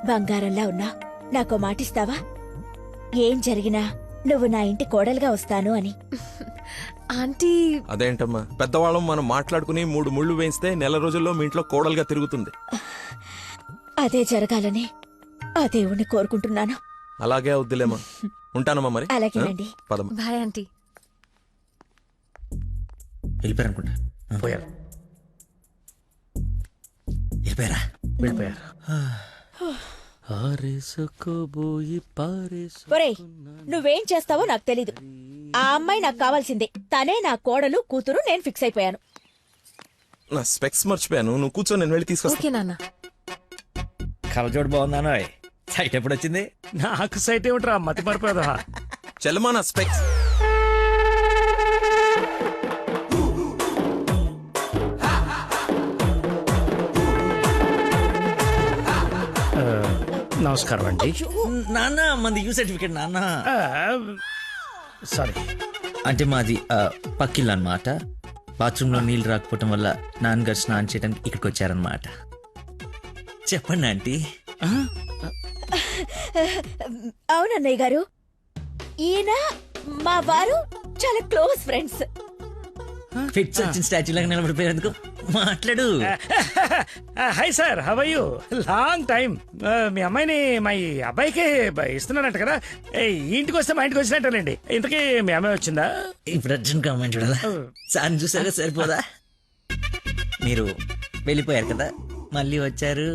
Speaker 15: బంగారంలా ఉన్నా. నాకో మాటిస్తావా?
Speaker 12: ఏం జరిగినా నువ్వు నా ఇంటి కోడలుగా వస్తాను అని.
Speaker 13: ఆంటీ
Speaker 7: అదేంటమ్మా, పెద్దవాళ్ళం మనం మాట్లాడుకుని 3 ముళ్ళు వేయిస్తే నెల రోజుల్లో మీ ఇంట్లో కోడలుగా తిరుగుతుంది.
Speaker 12: అదే జరగాలని ఆ దేవుణ్ణి కోరుకుంటున్నాను.
Speaker 7: అలాగే అవుద్దిలేమా. ఉంటానమ్మా మరి.
Speaker 12: అలాగేనండి.
Speaker 7: పదమ్మా.
Speaker 13: Bye aunty.
Speaker 10: వెళ్ళిపోయారనుకుంటా.
Speaker 6: పోయారు.
Speaker 10: వెళ్ళిపోయారా?
Speaker 6: వెళ్ళిపోయారు.
Speaker 12: ఒరేయ్, నువ్వేం చేస్తావో నాకు తెలీదు. ఆ అమ్మాయి నాకు కావాల్సిందే. తనే నా కోడలు కూతురు. నేను ఫిక్స్ అయిపోయాను.
Speaker 7: నా స్పెక్స్ మర్చిపోయాను. నువ్వు కూర్చో, నేను వెళ్ళి తీసుకొస్తా.
Speaker 13: ఓకే నాన్న.
Speaker 10: కలజోడు బాగుందానో. సైట్ ఎప్పుడు వచ్చింది?
Speaker 6: నాకు సైట్ ఏమిట్రా, మతి మరిపోదా.
Speaker 7: చెల్లమా నా స్పెక్స్.
Speaker 6: నమస్కారం అండి.
Speaker 10: నాన్న మంది యూ సర్టిఫికేట్ నాన్న.
Speaker 6: సారీ
Speaker 10: అంటే మాది పక్కిల్లు అన్నమాట. బాత్రూమ్ లో నీళ్ళు రాకపోవటం వల్ల నాన్నగారు స్నానం చేయడానికి ఇక్కడికి వచ్చారనమాట. చెప్పండి ఆంటీ.
Speaker 12: అవునన్నయ్య గారు, ఈయన మా వారు చాలా క్లోజ్ ఫ్రెండ్స్.
Speaker 10: ఫిట్స్ వచ్చిన స్టాచ్యూ లాగా నిలబడిపోయేందుకు మాట్లాడు.
Speaker 6: Hi sir, how are you? Long time. మీ అమ్మాయిని మా ఈ అబ్బాయికి ఇస్తున్నారంట కదా. ఈ ఇంటికి వస్తే మా ఇంటికి వచ్చినట్టేనండి. ఇంతకీ మీ అమ్మాయి వచ్చిందా?
Speaker 10: ఇప్పుడు అర్జున్ కామెంట్ చూడాలా? సార్ చూసారా సరిపోదా? మీరు వెళ్ళిపోయారు కదా, మళ్ళీ వచ్చారు.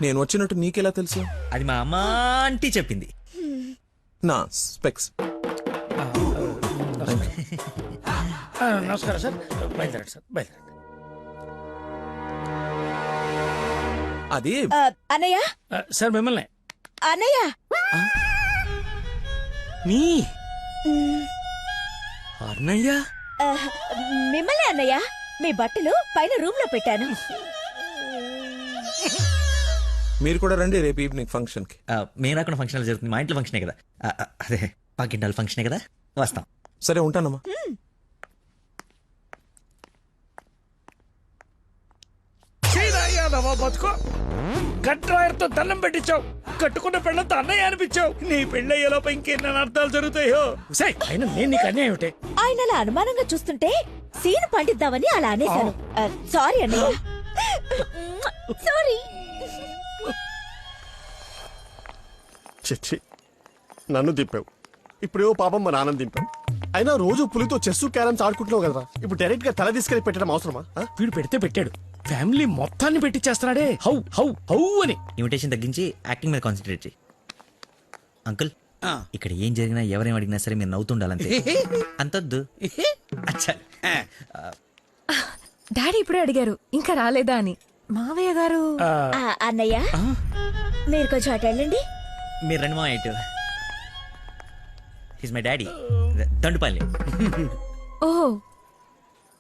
Speaker 7: నేను వచ్చినట్టు నీకెలా తెలుసు?
Speaker 10: అది మా అమ్మ ఆంటీ చెప్పింది.
Speaker 7: నా స్పెక్స్.
Speaker 6: నమస్కారం సార్. బయలుదేరండి సార్, బయలుదేరండి.
Speaker 7: అది
Speaker 12: అన్నయ్య.
Speaker 6: సార్ మిమ్మల్ని.
Speaker 12: అన్నయ్య.
Speaker 6: మీ అన్నయ్య?
Speaker 12: మిమ్మల్ని అన్నయ్య. మీ బట్టలు పైన రూమ్ లో పెట్టాను.
Speaker 7: మీరు కూడా రండి రేపు ఈవినింగ్ ఫంక్షన్ కి.
Speaker 10: మేము రాకుండా ఫంక్షన్ జరుగుతుంది. మా ఇంట్లో ఫంక్షనే కదా. అదే పాకింటాల ఫంక్షనే కదా, వస్తాం.
Speaker 7: సరే ఉంటానమ్మా.
Speaker 6: బతుకో గట్రాయర్తో దండం పెట్టించావు. కట్టుకున్న పెళ్ళంతా అన్నయ్య అనిపించావు. నీ పెళ్ళయ్యేలోపు ఇంకెన్న అర్థాలు జరుగుతాయో. అయినా నేను నీకు అన్యాయం ఏమిటి?
Speaker 12: ఆయన అలా అనుమానంగా చూస్తుంటే సీన్ పండిద్దామని అలా అనేశాను. సారీ అన్నయ్య. సారీ.
Speaker 22: చిచ్చి, నన్ను దింపావు. ఇప్పుడేవో పాపం మా నాన్న దింపావు. అయినా రోజు పులితో చెస్ క్యారమ్స్ ఆడుకుంటున్నావు కదా, ఇప్పుడు డైరెక్ట్ గా తల తీసుకెళ్లి పెట్టడం అవసరమా?
Speaker 6: వీడు పెడితే పెట్టాడు, ఫ్యామిలీ మొత్తాన్ని పెట్టిచ్చేస్తున్నాడే. హౌ హౌ హౌ అని.
Speaker 10: ఇన్విటేషన్ తగ్గించి యాక్టింగ్ మీద కాన్సన్ట్రేట్ చేయి. అంకుల్, ఇక్కడ ఏం జరిగినా ఎవరేం అడిగినా సరే మీరు నవ్వుతుండాలంతే. అంతొద్దు.
Speaker 13: డాడీ ఇప్పుడే అడిగారు ఇంకా రాలేదా అని. మావయ్య గారు.
Speaker 12: అన్నయ్య, మీరు కొంచెం అటు వెళ్ళండి.
Speaker 10: మీరు రండి మా ఇటు. His my daddy, Tandupalli.
Speaker 13: ఓహో,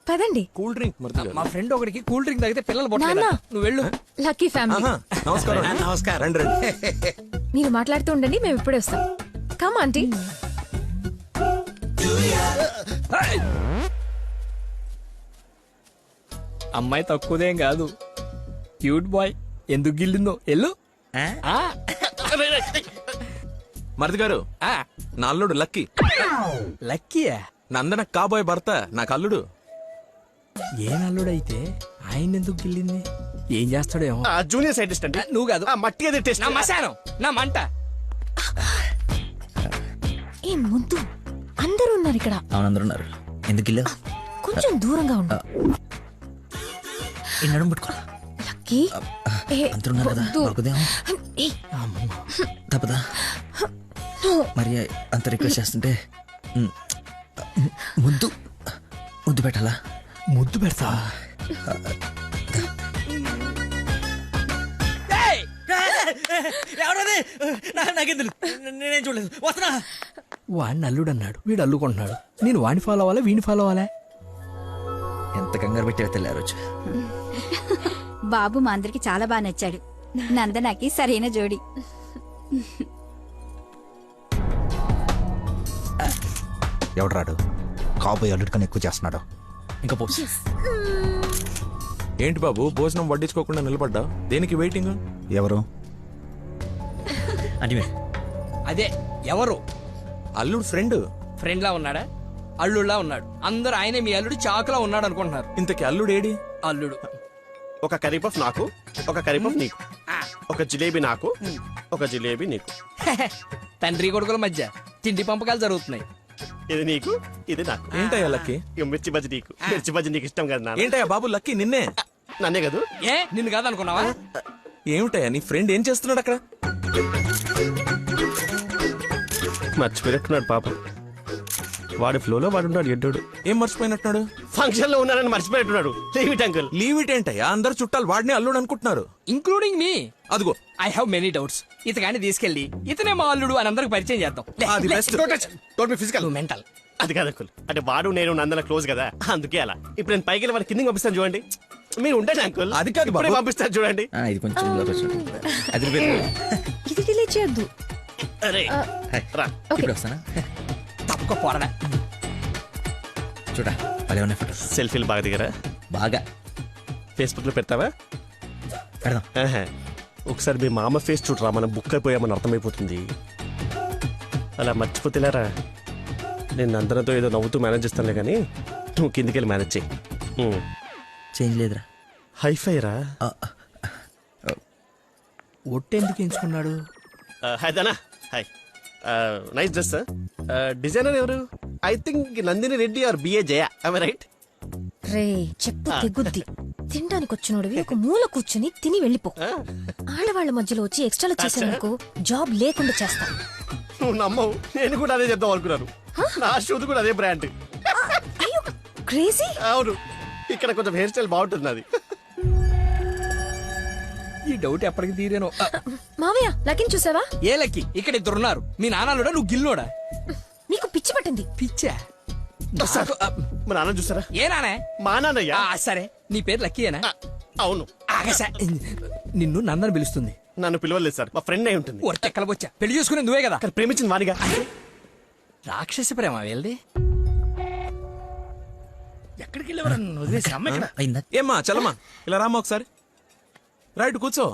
Speaker 13: పదండి.
Speaker 7: Cool drink.
Speaker 8: మా ఫ్రెండ్ ఒకడికి కూల్ డ్రింక్ తాగితే పిల్లలు
Speaker 13: నాన్న.
Speaker 8: పుట్టలేదు. నువ్వు వెళ్ళు.
Speaker 13: Lucky family.
Speaker 7: నమస్కారం.
Speaker 8: నమస్కారం.
Speaker 7: రండి రండి.
Speaker 13: మీరు మాట్లాడుతూ ఉండండి, మేము ఇప్పుడే వస్తాం. Come aunty.
Speaker 8: అమ్మాయి తక్కువదేం కాదు, క్యూట్ బాయ్. ఎందుకు గిల్లిందో ఎల్లు.
Speaker 7: మరిది గారు, నా అల్లుడు లక్కీ.
Speaker 8: లక్కీయా?
Speaker 7: నందన కాబోయే భర్త, నాకు అల్లుడు.
Speaker 8: ఏ నల్లుడైతే ఆయన ఎందుకు గిల్లింది? ఏం చేస్తాడేమో.
Speaker 22: జూనియర్ సైంటిస్ట్ అంటే
Speaker 8: నువ్వు కాదు.
Speaker 22: మట్టి అది టెస్ట్.
Speaker 8: నా మశానం, నా మంట.
Speaker 13: ఏ ముద్దు, అందరూ ఉన్నారు ఇక్కడ.
Speaker 10: అవును, అందరూ ఉన్నారు. ఎందుకు ఇల్లు?
Speaker 13: కొంచెం దూరంగా ఉండు.
Speaker 10: ఈ నడుము పట్టుకో.
Speaker 13: లక్కీ.
Speaker 10: అందరూ ఉన్నారు కదా, దొరకదేమో. తప్పదా? మరి అంత రిక్వెస్ట్ చేస్తుంటే ముద్దు ముద్దు పెట్టాలా?
Speaker 8: ముద్దు పెడతా.
Speaker 10: నేనేం చూడలేదు. వస్తున్నా.
Speaker 8: వాడిని అల్లుడు అన్నాడు, వీడు అల్లుకుంటున్నాడు. నేను వాడిని ఫాలో అవ్వాలా, వీడిని ఫాలో అవ్వాలా?
Speaker 10: ఎంత కంగారు పెట్టారో తెల్లారు.
Speaker 16: బాబు మా అందరికి చాలా బాగా నచ్చాడు. నందనకి సరైన జోడి.
Speaker 19: ఎవడరాడు? కాబోయే అల్లుడి కన్నా ఎక్కువ చేస్తున్నాడు.
Speaker 10: ఇంకా పోసి.
Speaker 7: ఏంటి బాబు, భోజనం వడ్డించుకోకుండా నిలబడ్డా? దేనికి వెయిటింగ్?
Speaker 19: ఎవరు?
Speaker 10: అంటే
Speaker 8: అదే ఎవరు?
Speaker 7: అల్లుడు ఫ్రెండ్.
Speaker 8: ఫ్రెండ్ లా ఉన్నాడా? అల్లుడులా ఉన్నాడు. అందరూ ఆయనే మీ అల్లుడు చాకులా ఉన్నాడు అనుకుంటున్నారు.
Speaker 7: ఇంతకీ అల్లుడు ఏడి?
Speaker 8: అల్లుడు
Speaker 22: ఒక కర్రీ పఫ్ నాకు, ఒక కర్రీ పఫ్ నీకు, ఒక జిలేబీ నాకు, ఒక జిలేబీ నీకు.
Speaker 8: తండ్రి కొడుకుల మధ్య తిండి పంపకాలు జరుగుతున్నాయి.
Speaker 22: ఇది నీకు, ఇది నాకు.
Speaker 7: ఏంటయ్యా లక్కీ?
Speaker 22: మిర్చి బజ్జి నీకు, మిర్చి బజ్జి నీకు ఇష్టం కదా నాన్న.
Speaker 7: ఏంటయ్యా బాబు లక్కీ నిన్నే?
Speaker 22: నన్నే కదా.
Speaker 8: ఏ నిన్ను కాదనుకున్నావా?
Speaker 7: ఏమిటయ్యా నీ ఫ్రెండ్ ఏం చేస్తున్నాడు అక్కడ?
Speaker 22: మర్చిపోయినట్టున్నాడు పాప. వాడి ఫ్లోలో వాడున్నాడు ఎడ్డోడు.
Speaker 7: ఏం మర్చిపోయినట్టున్నాడు?
Speaker 22: ఫంక్షన్ లో ఉన్నానని మర్చిపోయినట్టున్నాడు. Leave it uncle.
Speaker 7: Leave it ఏంటయ్యా? అందరు చుట్టాలు వాడిని అల్లుడు అనుకుంటున్నారు,
Speaker 8: ఇంక్లూడింగ్ మీ.
Speaker 7: అదిగో
Speaker 8: ఐ హావ్ మెనీ డౌట్స్. ఇతగాని తీసుకెళ్లి ఇతనే మా అల్లుడు అని అందరికి పరిచయం చేద్దాం.
Speaker 7: అది బెస్ట్.
Speaker 22: Physical mental. అది కాదు అంకుల్. అంటే వాడు నేను నందన క్లోజ్ కదా, అందుకే అలా. ఇప్పుడు నేను పైకి వెళ్ళి వాడి కిందకి పంపిస్తాను చూడండి. మీరు ఉండండి అంకుల్.
Speaker 7: అది కాదు బాబు.
Speaker 22: పంపిస్తాను చూడండి.
Speaker 1: ఇది కొంచెం
Speaker 13: ఇది డిలీట్ చేయొద్దు.
Speaker 22: అరే రా.
Speaker 1: ఇప్పుడు వస్తానా?
Speaker 8: తప్పక పోరడా.
Speaker 1: చూడా భలే ఉన్నాయి ఫోటో.
Speaker 22: సెల్ఫీలు బాగా దిగరా?
Speaker 1: బాగా.
Speaker 22: ఫేస్బుక్ లో పెడతావా?
Speaker 1: పెడదాం.
Speaker 22: ఒకసారి మీ మామ ఫేస్ చూడరా, మనం బుక్ అయిపోయామని అర్థమైపోతుంది. అలా మర్చిపోతేలేరా. నేను అందరితో ఏదో నవ్వుతూ మేనేజ్ చేస్తానులే కానీ నువ్వు కిందికి వెళ్ళి మేనేజ్ చేయి.
Speaker 1: చేంజ్ లేదురా.
Speaker 22: హైఫై రా.
Speaker 8: ఒట్టెందుకు ఎంచుకున్నాడు?
Speaker 22: Hi Dana. Hi. Nice dress. Designer ఎవరు? ఐ థింక్ నందిని రెడ్డి ఆర్ బిఏ జయ. I right?
Speaker 13: రే చెప్పు తెగుద్ది. తినడానికి వచ్చినోడివి ఒక మూల కూర్చుని తిని వెళ్ళిపో. ఆడవాళ్ళ మధ్యలో వచ్చి ఎక్స్ట్రాలు చేసేందుకు జాబ్ లేకుండా చేస్తా.
Speaker 22: నువ్వు నమ్మవు, నేను కూడా అదే చెప్దాం అనుకున్నాను. నా షూది కూడా అదే బ్రాండ్.
Speaker 13: క్రేజీ.
Speaker 22: అవును, ఇక్కడ కొంచెం హెయిర్ స్టైల్ బాగుంటుంది అది.
Speaker 8: ఈ డౌట్ ఎప్పటికి తీరేనో.
Speaker 13: మావయ్య లక్కీని చూసావా?
Speaker 8: ఏ లక్కీ? ఇక్కడ ఇద్దరున్నారు. మీ నాన్నలోడా నువ్వు గిల్లోడా?
Speaker 13: నీకు పిచ్చి పట్టింది.
Speaker 8: పిచ్చా?
Speaker 22: మా నాన్న చూసారా?
Speaker 8: ఏ నానే?
Speaker 22: మా నాన్నయ్య.
Speaker 8: సరే నీ పేరు లక్కీయేనా?
Speaker 22: అవును.
Speaker 8: నిన్ను నందని పిలుస్తుంది.
Speaker 22: నన్ను పిలవలేదు సార్, మా ఫ్రెండ్ అయి ఉంటుంది.
Speaker 8: ఎక్కలకొచ్చా పెళ్లి చూసుకునే నువ్వే కదా.
Speaker 22: ప్రేమించింది వానిగా.
Speaker 8: రాక్షస ప్రేమ వెళ్ళి ఎక్కడికి వెళ్ళేవారు?
Speaker 7: ఏమ్మా చలమా ఇలా రామ్మా ఒకసారి. రైట్ కూర్చో.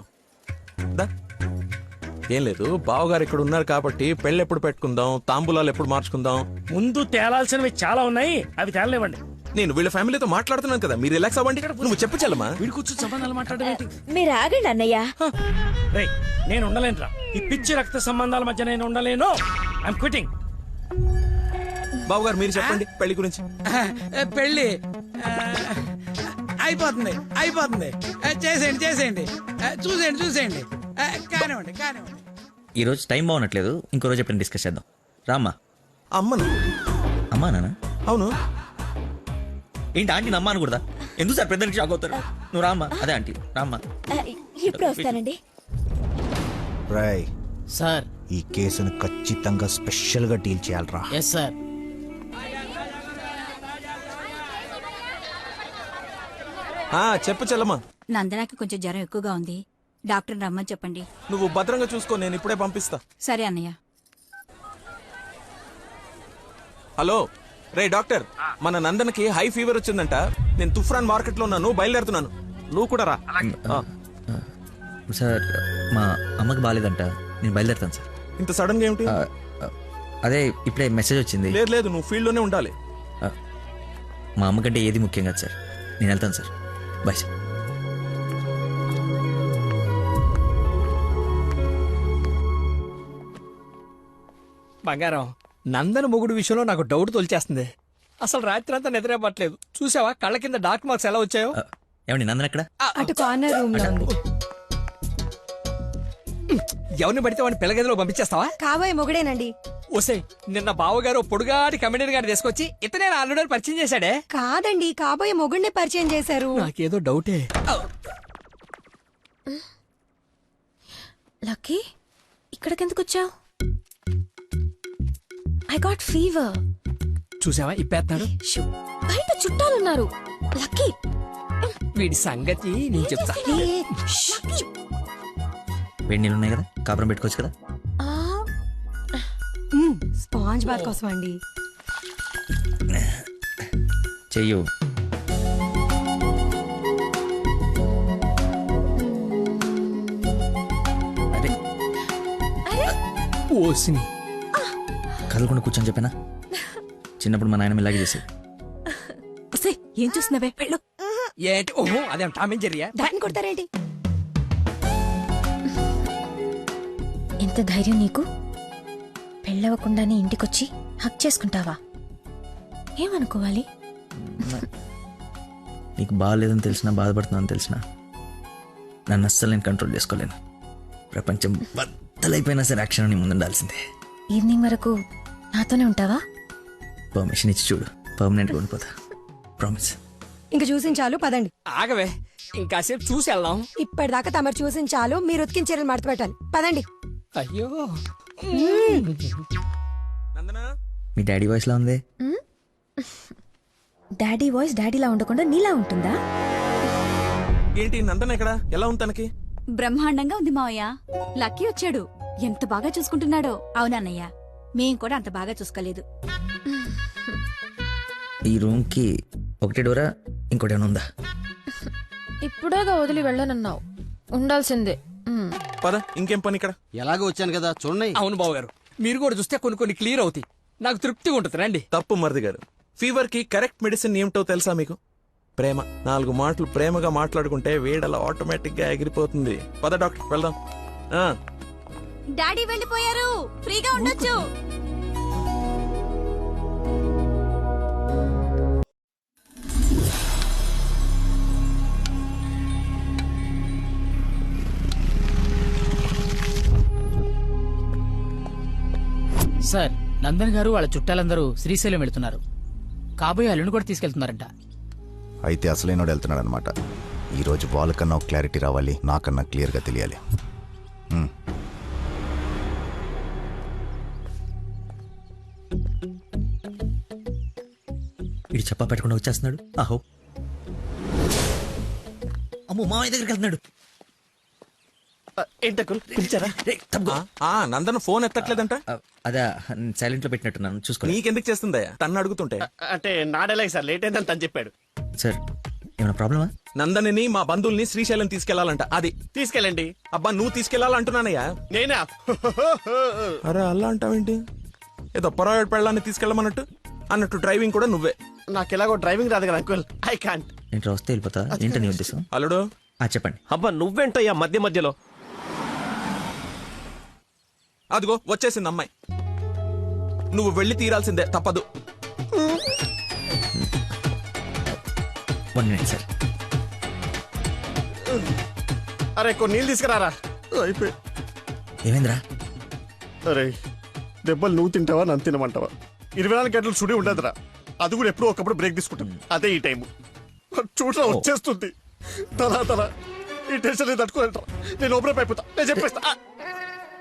Speaker 7: ఏం లేదు, బావగారు ఇక్కడ ఉన్నారు కాబట్టి పెళ్ళి ఎప్పుడు పెట్టుకుందాం, తాంబూలాలు ఎప్పుడు మార్చుకుందాం.
Speaker 6: ముందు తేలాల్సినవి చాలా ఉన్నాయి, అవి తేలనివ్వండి.
Speaker 7: నేను వీళ్ళ ఫ్యామిలీతో మాట్లాడుతున్నాను కదా, మీరు రిలాక్స్ అవ్వండి. నువ్వు చెప్పు చల్లమా.
Speaker 6: వీడి కూర్చొని సంబంధాలు మాట్లాడేంటి?
Speaker 12: మీరు ఆగండి అన్నయ్య.
Speaker 6: రేయ్ నేను ఉండలేనురా. ఈ పిచ్చి రక్త సంబంధాల మధ్య నేను ఉండలేను. I'm quitting.
Speaker 7: బావగారు మీరు చెప్పండి పెళ్లి గురించి.
Speaker 3: పెళ్ళి అయిపోతుంది అయిపోతుంది. చేసేయండి చేసేయండి. చూసేయండి కానివ్వండి కానివ్వండి.
Speaker 1: ఈ రోజు టైం బాగున్నట్లేదు, ఇంకో రోజు ఎప్పుడైనా డిస్కస్ చేద్దాం. రామ్మా.
Speaker 7: అమ్మను.
Speaker 1: అమ్మా నాన్న?
Speaker 7: అవును.
Speaker 1: ఏంటి ఆంటీ అమ్మ అనకూడదా? ఎందుకు సార్ పెద్ద షాక్ అవుతారు? నువ్వు రామ్మా. అదే ఆంటీ రామ్మా.
Speaker 12: ఇప్పుడు వస్తానండి.
Speaker 19: రాయ్
Speaker 3: సార్,
Speaker 19: ఈ కేసును ఖచ్చితంగా స్పెషల్ గా డీల్ చేయాలరా.
Speaker 3: Yes sir.
Speaker 7: చెప్పు చెల్లమ్మా.
Speaker 9: నందనాకి కొంచెం జ్వరం ఎక్కువగా ఉంది, డాక్టర్ రమ్మని చెప్పండి.
Speaker 7: నువ్వు భద్రంగా చూసుకో, నేను ఇప్పుడే పంపిస్తా.
Speaker 9: సరే అన్నయ్య.
Speaker 7: హలో రే డాక్టర్, మన నందనకి హై ఫీవర్ వచ్చిందంట. నేను తుఫ్రాన్ మార్కెట్ లో ఉన్నాను, బయలుదేరుతున్నాను. నువ్వు కూడా రా.
Speaker 1: సార్ మా అమ్మకి బాగాలేదంట, నేను బయలుదేరుతాను సార్.
Speaker 7: ఇంత సడన్ గా ఏమిటి?
Speaker 1: అదే ఇప్పుడే మెసేజ్ వచ్చింది.
Speaker 7: లేదు లేదు, నువ్వు ఫీల్డ్ లోనే ఉండాలి.
Speaker 1: మా అమ్మకంటే ఏది ముఖ్యం కాదు సార్, నేను వెళ్తాను సార్. Bye sir.
Speaker 8: బంగారం, నందన మొగుడు విషయంలో నాకు డౌట్ తొలిచేస్తుంది. అసలు రాత్రి అంతా నిద్రపట్లేదు. చూసావా కళ్ళ కింద డార్క్ మార్క్స్ ఎలా వచ్చాయో?
Speaker 1: ఏమండి నందన ఎక్కడ?
Speaker 13: అటు కార్నర్ రూమ్ లో ఉంది.
Speaker 8: ఎవరిని పడితే వాడిని పిల్లగదిలో పంపించేస్తావా?
Speaker 13: కాబోయే మొగుడేనండి.
Speaker 8: ఓసే, నిన్న బావగారు పొడుగాటి కమెడియన్ గారిని తీసుకొచ్చి ఇతనే నా అల్లుడని పరిచయం చేశాడే.
Speaker 13: కాదండి, కాబోయే మొగుడిని పరిచయం చేశారు.
Speaker 8: నాకేదో డౌటే.
Speaker 13: లక్కీ ఇక్కడికెందుకు వచ్చావు? I got fever.
Speaker 8: చూసావా ఇప్పేస్తున్నాడు.
Speaker 13: బయట చుట్టాలున్నారు. లక్కీ
Speaker 8: వీడి సంగతి నేను చెప్తా.
Speaker 1: వేడి నీళ్ళు ఉన్నాయి కదా, కాపురం పెట్టుకోవచ్చు కదా.
Speaker 13: స్పాంజ్ బాత్ కోసం అండి.
Speaker 1: చెయ్యు.
Speaker 8: ఓసిని
Speaker 1: కదలకుండా కూర్చొని చెప్పానా? చిన్నప్పుడు మా నాయనమ్మ ఇలాగే చేసేది.
Speaker 12: ఏం చూస్తున్నావే వెళ్ళు.
Speaker 3: ఏంటి ఓహో అదేం టామ్ అండ్ జెర్రీయా?
Speaker 12: దాన్ని కొడతారేంటి?
Speaker 13: ఎంత ధైర్యం నీకు? పెళ్ళవకుండానే ఇంటికొచ్చి హక్ చేసుకుంటావా? ఏమనుకోవాలి?
Speaker 1: నీకు బాగాలేదని తెలిసినా, బాధపడుతున్నాను తెలిసినా నన్ను అస్సలు నేను కంట్రోల్ చేసుకోలేను. ప్రపంచం బద్దలైపోయినా సరే యాక్షన్ నీ ముందు ఉండాల్సిందే.
Speaker 13: ఈవినింగ్ వరకు నాతోనే ఉంటావా?
Speaker 1: పర్మిషన్ ఇచ్చి చూడు, పర్మనెంట్గా ఉండిపోతా. ప్రామిస్.
Speaker 11: ఇంక చూసించాలు పదండి.
Speaker 3: ఆగవే ఇంకాసేపు చూసి వెళ్దాం.
Speaker 11: ఇప్పటిదాకా తమరు చూసించాలు, మీరు ఉతికిన చీరలు మడత పెట్టాలి. పదండి.
Speaker 3: అయ్యో
Speaker 1: మీ డాడీ వాయిస్ లా ఉంది.
Speaker 13: డాడీ వాయిస్ డాడీలా ఉండకుండా నీలా ఉంటుందా?
Speaker 7: ఏంటి నందన ఇక్కడ ఎలా ఉంది తనకి?
Speaker 14: బ్రహ్మాండంగా ఉంది మావయ్య. లక్కీ వచ్చాడు, ఎంత బాగా చూసుకుంటున్నాడో.
Speaker 12: అవునన్నయ్య, మేం కూడా అంత బాగా చూసుకోలేదు.
Speaker 1: ఈ రూమ్ కి ఒకటే డోరా, ఇంకోటి ఏమైనా ఉందా?
Speaker 13: ఇప్పుడేగా వదిలి వెళ్ళనన్నావు, ఉండాల్సిందే.
Speaker 7: పద, ఇంకేం పని ఇక్కడ?
Speaker 4: ఎలాగో వచ్చాను కదా చూడండి.
Speaker 3: అవును బాబు గారు, మీరు కూడా చూస్తే కొన్ని క్లియర్ అవుతాయి. నాకు తృప్తిగా ఉంటుంది. రండి.
Speaker 7: తప్పు మరిది గారు. ఫీవర్ కి కరెక్ట్ మెడిసిన్ ఏమిటో తెలుసా మీకు? ప్రేమ. 4 మాటలు ప్రేమగా మాట్లాడుకుంటే వేడలా ఆటోమేటిక్ గా ఎగిరిపోతుంది. పద డాక్టర్ వెళ్దాం.
Speaker 15: డాడీ వెళ్ళిపోయారు, ఫ్రీగా ఉండొచ్చు.
Speaker 3: సార్, నందన్ గారు వాళ్ళ చుట్టాలందరూ శ్రీశైలం వెళ్తున్నారు. కాబోయే అల్లుని కూడా తీసుకెళ్తున్నారంట.
Speaker 19: అయితే అసలైనోడు వెళ్తున్నాడు అనమాట. ఈరోజు వాళ్ళకన్నా ఒక క్లారిటీ రావాలి, నాకన్నా క్లియర్గా తెలియాలి.
Speaker 1: ఇటు చెప్పా పెట్టకుండా వచ్చేస్తున్నాడు. ఆహో, అమ్మో, మామయ్య దగ్గరికి వెళ్తున్నాడు.
Speaker 7: నందన ఫోన్ ఎత్తట్లేదంట.
Speaker 1: అదే సైలెంట్ లో పెట్టినట్టున్నాను, చూసుకో.
Speaker 7: నీకెందుకు చేస్తుందయ్యా? తన్ను అడుగుతుంటే.
Speaker 22: అంటే నాడేలాగ సార్, లేట్ అయిందని తను చెప్పాడు.
Speaker 1: సార్, ఏమైనా ప్రాబ్లమా?
Speaker 7: నందనిని మా బంధువుల్ని శ్రీశైలం తీసుకెళ్లాలంట. అది
Speaker 22: తీసుకెళ్ళండి.
Speaker 7: అబ్బా, నువ్వు తీసుకెళ్లాలంటున్నానయ్యా.
Speaker 22: నేనా?
Speaker 7: అరే అలా అంటావేంటి? ఏదో పొరపాటు పెళ్ళాన్ని తీసుకెళ్ళమన్నట్టు అన్నట్టు డ్రైవింగ్ కూడా నువ్వే.
Speaker 22: నాకు ఎలాగో డ్రైవింగ్ రాదు కదా అంకుల్, ఐ కాంట్.
Speaker 1: ఏంటి వస్తే వెళ్ళిపోతా? ఏంటని ఉద్దేశం?
Speaker 7: అల్లుడు
Speaker 1: చెప్పండి.
Speaker 21: అబ్బా నువ్వేంటయ్యా మధ్యలో?
Speaker 7: అదిగో వచ్చేసింది అమ్మాయి. నువ్వు వెళ్ళి తీరాల్సిందే, తప్పదు.
Speaker 1: 1 minute సార్.
Speaker 22: అరే కొన్ని నీళ్ళు తీసుకురారా. అయిపోయి.
Speaker 1: ఏమైందిరా?
Speaker 22: అరే దెబ్బలు నువ్వు తింటావా, నన్ను తినమంటావా? 24 గంటలు చుడి ఉండదురా. అది కూడా ఎప్పుడో ఒకప్పుడు బ్రేక్ తీసుకుంటాం. అదే ఈ టైం. చూడరా వచ్చేస్తుంది. తల ఈ టెన్షన్ తట్టుకోలేటరా. నేను ఓపెన్ అయిపోతా, నేను చెప్పేస్తా.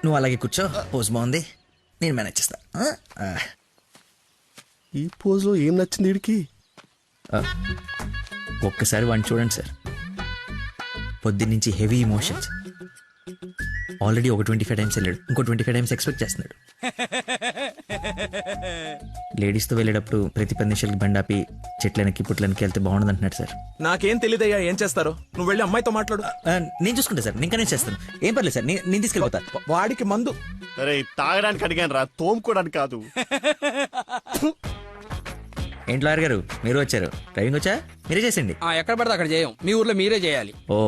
Speaker 1: నువ్వు అలాగే కూర్చో, పోజ్ బాగుంది, నేను మేనేజ్ చేస్తా.
Speaker 22: ఈ పోజ్ లో ఏం నచ్చింది వీడికి?
Speaker 1: ఒక్కసారి వాడిని చూడండి సార్. పొద్దున్నుంచి హెవీ ఇమోషన్స్. ఆల్రెడీ ఒక 25 టైమ్స్ వెళ్ళాడు, ఇంకో 25 టైమ్స్ ఎక్స్పెక్ట్ చేస్తున్నాడు. లేడీస్తో వెళ్ళేటప్పుడు ప్రతి 10 నిమిషాలకి బండాపి చెట్లనికి పుట్లనికి వెళ్తే బాగుండదు అంటున్నాడు సార్.
Speaker 7: నాకేం తెలియదయ్యా ఏం చేస్తారో. నువ్వు వెళ్ళి అమ్మాయితో మాట్లాడు.
Speaker 1: నేను చూసుకుంటా సార్, నేను కనెక్ట్ చేస్తాను. ఏం పర్లేదు సార్, నేను తీసుకెళ్ళిపోతా.
Speaker 7: వాడికి మందు.
Speaker 22: అరే తాగడానికి అడిగాను రా, తోముకోవడానికి కాదు.
Speaker 1: ఏంటి లాయర్ గారు, మీరు వచ్చారు? డ్రైవింగ్ వచ్చా? మీరే చేసండి.
Speaker 3: ఎక్కడ పడితే అక్కడ చేయం, మీ ఊర్లో మీరే చేయాలి.
Speaker 1: ఓ,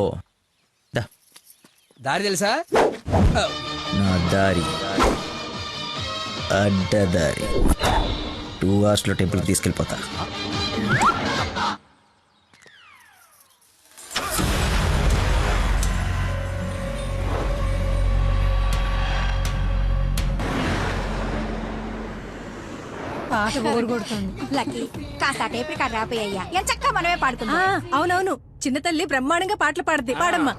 Speaker 3: దారి తెలుసా?
Speaker 1: నా దారి అడ్డదారి. 2 hours లో టెంపుల్కి తీసుకెళ్ళిపోతా.
Speaker 11: పాట బోర్ కొడుతుంది.
Speaker 12: లక్కీ, కాస్త టేప్ రికార్డ్ రాపోయ్యా, ఎంచక్కా మనమే పాడుకుందాం.
Speaker 11: అవునవును, చిన్న తల్లి బ్రహ్మాండంగా పాటలు పాడుద్ది. పాడమ్మా.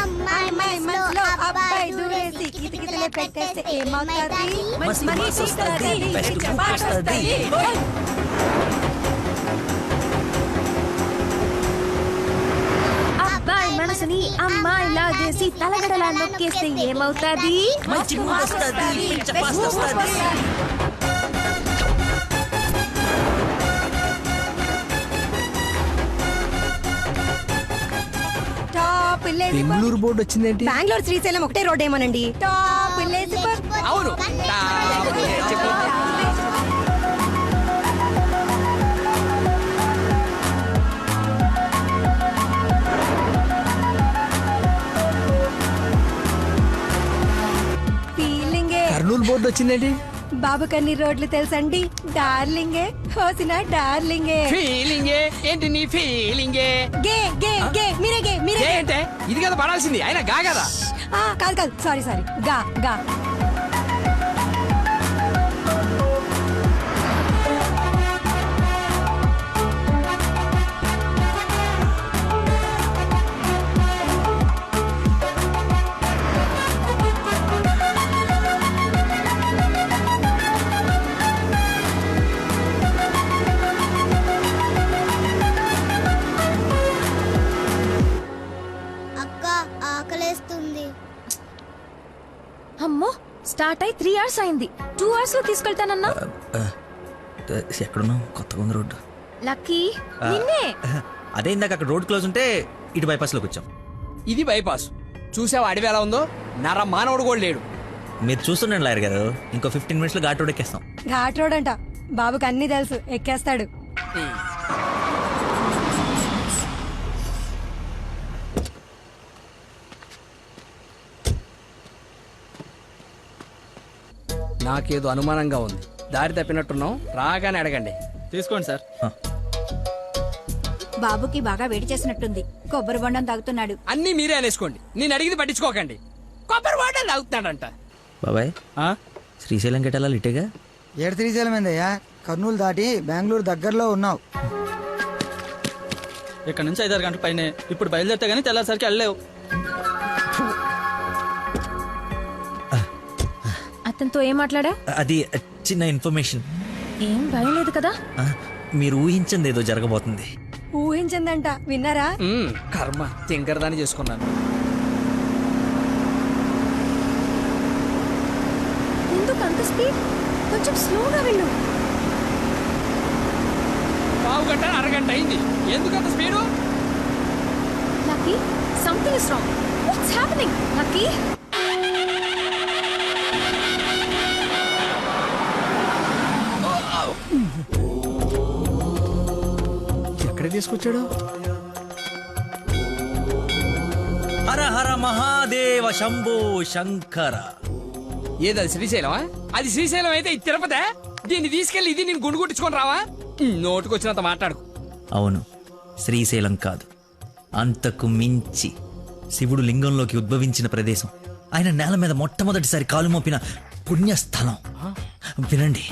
Speaker 15: అమ్మాయి
Speaker 11: మనసులో అబ్బాయి దూరేసి కితకితలే పెట్టేస్తే ఏమవుతుంది? మనిషి వస్తది, పాట వస్తది.
Speaker 13: అబ్బాయి మనసుని అమ్మాయి లాగేసి తలగడలా నొక్కేస్తే ఏమవుతాది?
Speaker 1: మంచి మూడ్ వస్తది, పిచ్చ పాస్ట్ వస్తది.
Speaker 11: బెంగళూరు
Speaker 3: బోర్డు వచ్చిందేంటి?
Speaker 11: బెంగళూరు శ్రీశైలం ఒకటే రోడ్ ఏమోనండి.
Speaker 3: అవును.
Speaker 17: వద్దు వచ్చిందేంటి?
Speaker 11: బాబుకి అన్ని రోడ్లు తెలుసండి. డార్లింగే హోసిన డార్లింగే.
Speaker 17: ఫీలింగే ఏంటి నీ ఫీలింగే?
Speaker 11: గే గే గే మీరే గే మీరే
Speaker 17: గే అంటే ఇది కదా పడాల్సింది, అయినా గా కదా.
Speaker 11: కాదు కాదు సారీ సారీ గా గా.
Speaker 13: అమ్మో స్టార్ట్ అయి 3 hours అయింది. 2 hours లో తీసుకెళ్తానన్నా.
Speaker 1: ఎక్కడున్నావు? కొత్తగా ఉంది రోడ్డు.
Speaker 13: లక్కీ నిన్నే.
Speaker 1: అదే ఇందాక అక్కడ రోడ్ క్లోజ్ ఉంటే ఇటు బైపాస్ లోకి వచ్చాం.
Speaker 17: ఇది బైపాస్. చూసావా అడవి ఎలా ఉందో? నర మానవుడు కూడా లేడు.
Speaker 1: మీరు చూస్తుండండి లాయర్ గారు, ఇంకో 15 minutes లో ఘాట్ రోడ్ ఎక్కేస్తాం.
Speaker 11: ఘాట్ రోడ్ అంట. బాబుకి అన్ని తెలుసు, ఎక్కేస్తాడు.
Speaker 17: నాకేదో అనుమానంగా ఉంది. దారి తప్పినట్టున్నాం, రాగానే అడగండి.
Speaker 3: తీసుకోండి సార్.
Speaker 9: బాబుకి బాగా వేడి చేసినట్టుంది. కొబ్బరి బొండం తాగుతున్నాడు.
Speaker 17: అన్నీ మీరే అనేసుకోండి, నేను అడిగింది పట్టించుకోకండి. కొబ్బరి బొండం తాగుతున్నాడంట.
Speaker 1: బాబాయ్ శ్రీశైలం గెటాలి ఇటేగా?
Speaker 2: ఏడు శ్రీశైలం ఏందయ్యా? కర్నూలు దాటి బెంగళూరు దగ్గరలో ఉన్నావు.
Speaker 3: ఇక్కడ నుంచి 5-6 గంటల పైనే. ఇప్పుడు బయలుదేరితే గానీ తెల్లారిసరికి వెళ్ళలేవు.
Speaker 13: అతనితో ఏం మాట్లాడా?
Speaker 1: అది చిన్న ఇన్ఫర్మేషన్.
Speaker 13: ఏం భయం లేదు కదా?
Speaker 1: మీరు ఊహించింది ఏదో జరగబోతుంది.
Speaker 11: ఊహించిందంట, విన్నారా?
Speaker 17: కర్మ తింకరదాన్ని చేసుకున్నాను.
Speaker 13: ఎందుకు అంత స్పీడ్? కొంచెం స్లోగా వెళ్ళు.
Speaker 17: పావు గంట అరగంట అయింది, ఎందుకంత speed?
Speaker 13: Lucky something is wrong. What's happening? Lucky
Speaker 17: ఎక్కడ తీసుకొచ్చాడు?
Speaker 1: హర హర మహాదేవ శంభో శంకర.
Speaker 17: ఏదది శ్రీశైలమా? అది శ్రీశైలం అయితే ఇది తిరుపతే. దీన్ని తీసుకెళ్లి ఇది నేను గుండు కొట్టించుకొని రావా? నోటుకొచ్చినంత మాట్లాడుకు.
Speaker 1: అవును, శ్రీశైలం కాదు, అంతకు మించి శివుడు లింగంలోకి ఉద్భవించిన ప్రదేశం, ఆయన నేల మీద మొట్టమొదటిసారి కాలు మోపిన పుణ్యస్థలం. వినండి,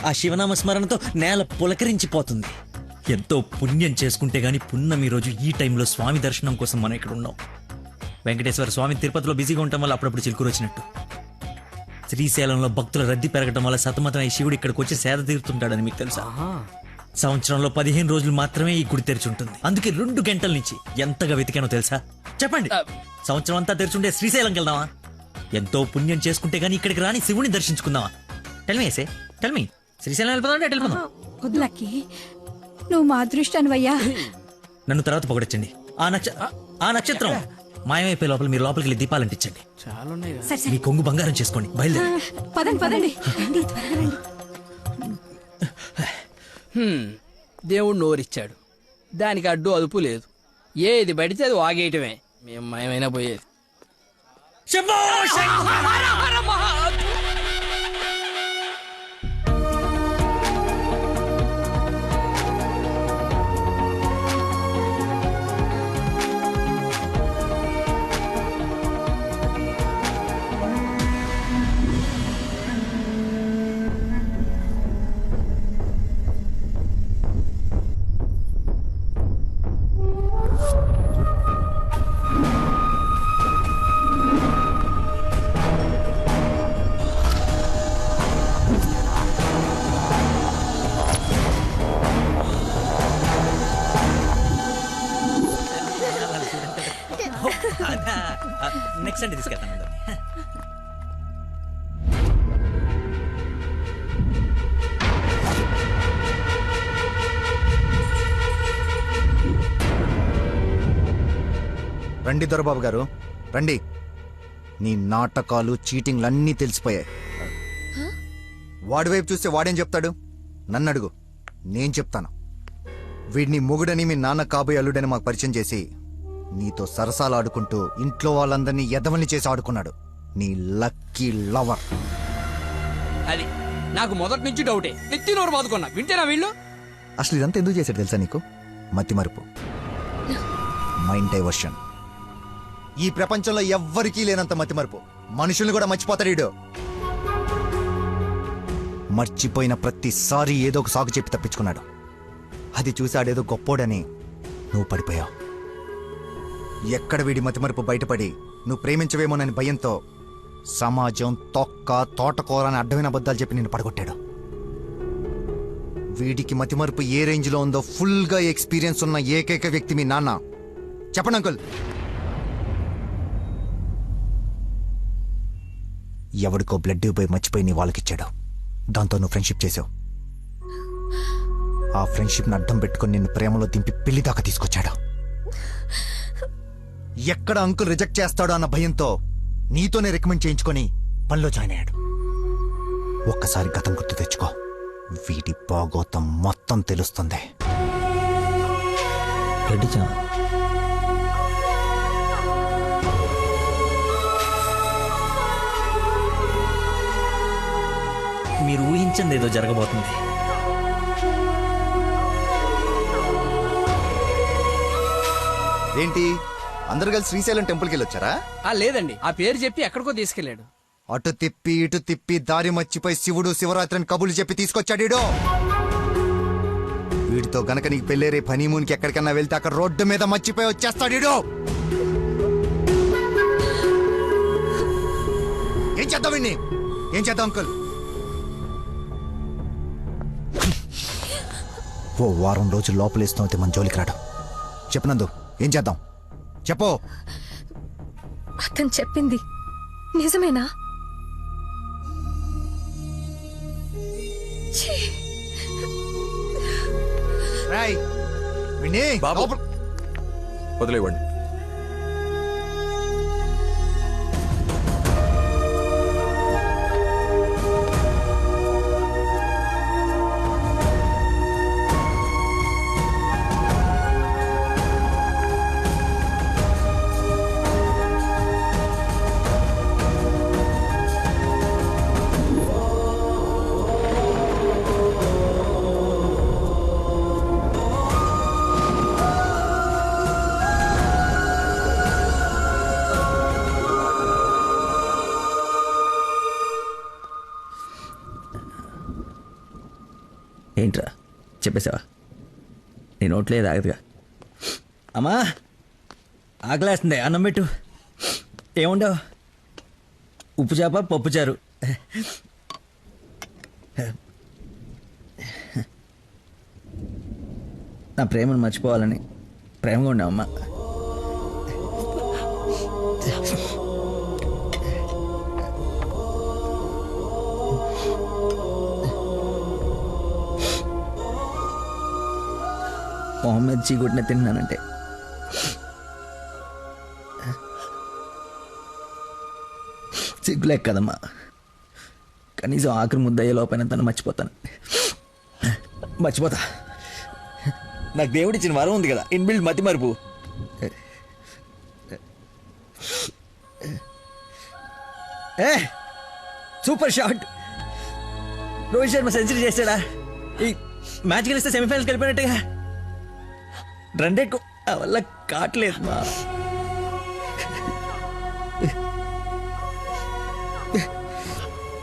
Speaker 1: ఆ శివనామ స్మరణతో నేల పులకరించిపోతుంది. ఎంతో పుణ్యం చేసుకుంటే గాని పున్నమి రోజు ఈ టైంలో స్వామి దర్శనం కోసం మనం ఇక్కడ ఉన్నాం. వెంకటేశ్వర స్వామి తిరుపతిలో బిజీగా ఉండటం వల్ల అప్పుడప్పుడు చిలుకూరు వచ్చినట్టు. శ్రీశైలంలో భక్తుల రద్దీ పెరగడం వల్ల సతమతమై శివుడు ఇక్కడికి వచ్చి సేద తీరుతుంటాడని మీకు తెలుసా? సంవత్సరంలో 15 రోజులు మాత్రమే ఈ గుడి తెరిచి ఉంటుంది. అందుకే 2 గంటల నుంచి ఎంతగా వెతికానో తెలుసా? చెప్పండి, సంవత్సరం అంతా తెరిచుంటే శ్రీశైలంకి వెళ్దామా? ఎంతో పుణ్యం చేసుకుంటే గానీ ఇక్కడికి రాని శివుని దర్శించుకుందామా? టెల్మీ టెల్మీ శ్రీశైలం వెళ్ళిపోదాం అంటే వెళ్ళిపోదాం.
Speaker 9: వద్దు లక్కీ, నువ్వు మా అదృష్టానివయ్యా.
Speaker 1: నన్ను తర్వాత పొగడొచ్చండి. ఆ నక్షత్రం మాయమైపోయే లోపల మీరు లోపలికి వెళ్ళి దీపాలు అంటించండి. మీ కొంగు బంగారం చేసుకోండి. బయలుదేరి
Speaker 9: పదండి పదండి.
Speaker 17: దేవుడు నోరిచ్చాడు, దానికి అడ్డు అదుపు లేదు. ఏది పడితే అది వాగేయటమే. మేము మయమైనా పోయేది.
Speaker 1: నెక్స్ట్ అంటే తీసుకెళ్తాను.
Speaker 19: రండి దొరబాబు గారు, రండి. నీ నాటకాలు చీటింగ్లన్నీ తెలిసిపోయాయి. వాడి వైపు చూస్తే వాడేం చెప్తాడు? నన్ను అడుగు, నేను చెప్తాను. వీడిని మొగుడని మీ నాన్న కాబోయే అల్లుడని మాకు పరిచయం చేసి నీతో సరసాలు ఆడుకుంటూ ఇంట్లో వాళ్ళందరినీ ఎదవల్ని చేసి ఆడుకున్నాడు నీ లక్కీ లవర్.
Speaker 17: అది నాకు మొదటి నుంచి డౌటే నెత్తి నోరు బాదుకున్నా వింటేనా వీళ్ళు.
Speaker 19: అసలు ఇదంతా ఎందుకు చేశాడు తెలుసా నీకు? మతి మరుపు, మైండ్ డైవర్షన్. ఈ ప్రపంచంలో ఎవ్వరికీ లేనంత మతి మరుపు. మనుషుల్ని కూడా మర్చిపోతాడు వీడు. మర్చిపోయిన ప్రతిసారి ఏదో ఒక సాకు చెప్పి తప్పించుకున్నాడు. అది చూసాడేదో గొప్పోడని నువ్వు పడిపోయావు. ఎక్కడ వీడి మతిమరుపు బయటపడి నువ్వు ప్రేమించవేమోనని భయంతో సమాజం తొక్క తోటకూర అని అడ్డమైన అబద్ధాలు చెప్పి నిన్ను పడగొట్టాడు. వీడికి మతిమరుపు ఏ రేంజ్లో ఉందో ఫుల్గా ఎక్స్పీరియన్స్ ఉన్న ఏకైక వ్యక్తి మీ నాన్న. చెప్పండి అంకుల్. ఎవడికో బ్లడ్ పోయి మర్చిపోయి నీ వాళ్ళకిచ్చాడు. దాంతో నువ్వు ఫ్రెండ్షిప్ చేసావు. ఆ ఫ్రెండ్షిప్ని అడ్డం పెట్టుకుని నిన్ను ప్రేమలో దింపి పెళ్లి దాకా తీసుకొచ్చాడు. ఎక్కడ అంకుల్ రిజెక్ట్ చేస్తాడో అన్న భయంతో నీతోనే రికమెండ్ చేయించుకొని పనిలో జాయిన్ అయ్యాడు. ఒక్కసారి గతం గుర్తు తెచ్చుకో, వీడి బాగోతం మొత్తం తెలుస్తుంది.
Speaker 10: మీరు ఊహించింది ఏదో జరగబోతుంది.
Speaker 19: ఏంటి అందరు కలిసి శ్రీశైలం టెంపుల్కి వెళ్ళొచ్చారా?
Speaker 17: లేదండి, ఆ పేరు చెప్పి ఎక్కడికో తీసుకెళ్లాడు.
Speaker 19: అటు తిప్పి ఇటు తిప్పి దారి మర్చిపోయి శివుడు శివరాత్రిని కబులు చెప్పి తీసుకొచ్చాడు వీడు. వీడితో గనక నీకు పెళ్ళేరే హనీమూన్కి ఎక్కడికన్నా వెళ్తే అక్కడ రోడ్డు మీద మర్చిపోయి వచ్చేస్తాడు వీడు. ఏం చేద్దాం వీడిని? ఏం చేద్దాం అంకుల్? ఓ వారం రోజులు లోపలేస్తాం అయితే మన జోలికి రాడు. చెప్పనందు ఏం చేద్దాం చెప్పు.
Speaker 13: అతను చెప్పింది నిజమేనా?
Speaker 7: బాబు వదిలేవండి.
Speaker 10: ఏంట్రా చెప్పేసావా? నీ నోట్లేదు ఆగదుగా. అమ్మా ఆకలేస్తుంది, అన్నం పెట్టు. ఏముండవు? ఉప్పు చేప పప్పుచారు. నా ప్రేమను మర్చిపోవాలని ప్రేమగా ఉండవమ్మా. మొహమ్మద్ చీగుడిని తిన్నానంటే సిగ్గులేక కదమ్మా. కనీసం ఆఖరి ముద్దయ్యే లోపైన తను మర్చిపోతాను. మర్చిపోతా. నాకు దేవుడిచ్చిన వరం ఉంది కదా, ఇన్బిల్డ్ మతి మరుపు. Super shot. Rohit Sharma century చేశాడా? ఈ మ్యాచ్ గెలిస్తే సెమీఫైనల్కి వెళ్ళిపోయినట్టుగా. రన్ రేట్ వల్ల కావట్లేదు మా.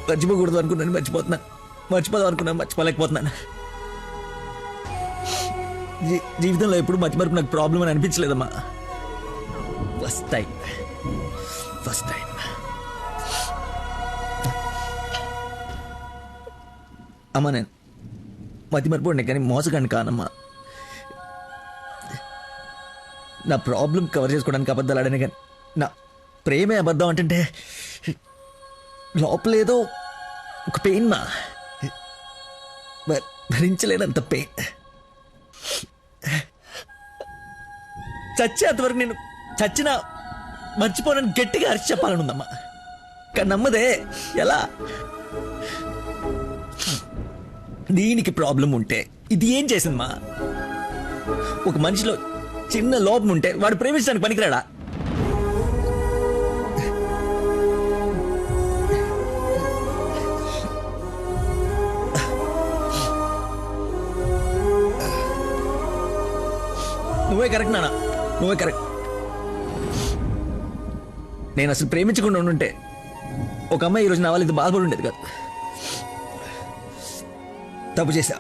Speaker 10: మర్చిపోకూడదు అనుకున్నాను, మర్చిపోతున్నాను. మర్చిపోదాం అనుకున్నాను, మర్చిపోలేకపోతున్నాను. జీవితంలో ఎప్పుడు మర్చిమరుపు నాకు ప్రాబ్లం అని అనిపించలేదమ్మా. ఫస్ట్ టైం అమ్మా. నేను మతిమరుపు ఉండే కానీ మోసగాన్ని కానమ్మా. నా ప్రాబ్లం కవర్ చేసుకోవడానికి అబద్ధాలు ఆడానే కానీ నా ప్రేమే అబద్ధం అంటే లోపలేదో ఒక పెయిన్ మా, భరించలేనంత పెయిన్. చచ్చేంతవరకు నేను చచ్చినా మర్చిపోనని గట్టిగా అరిచి చెప్పాలని ఉందమ్మా. కానీ నమ్మదే. ఎలా? దీనికి ప్రాబ్లం ఉంటే ఇది ఏం చేసిందమ్మా? ఒక మనిషిలో చిన్న లోపం ఉంటే వాడు ప్రేమించడానికి పనికిరాడా?
Speaker 1: నువ్వే కరెక్ట్ నాన్న, నువ్వే కరెక్ట్. నేను అసలు ప్రేమించకుండా ఉండుంటే ఒక అమ్మాయి ఈరోజు నా వాళ్ళు ఇది బాధపడి ఉండేది కాదు. తప్పు చేశా.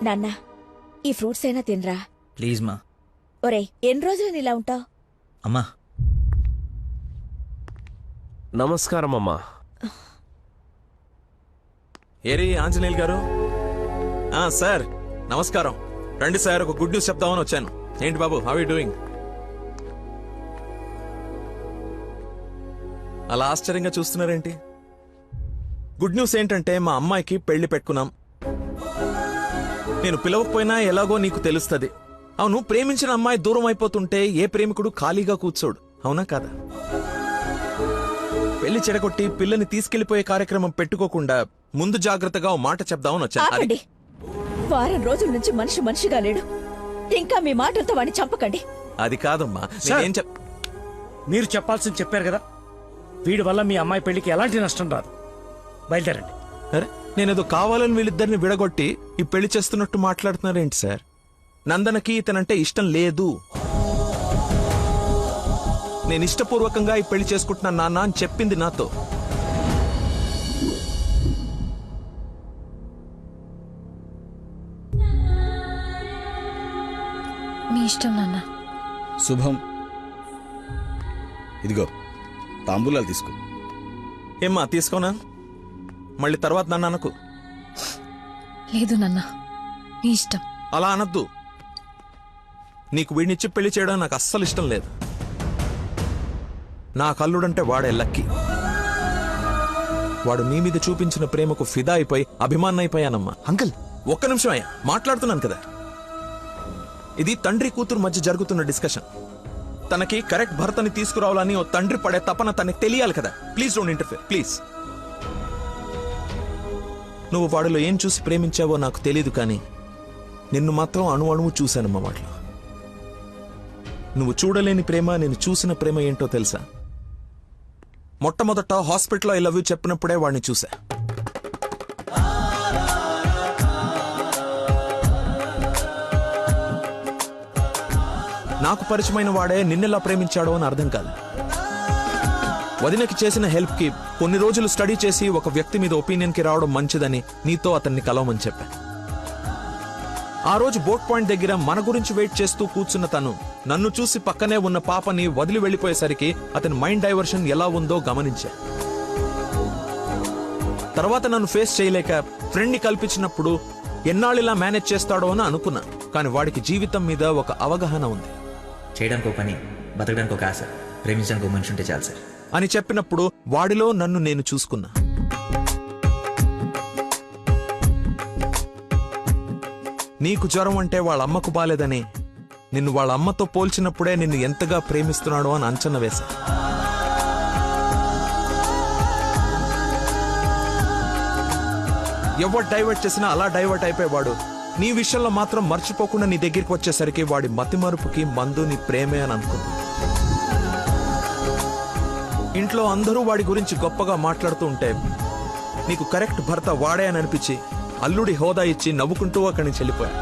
Speaker 12: నాన్న, ఈ ఫ్రూట్స్ అయినా తినరా.
Speaker 1: ప్లీజ్ మా.
Speaker 12: ఒరే, ఎన్ని రోజులు ఇలా ఉంటావు?
Speaker 1: అమ్మా
Speaker 21: నమస్కారం అమ్మా.
Speaker 7: ఏరి ఆంజనేయులు గారు. సార్ నమస్కారం. రండి సార్, ఒక గుడ్ న్యూస్ చెప్దామని వచ్చాను. ఏంటి బాబు, హౌ యూ డూయింగ్? అలా ఆశ్చర్యంగా చూస్తున్నారేంటి? గుడ్ న్యూస్ ఏంటంటే మా అమ్మాయికి పెళ్లి పెట్టుకున్నాం. నేను పిలవకపోయినా ఎలాగో నీకు తెలుస్తుంది. అవును, ప్రేమించిన అమ్మాయి దూరం అయిపోతుంటే ఏ ప్రేమికుడు ఖాళీగా కూర్చోడు, అవునా కాదా? పెళ్లి చెడగొట్టి పిల్లని తీసుకెళ్లిపోయే కార్యక్రమం పెట్టుకోకుండా ముందు జాగ్రత్తగా ఓ మాట చెప్దామని వచ్చాను.
Speaker 12: ఆపండి. వారం రోజుల నుంచి మనిషిగా లేడు. ఇంకా మీ మాటలతో వాడిని చంపకండి.
Speaker 7: అది కాదమ్మా,
Speaker 6: మీరు చెప్పాల్సింది చెప్పారు కదా. వీడి వల్ల మీ అమ్మాయి పెళ్లికి ఎలాంటి నష్టం రాదు. బయలుదేరండి.
Speaker 7: అరే, నేనేదో కావాలని వీళ్ళిద్దరిని విడగొట్టి ఈ పెళ్లి చేస్తున్నట్టు మాట్లాడుతున్నారేంటి సార్? నందనకి ఇతనంటే ఇష్టం లేదు. నేను ఇష్టపూర్వకంగా ఈ పెళ్లి చేసుకుంటున్నాను నాన్న అని చెప్పింది నాతో.
Speaker 13: మీ ఇష్టం నాన్న.
Speaker 5: శుభం. ఇదిగో తాంబూలాలు తీసుకో.
Speaker 7: ఏమ్మా తీసుకోనా? మళ్ళీ తర్వాత నన్ను అనకు.
Speaker 13: లేదు నాన్న, మీ ఇష్టం.
Speaker 7: అలా అనద్దు. నీకు వీడినిచ్చి పెళ్లి చేయడం నాకు అస్సలు ఇష్టం లేదు. నా కల్లుడంటే వాడే లక్కీ. వాడు నీ మీద చూపించిన ప్రేమకు ఫిదా అయిపోయి అభిమానైపోయానమ్మా.
Speaker 19: అంకుల్
Speaker 7: ఒక్క నిమిషం అయ్యా, మాట్లాడుతున్నాను కదా. ఇది తండ్రి కూతురు మధ్య జరుగుతున్న డిస్కషన్. తనకి కరెక్ట్ భర్తని తీసుకురావాలని ఓ తండ్రి పడే తపన తనకి తెలియాలి కదా. Please don't interfere, please. నువ్వు వాడిలో ఏం చూసి ప్రేమించావో నాకు తెలీదు, కానీ నిన్ను మాత్రం అణువు చూశానమ్మా వాటిలో. నువ్వు చూడలేని ప్రేమ, నేను చూసిన ప్రేమ ఏంటో తెలుసా? మొట్టమొదట హాస్పిటల్లో ఐ లవ్ యూ చెప్పినప్పుడే వాడిని చూసా. నాకు పరిచయమైన వాడే నిన్నెలా ప్రేమించాడో అని అర్థం కాదు. వదినకి చేసిన హెల్ప్ కి కొన్ని రోజులు స్టడీ చేసి ఒక వ్యక్తి మీద ఒపీనియన్ కి రావడం మంచిదని నీతో అతన్ని కలవమని చెప్పా. ఆ రోజు బోట్ పాయింట్ దగ్గర మన గురించి వెయిట్ చేస్తూ కూర్చున్న తను నన్ను చూసి పక్కనే ఉన్న పాపని వదిలి వెళ్లిపోయేసరికి అతని మైండ్ డైవర్షన్ ఎలా ఉందో గమనించా. తర్వాత నన్ను ఫేస్ చేయలేక ఫ్రెండ్ ని కల్పించినప్పుడు ఎన్నాళ్ళిలా మేనేజ్ చేస్తాడో అని అనుకున్నా. కానీ వాడికి జీవితం మీద ఒక అవగాహన ఉంది.
Speaker 1: చేయడానికి ఒక పని, బతకడానికి ఒక ఆశ, ప్రేమించడానికి ఒక మనిషి ఉంటే చాలు సార్
Speaker 7: అని చెప్పినప్పుడు వాడిలో నన్ను నేను చూసుకున్నా. నీకు జ్వరం అంటే వాళ్ళ అమ్మకు బాలేదని నిన్ను వాళ్ళ అమ్మతో పోల్చినప్పుడే నిన్ను ఎంతగా ప్రేమిస్తున్నాడో అని అంచనా వేశా. ఎవరు డైవర్ట్ చేసినా అలా డైవర్ట్ అయిపోయేవాడు నీ విషయంలో మాత్రం మర్చిపోకుండా నీ దగ్గరికి వచ్చేసరికి వాడి మతిమరుపుకి మందు నీ ప్రేమే అని అనుకున్నా. ఇంట్లో అందరూ వాడి గురించి గొప్పగా మాట్లాడుతూ ఉంటే నీకు కరెక్ట్ భర్త వాడే అని అనిపించి అల్లుడి హోదా ఇచ్చి నవ్వుకుంటూ అక్కడి నుంచి వెళ్ళిపోయా.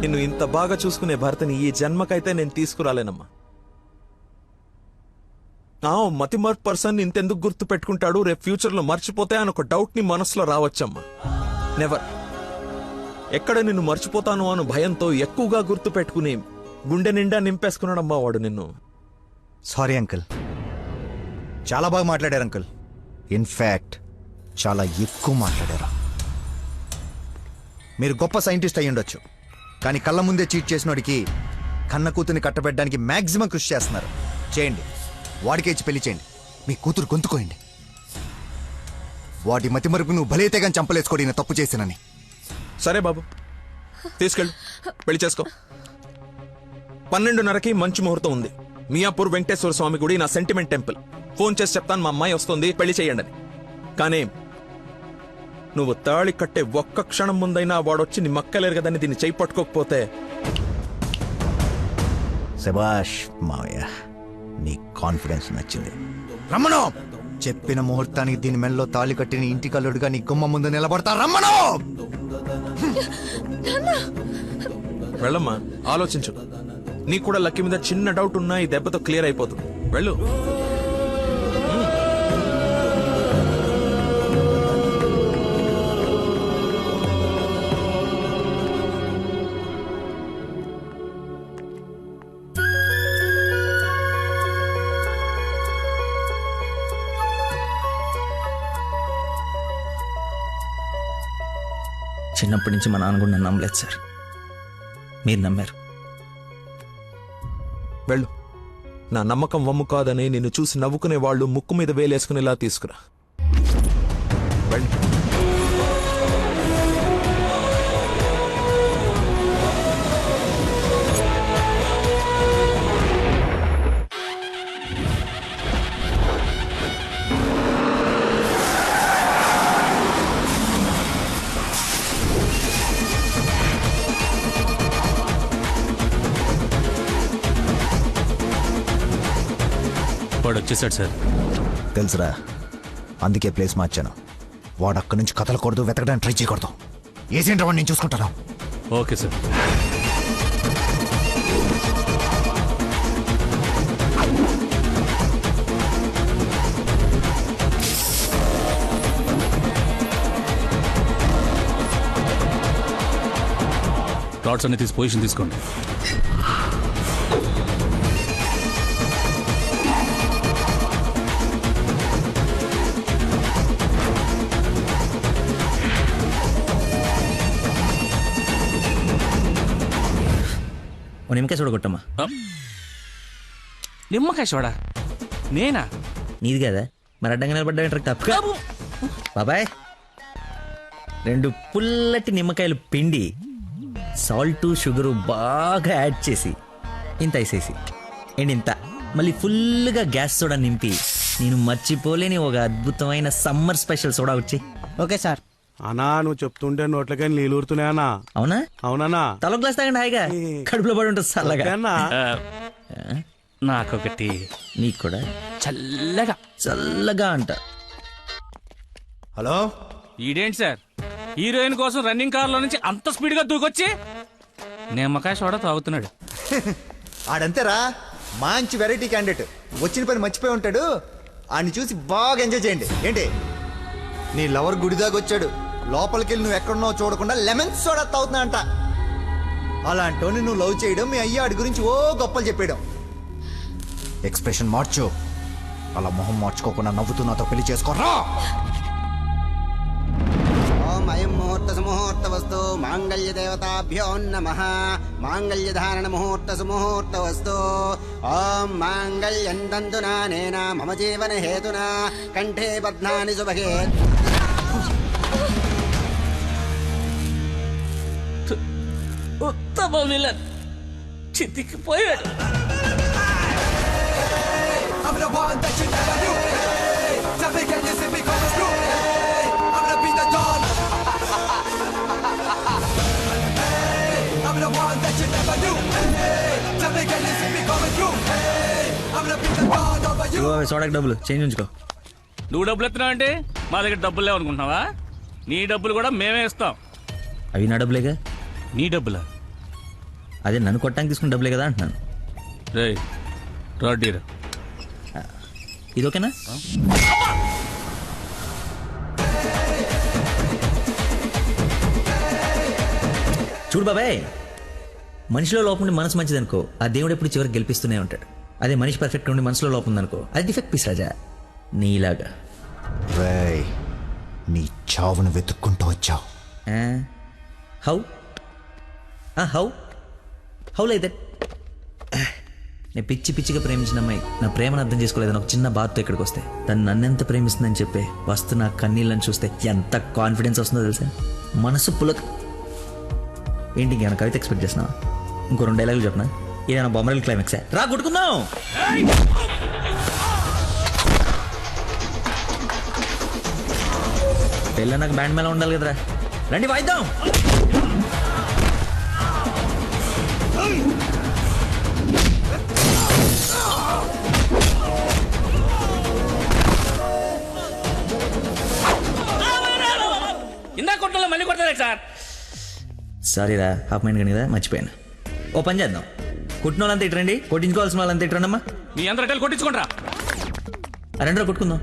Speaker 7: నిన్ను ఇంత బాగా చూసుకునే భర్తని ఈ జన్మకైతే నేను తీసుకురాలేనమ్మా. మతిమర్పు పర్సన్ ఇంతెందుకు గుర్తు పెట్టుకుంటాడు, రేపు ఫ్యూచర్ లో మర్చిపోతే అని ఒక డౌట్ ని మనసులో రావచ్చమ్మా. నెవర్. ఎక్కడ నిన్ను మర్చిపోతాను అను భయంతో ఎక్కువగా గుర్తు పెట్టుకుని గుండె నిండా నింపేసుకున్నాడమ్మా వాడు నిన్ను.
Speaker 19: సారీ అంకుల్, చాలా బాగా మాట్లాడారు అంకుల్. ఇన్ఫాక్ట్ చాలా ఎక్కువ మాట్లాడారు. మీరు గొప్ప సైంటిస్ట్ అయి ఉండొచ్చు, కానీ కళ్ళ ముందే చీట్ చేసినోడికి కన్న కూతుర్ని కట్టబెట్టడానికి మాక్సిమం కృషి చేస్తున్నారు. చేయండి, వాడికే ఇచ్చి పెళ్లి చేయండి. మీ కూతురు గొంతుకోయండి. వాటి మతి మరుపు నువ్వు బలైతే కానీ చంపలేసుకోడి నేను తప్పు చేశానని.
Speaker 7: సరే బాబు, తీసుకెళ్ళు, పెళ్లి చేసుకో. 12:30కి మంచి ముహూర్తం ఉంది. మియాపూర్ వెంకటేశ్వర స్వామి గుడి, నా సెంటిమెంట్ టెంపుల్. ఫోన్ చేసి చెప్తాను, మా అమ్మాయి వస్తుంది, పెళ్లి చేయండి అని. కానీ నువ్వు తాళి కట్టే ఒక్క క్షణం ముందైనా వాడొచ్చి నీ మక్కలేరు కదని దీన్ని చేయి పట్టుకోకపోతే.
Speaker 19: శభాష్ మావయ్య, నీ కాన్ఫిడెన్స్ నచ్చింది. రమ్మను, చెప్పిన ముహూర్తానికి దీని మెల్లో తాళి కట్టిన ఇంటి కల్లుడుగా నీ గుమ్మ ముందు నిలబడతా. రమ్మను.
Speaker 7: వెళ్ళమ్మా, ఆలోచించు. నీకు కూడా లక్కీ మీద చిన్న డౌట్ ఉన్నా ఈ దెబ్బతో క్లియర్ అయిపోతుంది. వెళ్ళు.
Speaker 1: చిన్నప్పటి నుంచి మా నాన్న కూడా నన్ను నమ్మలేదు సార్. మీరు నమ్మారు.
Speaker 7: వెళ్ళు. నా నమ్మకం వమ్ము కాదని నిన్ను చూసి నవ్వుకునే వాళ్ళు ముక్కు మీద వేలేసుకునేలా తీసుకురా. వెళ్ళు.
Speaker 18: వాడు వచ్చేసాడు సార్.
Speaker 19: తెలుసురా, అందుకే ప్లేస్ మార్చాను. వాడు అక్కడి నుంచి కదలకూడదు, వెతకడానికి ట్రై చేయకూడదు. ఏజెంట్ వాడిని నేను చూసుకుంటాను.
Speaker 18: Okay sir. రాడ్స్ అన్ని తీసి పొజిషన్ తీసుకోండి.
Speaker 1: నిమ్మకాయ చూడగొట్టమ్మా.
Speaker 8: నిమ్మకాయ చూడా? నేనా?
Speaker 1: నీది కదా, మరి అడ్డంగా నిలబడ్డా తప్ప. బాబాయ్, 2 పుల్లటి నిమ్మకాయలు పిండి సాల్ట్ షుగరు బాగా యాడ్ చేసి ఇంత వేసేసి ఇంత మళ్ళీ ఫుల్గా గ్యాస్ సోడా నింపి నేను మర్చిపోలేని ఒక అద్భుతమైన సమ్మర్ స్పెషల్ సోడా వచ్చి.
Speaker 17: Okay sir.
Speaker 4: అన్నా నువ్వు చెప్తుంటే నోట్లకై నీళ్ళు ఊరుతున్నాయన్నా.
Speaker 1: అవునా?
Speaker 4: అవునన్నా.
Speaker 1: తల గ్లాస్ తాగండి హాయిగా, కడుపులో పడి ఉంటుంది చల్లగా.
Speaker 8: నాకొకటి.
Speaker 1: నీకు కూడా
Speaker 8: చల్లగా.
Speaker 1: చల్లగా అంట.
Speaker 19: హలో,
Speaker 8: ఈడేంటి సార్ హీరోయిన్ కోసం రన్నింగ్ కార్ లో నుంచి అంత స్పీడ్ గా దూకొచ్చి నిమ్మకాయ సోడా తాగుతున్నాడు.
Speaker 19: ఆడంతేరా, మంచి వెరైటీ క్యాండిడేట్. వచ్చిన పని మర్చిపోయి ఉంటాడు. ఆడిని చూసి బాగా ఎంజాయ్ చేయండి. ఏంటి, నీ లవర్ గుడిదాకా వచ్చాడు, లోపలికి నువ్వు ఎక్కడున్నావు చూడకుండా లెమన్ సోడా తాగుతున్నా అంట. అలాంటోని నువ్వు లవ్ చేయడం, మీ అయ్య ఆడి గురించి ఓ గొప్పలు చెప్పేయడం. ఎక్స్ప్రెషన్ మార్చు. అలా మొహం మార్చుకోకుండా నవ్వుతూ నాతో పెళ్లి చేసుకోరా.
Speaker 20: ఓం అయం ముహూర్త సుముహూర్త వస్తు మాంగళ్య దేవతాభ్యో నమః. మాంగళ్య ధారణ ముహూర్త సుముహూర్త వస్తు. ఓం మాంగళ్యం తంతునా నేన మమ జీవన హేతునా కంఠే బధ్నాని సుభగే.
Speaker 8: ఉత్తమ విలన్ చితికిపోయాడు.
Speaker 1: సోడాకి డబ్బులు చేంజ్ ఉంచుకో.
Speaker 8: నువ్వు డబ్బులు ఎత్తున్నావు అంటే మా దగ్గర డబ్బులు లేవనుకుంటున్నావా? నీ డబ్బులు కూడా మేమే ఇస్తాం.
Speaker 1: అవి నా డబ్బులేగా.
Speaker 8: నీ డబ్బులా?
Speaker 1: అదే నన్ను కొట్టడానికి తీసుకున్న డబ్బులే కదా అంటున్నాను.
Speaker 8: రే రాడ్డీరా,
Speaker 1: ఇది ఓకేనా? చూడు బాబాయ్, మనిషిలో లోపం ఉండి మనసు మంచిదనుకో, ఆ దేవుడు ఎప్పుడు చివరికి గెలిపిస్తూనే ఉంటాడు. అదే మనిషి పర్ఫెక్ట్ ఉండి మనసులో లోపం ఉందనుకో, అది డిఫెక్ట్ పీస్ రాజా, నీలాగా.
Speaker 19: రేయ్, నీ చావును వెతుక్కుంటూ వచ్చావు.
Speaker 1: హౌ?
Speaker 10: How like that? నేను పిచ్చిగా ప్రేమించిన అమ్మాయి నా ప్రేమను అర్థం చేసుకోలేదని ఒక చిన్న బాధతో ఇక్కడికి వస్తే తను నన్నెంత ప్రేమిస్తుందని చెప్పే వస్తు నా కన్నీళ్ళని చూస్తే ఎంత కాన్ఫిడెన్స్ వస్తుందో తెలుసా? మనసు పులక. ఏంటి ఇంకేమైనా కవిత ఎక్స్పెక్ట్ చేస్తున్నావా? ఇంకో 2 డైలాగులు చెప్పనా? ఏదైనా బొమ్మరల్ క్లైమాక్సా? రా కొట్టుకుందాం. పెళ్ళ నాకు బ్యాండ్ మేళ ఉండాలి కదరా, రండి వాయిద్దాం.
Speaker 6: ఇందా కొట్టలో మళ్ళీ కొడతారా సార్?
Speaker 10: సారీరా, హాఫ్ మైండ్ కానీ కదా, మర్చిపోయాను. ఓ పని చేద్దాం, కుట్టిన వాళ్ళంతా ఇట్రండి, కొట్టించుకోవాల్సిన వాళ్ళంతా ఇట్రండమ్మా.
Speaker 6: మీ అందరూ అటెల్ కొట్టించుకుంటారా?
Speaker 10: రెండో కొట్టుకుందాం.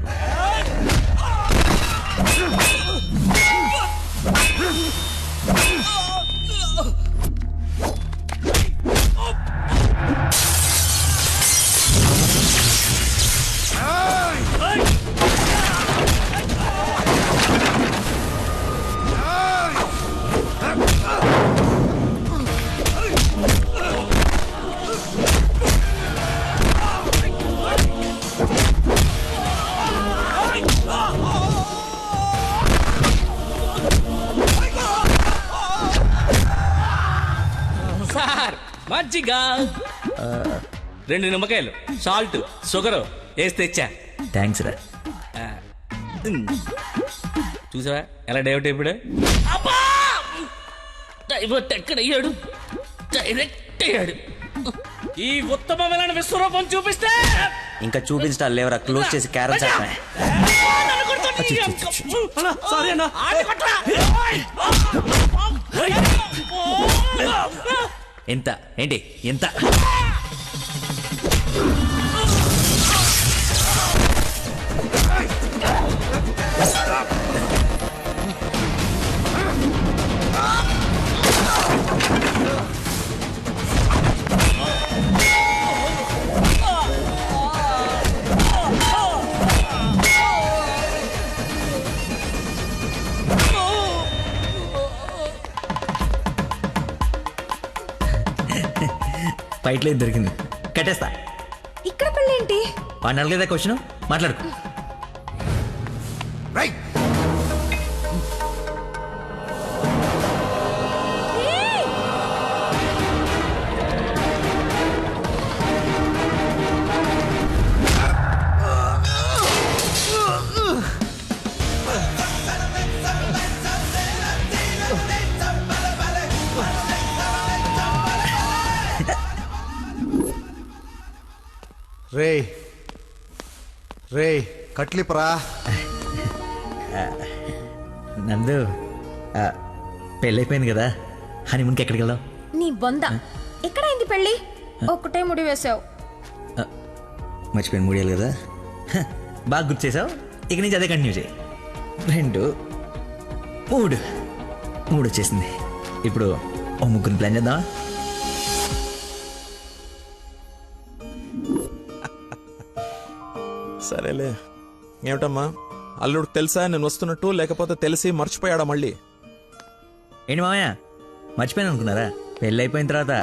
Speaker 6: సార్ మజ్జిగ 2 నిమ్మకాయలు, సాల్ట్, షుగర్ వేసి తెచ్చా.
Speaker 10: థ్యాంక్స్ రా.
Speaker 6: చూసావా ఎలా డైవర్ట్ అయిపోయాడు? డైవర్ట్ ఎక్కడయ్యాడు? డైరెక్ట్ అయ్యాడు. ఈ ఉత్తమమైన విశ్వరూపం చూపిస్తే
Speaker 10: ఇంకా చూపించడాలు లేవరా, క్లోజ్ చేసి క్యారమ్ చేస్తా. ఎంత ఏంటి ఎంత? ఫైట్లో దొరికింది, కట్టేస్తా.
Speaker 13: ఇక్కడ పెళ్ళేంటి?
Speaker 10: వాడిని అడగలేదా క్వశ్చన్? మాట్లాడుకో.
Speaker 19: రే కట్లిపరా.
Speaker 10: నందు, పెళ్ళైపోయింది కదా, హనీమూన్కి ఎక్కడికి వెళ్దాం?
Speaker 13: నీ బొంద, ఎక్కడైంది పెళ్ళి? ఒక్కటే ముడి వేసావు.
Speaker 10: మర్చిపోయిన మూడేళ్ళు కదా, బాగా గుర్తు చేసావు. ఇక నుంచి అదే కంటిన్యూ చేయి. 2 3 వచ్చేసింది. ఇప్పుడు ఓ 3 ప్లాన్ చేద్దామా?
Speaker 7: సరేలే. ఏమిటమ్మా, అల్లుడికి తెలుసా నేను వస్తున్నట్టు, లేకపోతే తెలిసి మర్చిపోయాడా మళ్ళీ?
Speaker 10: ఏంటి మామయ్య, మర్చిపోయాను అనుకున్నారా? పెళ్ళి అయిపోయిన తర్వాత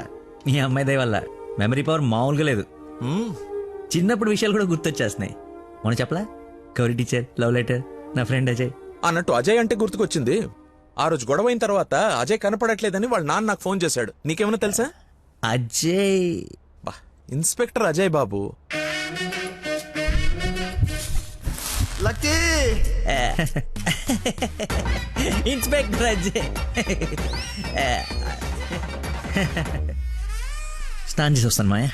Speaker 10: మీ అమ్మాయి దయ వల్ల మెమరీ పవర్ మామూలుగా లేదు. చిన్నప్పుడు విషయాలు కూడా గుర్తొచ్చేస్తున్నాయి. మనం చెప్పలా, గౌరీ టీచర్, లవ్ లెటర్, నా ఫ్రెండ్ అజయ్
Speaker 7: అన్నట్టు. అజయ్ అంటే గుర్తుకొచ్చింది. ఆ రోజు గొడవ అయిన తర్వాత అజయ్ కనపడట్లేదని వాళ్ళ నాన్న నాకు ఫోన్ చేశాడు. నీకేమైనా తెలుసా?
Speaker 10: Ajay
Speaker 7: inspector Ajay Babu.
Speaker 19: Lucky
Speaker 10: inspector Ajay. స్నానం చేసి వస్తాను మాయా.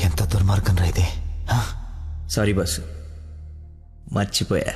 Speaker 19: ఎంత దుర్మార్గం రా ఇది.
Speaker 10: సారీ బాసు, మర్చిపోయా.